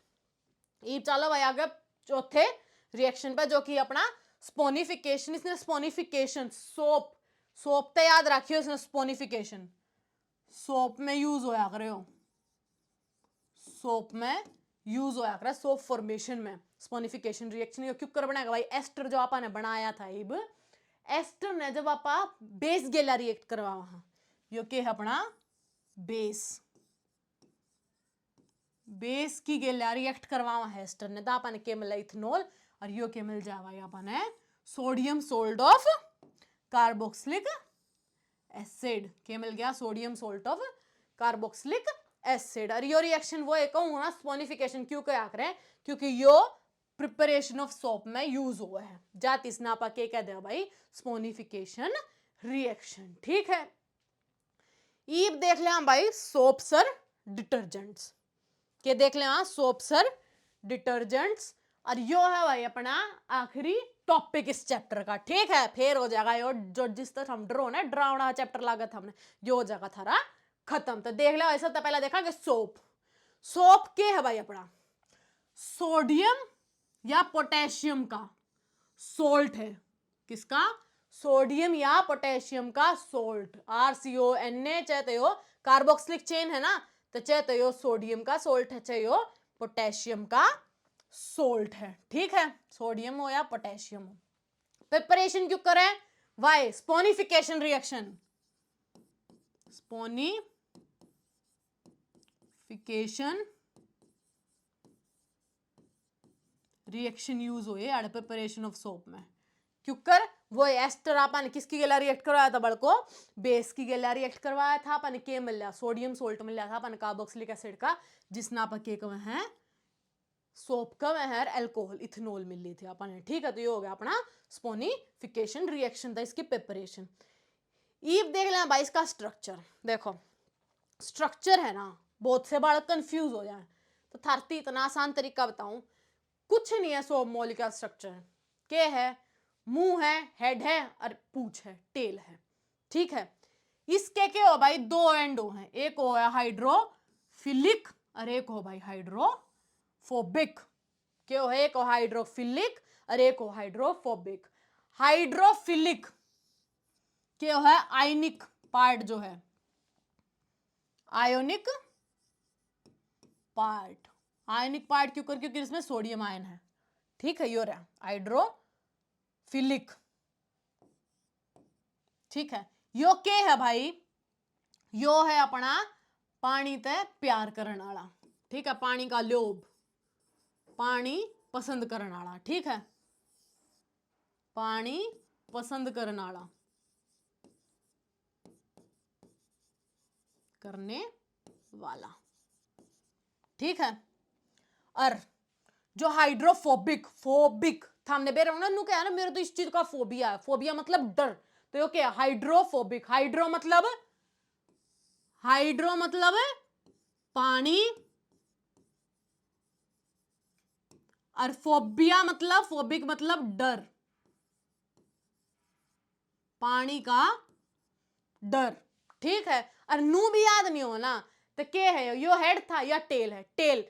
ये चलो भाई आगे चौथे रिएक्शन पे जो कि अपना स्पोनिफिकेशन। इसने स्पोनिफिकेशन सोप, सोप तो याद रखियो, इसने स्पोनिफिकेशन सोप में यूज होया करे हो, सोप में यूज होया करे, सोप फॉर्मेशन में स्पोनिफिकेशन रिएक्शन। ये क्यों कर बनाएगा भाई, एस्टर जो आपने बनाया था इब एस्टर ने जब आप बेस गेला रिएक्ट करवाओ हाँ यो के है अपना बेस, बेस की गेला रिएक्ट करवाओ है एस्टर ने तो आपने के मिला इथेनॉल और यो के मिल जावा आपने sodium salt of carboxylic acid. के मिल गया sodium salt of carboxylic acid. और यो रिएक्शन वो एक ना स्पोनिफिकेशन क्यों क्या करें, क्योंकि यो प्रिपरेशन ऑफ सोप में यूज हुआ है, जाति स्नापा के कह दे भाई स्पोनिफिकेशन रिएक्शन। ठीक है, ईब देख ले हम भाई सोप्स और डिटर्जेंट्स के देख ले हाँ सोप्स और डिटर्जेंट्स। और यो है भाई अपना आखिरी टॉपिक इस चैप्टर का। ठीक है, फिर हो जाएगा यो जो जिस तरह हम ड्रो ना डरावना चैप्टर लागत हमने यो हो जाएगा थारा खत्म। तो देख लो ऐसा तो पहला देखा कि सोप, सोप के है भाई अपना सोडियम या पोटेशियम का सोल्ट है, किसका, सोडियम या पोटेशियम का सोल्ट, RCONA चाहे तो यो कार्बोक्सिलिक चेन है ना, तो चाहे तो यो सोडियम का सोल्ट है चाहे यो पोटेशियम का सोल्ट है। ठीक है, सोडियम हो या पोटेशियम हो। प्रिपरेशन क्यों करें, why saponification reaction, saponification reaction use हुए एड प्रिपरेशन ऑफ सोप में। क्यों कर वो एस्टर अपन किसकी गेला रिएक्ट करवाया था बड़को, बेस की गेला रिएक्ट करवाया था अपन के मिल लिया सोडियम सोल्ट मिल लिया था अपन कार्बोक्सिलिक एसिड का, जिसना अपन के कम है सोप का है अल्कोहल इथेनॉल मिल ली थी अपन। ठीक है, तो ये हो गया अपना स्पोनिफिकेशन रिएक्शन था इसकी प्रिपरेशन। ईब देख लें भाई इसका स्ट्रक्चर, देखो स्ट्रक्चर है ना बहुत से बालक कंफ्यूज हो जाए तो थारती इतना आसान तरीका बताऊं, कुछ नहीं है सोप मॉलिक्यूलर स्ट्रक्चर के है, मुंह है, हेड है और पूंछ है, टेल है। ठीक है, इसके के हो भाई दो एंड हो हैं, एक हो है हाइड्रोफिलिक और एक हो भाई हाइड्रोफोबिक। के हो एक हो हाइड्रोफिलिक और एक हो हाइड्रोफोबिक। हाइड्रोफिलिक के हो है आयनिक पार्ट जो है, आयोनिक पार्ट, आयनिक पार्ट क्यों कर, क्योंकि इसमें सोडियम आयन है। ठीक है, यो रहा हाइड्रोफिलिक। ठीक है, यो के है भाई, यो है अपना पानी ते प्यार करने वाला। ठीक है, पानी का लोभ, पानी पसंद करने वाला। ठीक है, पानी पसंद करने वाला, करने वाला। ठीक है, और जो हाइड्रोफोबिक, फोबिक था हमने बेर नु क्या है ना, मेरे तो इस चीज का फोबिया है, फोबिया मतलब डर, तो ये क्या हाइड्रोफोबिक, हाइड्रो मतलब पानी और फोबिया मतलब फोबिक मतलब डर, पानी का डर। ठीक है, और नू भी याद नहीं हो ना तो के है यो हेड था या टेल है, टेल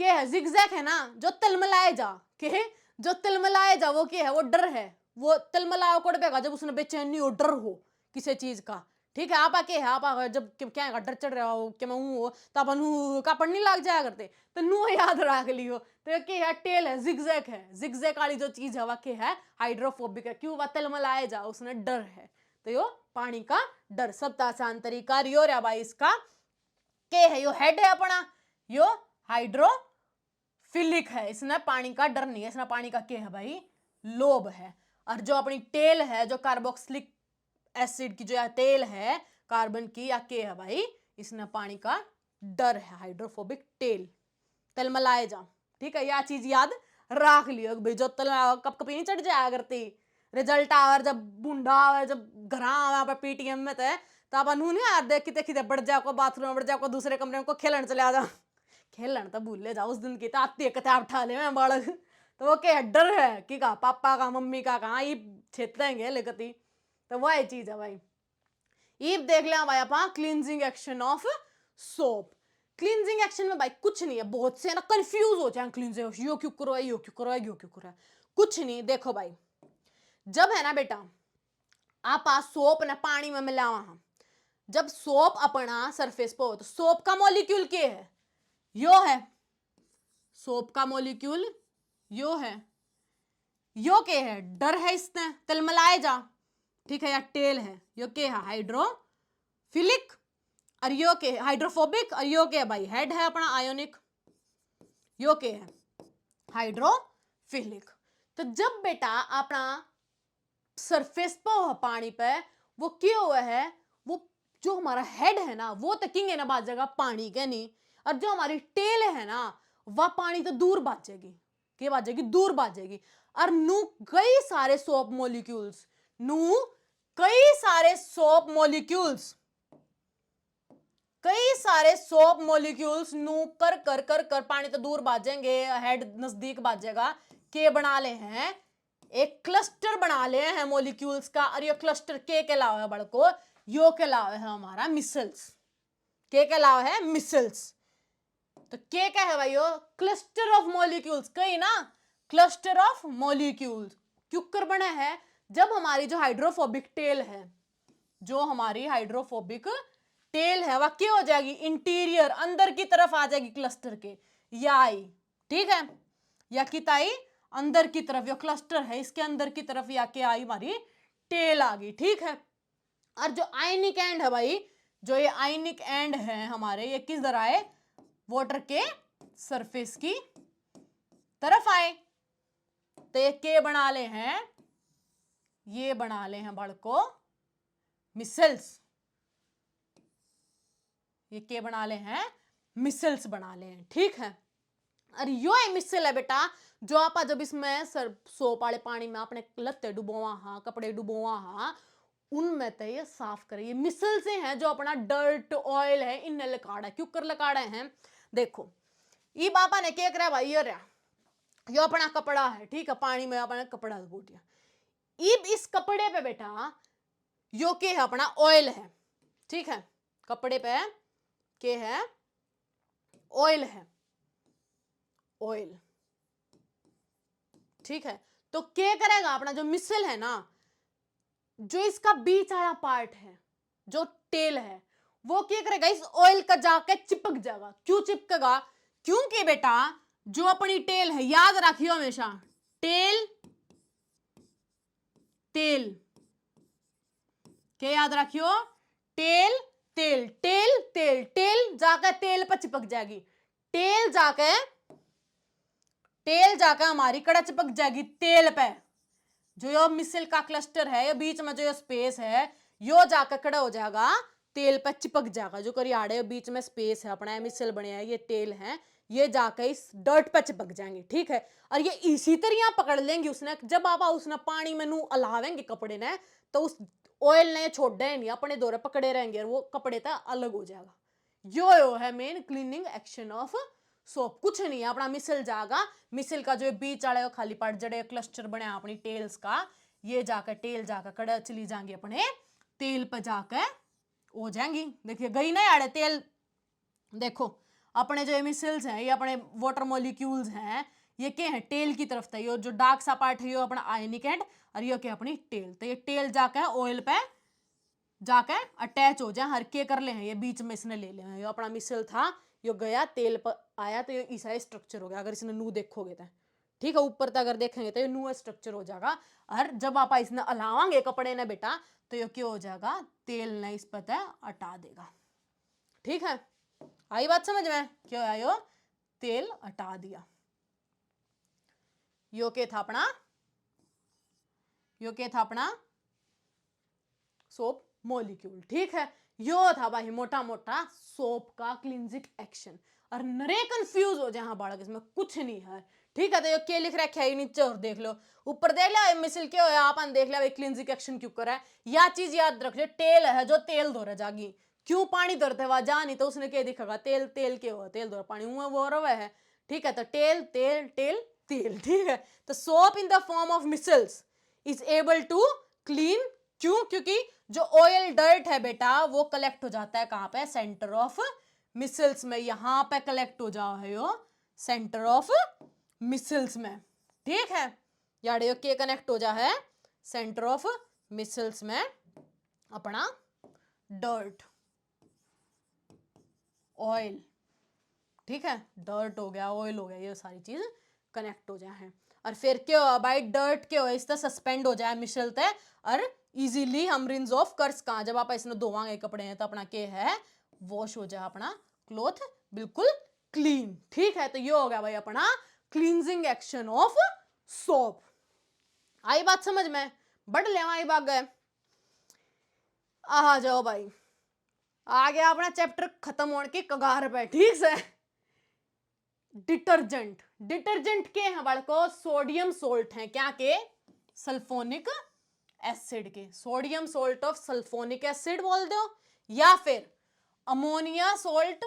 के है जिगजैग है ना जो तिलमिलाए जा, के जो तिलमिलाए जा वो के है, वो डर है, वो तिलमिलाओ कोड पेगा जब उसने बेचैनी हो डर हो किसी चीज का। ठीक है। आप आके आप जब क्या डर चढ़ रहा हो कि मैं हूँ तो अपन का पढ़ने लग जाया करते, तो नु याद रख लियो। तो के है टेल है, जिगजैग है, जिगजैग वाली जो चीज है वह के है हाइड्रोफोबिक है। क्यों? वह तलमलाए जा, उसने डर है, तो यो पानी का डर। सब आसान तरीका रियो रे भाई इसका के है, यो हेड है अपना, यो हाइड्रोफिलिक है, इसने पानी का डर नहीं है, इसने पानी का के है भाई लोभ है। और जो अपनी टेल है, जो कार्बोक्सिलिक एसिड की जो या तेल है कार्बन की या के है भाई, इसने पानी का डर है, हाइड्रोफोबिक टेल, तलमलाए जा। ठीक है, यह चीज याद रख लियो भाई। जो तल कप कपी नहीं चढ़ जाया करती, रिजल्ट आवर जब बूंढा आवे, जब घर आवे पीटीएम में तो अपन नहीं यार देख किते किते बढ़ जाओ बाथरूम में, बढ़ जाओ दूसरे कमरे में को खेलन चले जा। खेलन तो भूल ले जाओ उस दिन की तो आती है किताब उठा ले मैं बालक, तो वो क्या डर है कि का पापा का मम्मी का कहाँ ये छेतेंगे लेकती, तो वह चीज है भाई। ये देख लिया भाई अपना cleansing action of soap. Cleansing action में भाई कुछ नहीं है, बहुत से ना कंफ्यूज हो जाए क्लींजिंग, यो क्यों करो यो क्यों करो यो क्यों करो, कुछ नहीं। देखो भाई, जब है ना बेटा आप सोप ना पानी में मिलावा हम, जब सोप अपना सरफेस पे हो तो सोप का मॉलिक्यूल क्या है, यो है, सोप का मॉलिक्यूल यो है, यो क्या है, डर है, इसने तलमलाए जा। ठीक है, या टेल है, यो क्या है हाइड्रोफिलिक, और यो के हाइड्रोफोबिक, और यो के भाई हेड है अपना आयोनिक, यो के है हाइड्रोफिलिक। तो जब बेटा अपना सरफेस पे हो पानी पे, वो क्या हुआ है, वो जो हमारा हेड है ना वो तो किंग है ना बाजेगा पानी के नहीं, और जो हमारी टेल है ना वह पानी तो दूर बाजेगी, क्या बाजेगी, दूर बाजेगी। और नू कई सारे सोप मॉलिक्यूल्स, नू कई सारे सोप मॉलिक्यूल्स, कई सारे सोप मॉलिक्यूल्स नू कर कर कर कर पानी तो दूर बाजेंगे, हेड नजदीक बाजेगा, के बना ले हैं एक क्लस्टर बना ले हैं मॉलिक्यूल्स का, और ये क्लस्टर के अलावा है बड़को, यो के अलावा है हमारा मिसल्स, के अलावा है मिसल्स। तो के क्या है भाई, यो क्लस्टर ऑफ मॉलिक्यूल्स, कहीं ना क्लस्टर ऑफ मॉलिक्यूल्स क्यों कर बने हैं, जब हमारी जो हाइड्रोफोबिक टेल है, जो हमारी हाइड्रोफोबिक टेल है वह क्या हो जाएगी, इंटीरियर अंदर की तरफ आ जाएगी क्लस्टर के, या आई, ठीक है, या किताई अंदर की तरफ, यो क्लस्टर है इसके अंदर की तरफ या के आई हमारी टेल आ गई। ठीक है, और जो आयनिक एंड है भाई, जो ये आयनिक एंड है हमारे, ये किस तरह आए, वाटर के सरफेस की तरफ आए, तो ये के बना ले हैं, ये बना ले हैं बड़को मिसल्स, ये के बना ले हैं मिसल्स बना ले हैं। ठीक है, और यो है मिसल है बेटा, जो आप जब इसमें सोप वाले पानी में अपने लत्ते डुबोवा हाँ, कपड़े डुबोवा हाँ, उनमें तो ये साफ करे, ये मिसल से हैं जो अपना डर्ट ऑयल है इन लकाड़ा, क्यों कर लकाड़ा हैं। देखो ये पापा ने क्या करा भाई, ये अपना कपड़ा है, ठीक है, पानी में अपना कपड़ा धो दिया, इस कपड़े पे बेटा यो के है अपना ऑयल है, ठीक है, कपड़े पे के है ऑयल है, ऑयल, ठीक है। तो क्या करेगा अपना जो मिसल है ना, जो इसका बीच वाला पार्ट है, जो टेल है, वो क्या करेगा, इस ऑयल का जाके चिपक जाएगा। क्यों चिपकेगा, क्योंकि बेटा जो अपनी टेल है, याद रखियो हमेशा, टेल तेल, क्या याद रखियो, टेल तेल, टेल तेल, टेल जाकर तेल पर चिपक जाएगी, टेल जाकर हमारी कड़ा चिपक जाएगी तेल पे, जो यो मिसल का क्लस्टर है, ये बीच में जो ये स्पेस है, यो जाकर कड़ा हो जाएगा तेल पे चिपक जाएगा, जो करियाड़े बीच में स्पेस है अपना मिसल बने है, ये तेल है, ये जाकर इस डर्ट पे चिपक जाएंगे। ठीक है, और ये इसी तरह पकड़ लेंगे उसने, जब आप उसने पानी में नू अलावेंगे कपड़े ने, तो उस ऑयल ने छोड़ दे नहीं, अपने दौरे पकड़े रहेंगे और वो कपड़े तक अलग हो जाएगा। यो है main cleaning action of soap, कुछ नहीं है, अपना मिसल जाएगा, मिसल का जो बीच वाले खाली पड़ जड़े क्लस्टर बने अपनी टेल्स का, ये जाकर टेल जाकर कड़ा चली जाएंगी अपने तेल पर जाकर हो जाएंगी। देखिए गई ना यार तेल, देखो अपने जो मिसल्स हैं, ये अपने वाटर मॉलिक्यूल्स हैं, ये क्या है, टेल की तरफ था, ये जो डार्क सा पार्ट है ये अपना आयनिक एंड, और ये क्या अपनी टेल, तो ये टेल जाकर ऑयल पे जाके अटैच हो जाए, हर के कर ले हैं ये बीच में इसने ले लिया है। ये अपना मिसल था, यो गया तेल पर आया तो ये ऐसा स्ट्रक्चर हो गया। अगर इसने नू देखोगे तो ठीक है, ऊपर तक अगर देखेंगे तो ये नू स्ट्रक्चर हो जाएगा। और जब आप इसने हलावांगे कपड़े ने बेटा तो ये क्या हो जाएगा, तेल ने इस पर हटा देगा। ठीक है, आई बात समझ में? क्या आयो, तेल हटा दिया। यो के था अपना, यो के था अपना सोप मॉलिक्यूल। ठीक है, यो था भाई मोटा मोटा सोप का क्लिंजिक एक्शन। और नरे कंफ्यूज हो जाए हाँ बालक, इसमें कुछ नहीं है। ठीक है, तो ये क्या लिख रखा है नीचे और देख लो, ऊपर देख लिया मिसल क्या होया, आपन देख लिया क्लिंजिक एक्शन क्यों करा है। या चीज याद रख लो, टेल है जो तेल धो जागी, क्यों पानी धरते हुआ जा नहीं तो उसने क्या दिखेगा, तेल तेल के हो, तेल धो पानी हुआ वो रवा है। ठीक है, तो टेल तेल टेल तेल। ठीक है, तो soap in the form of micelles is able to clean, क्यों? क्योंकि जो ऑयल डर्ट है बेटा वो कलेक्ट हो जाता है कहां पे, सेंटर ऑफ मिसल्स में। यहां पे कलेक्ट हो जाओ है यो सेंटर ऑफ मिसल्स में। ठीक है, यार के कनेक्ट हो जा है सेंटर ऑफ मिसल्स में अपना डर्ट ऑयल। ठीक है, डर्ट हो गया ऑयल हो गया, ये सारी चीज कनेक्ट हो जाए। और फिर क्या हो भाई, डर्ट क्या हो इस तरह सस्पेंड हो जाए मिशलते और इजीली हम रिंस ऑफ कर्स कहाँ, जब आप इसमें धोवांगे कपड़े हैं तो अपना क्या है, वॉश हो जाए अपना क्लॉथ बिल्कुल क्लीन। ठीक है, तो ये हो गया भाई अपना क्लींजिंग एक्शन ऑफ सोप। आई बात समझ में? बढ़ ले आई बात गए, आ जाओ भाई, आ गया अपना चैप्टर खत्म होने की कगार पे। ठीक से, डिटर्जेंट, डिटर्जेंट के हैं बालको, सोडियम सोल्ट हैं, क्या के, सल्फोनिक एसिड के, sodium salt of sulphonic acid बोल दो, या फिर अमोनिया सोल्ट,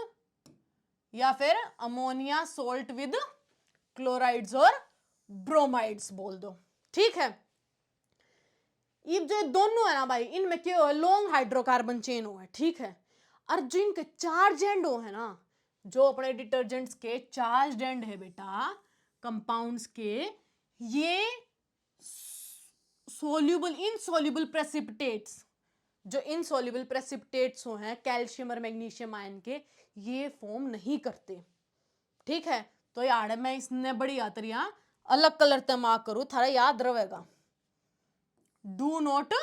या फिर अमोनिया सोल्ट विद क्लोराइड्स और ब्रोमाइड्स बोल दो। ठीक है, ये जो दोनों है ना भाई, इनमें क्या हो, लॉन्ग हाइड्रोकार्बन चेन हो है। ठीक है, और जो इनके चार्ज एंड हो है ना, जो अपने डिटर्जेंट्स के चार्ज एंड है बेटा कंपाउंड्स के, ये सोल्यूबल इनसोल्यूबल प्रेसिपिटेट्स, जो इनसोल्यूबल प्रेसिपिटेट्स हो हैं कैल्शियम और मैग्नीशियम आयन के, ये फॉर्म नहीं करते। ठीक है, तो यार मैं इसने बड़ी यात्रियां अलग कलर ते मार्क करूं, थारा याद रहेगा, do not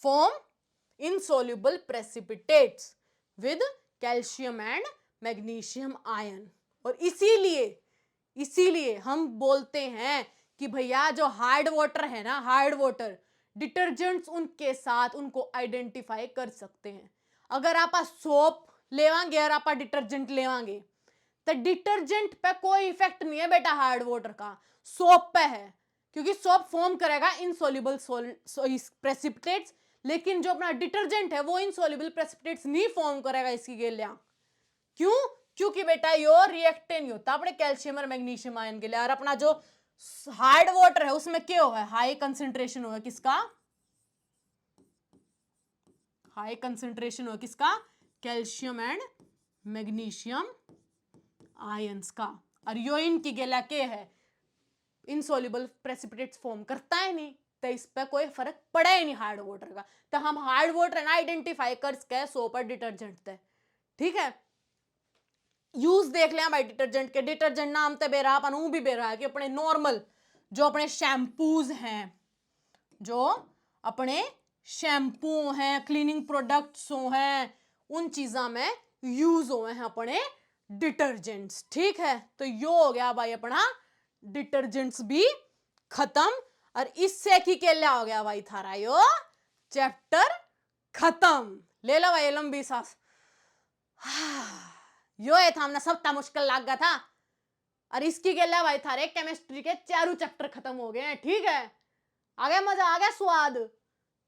form insoluble precipitates with calcium and magnesium ion। और इसीलिए इसीलिए हम बोलते हैं कि भैया जो हार्ड वाटर है ना, हार्ड वाटर डिटर्जेंट्स उनके साथ उनको आइडेंटिफाई कर सकते हैं। अगर आप सोप लेवांगे और आप डिटर्जेंट लेवांगे तो डिटर्जेंट पे कोई इफेक्ट नहीं है बेटा हार्ड वाटर का, सोप पे है, क्योंकि सोप फॉर्म करेगा इनसोल्यूबल प्रेसिपिटेट्स, लेकिन जो अपना डिटर्जेंट है वो इनसोल्यूबल प्रेसिपिटेट्स नहीं फॉर्म करेगा इसकी गेलिया। क्यों? क्योंकि बेटा यो रिएक्टेंट नहीं होता अपने कैल्शियम और मैग्नीशियम आयन के लिए। और अपना जो हार्ड वाटर है उसमें क्या होगा, हाई कंसेंट्रेशन होगा किसका, हाई कंसेंट्रेशन होगा किसका, कैल्शियम एंड मैग्नीशियम आयंस का। और यो इनकी गेला के है इनसोल्यूबल प्रेसिपिटेट्स फॉर्म करता है नहीं, तो इस पर कोई फर्क पड़ा ही नहीं हार्ड वाटर का। तो हम हार्ड वाटर ना आइडेंटिफाई कर सके सोप और डिटर्जेंट थे। ठीक है, यूज देख लिया भाई डिटर्जेंट के, डिटर्जेंट नाम तो बेरा अपन ऊ भी बेरा है कि अपने नॉर्मल जो अपने शैम्पूज हैं, जो अपने शैम्पू हैं, क्लीनिंग प्रोडक्ट्स हैं, उन चीजा में यूज हुए हैं अपने डिटर्जेंट्स। ठीक है, तो यो हो गया भाई अपना डिटर्जेंट्स भी खत्म। और इससे की क्या हो गया भाई थारा यो चैप्टर खत्म। ले लो भाई लंबी सांस। यो है था हमने सबटा मुश्किल लग गया था। और इसकी क्या भाई थारे केमिस्ट्री के चारों चैप्टर खत्म हो गए हैं। ठीक है, आ गया मजा, आ गया स्वाद।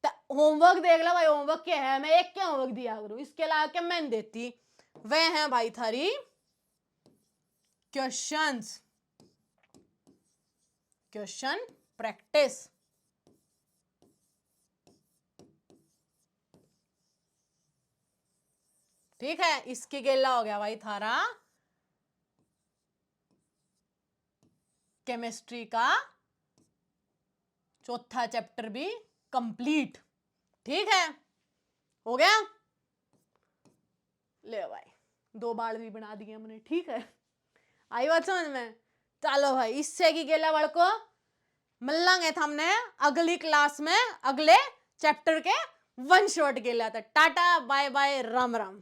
होमवर्क देख लो भाई, होमवर्क क्या है, मैं एक क्या होमवर्क दिया करूं, इसके अलावा क्या मैं देती, वह है भाई थारी क्वेश्चंस, क्वेश्चन प्रैक्टिस। ठीक है, इसके गेला हो गया भाई थारा केमिस्ट्री का चौथा चैप्टर भी कंप्लीट। ठीक है, हो गया? ले भाई, 2 बाल भी बना दिए हमने, ठीक है। आई बात समझ में? चलो भाई, इससे की गेला बड़ को मिलेंगे हमने अगली क्लास में, अगले चैप्टर के वन शॉट गेला था। Tata bye bye, Ram Ram.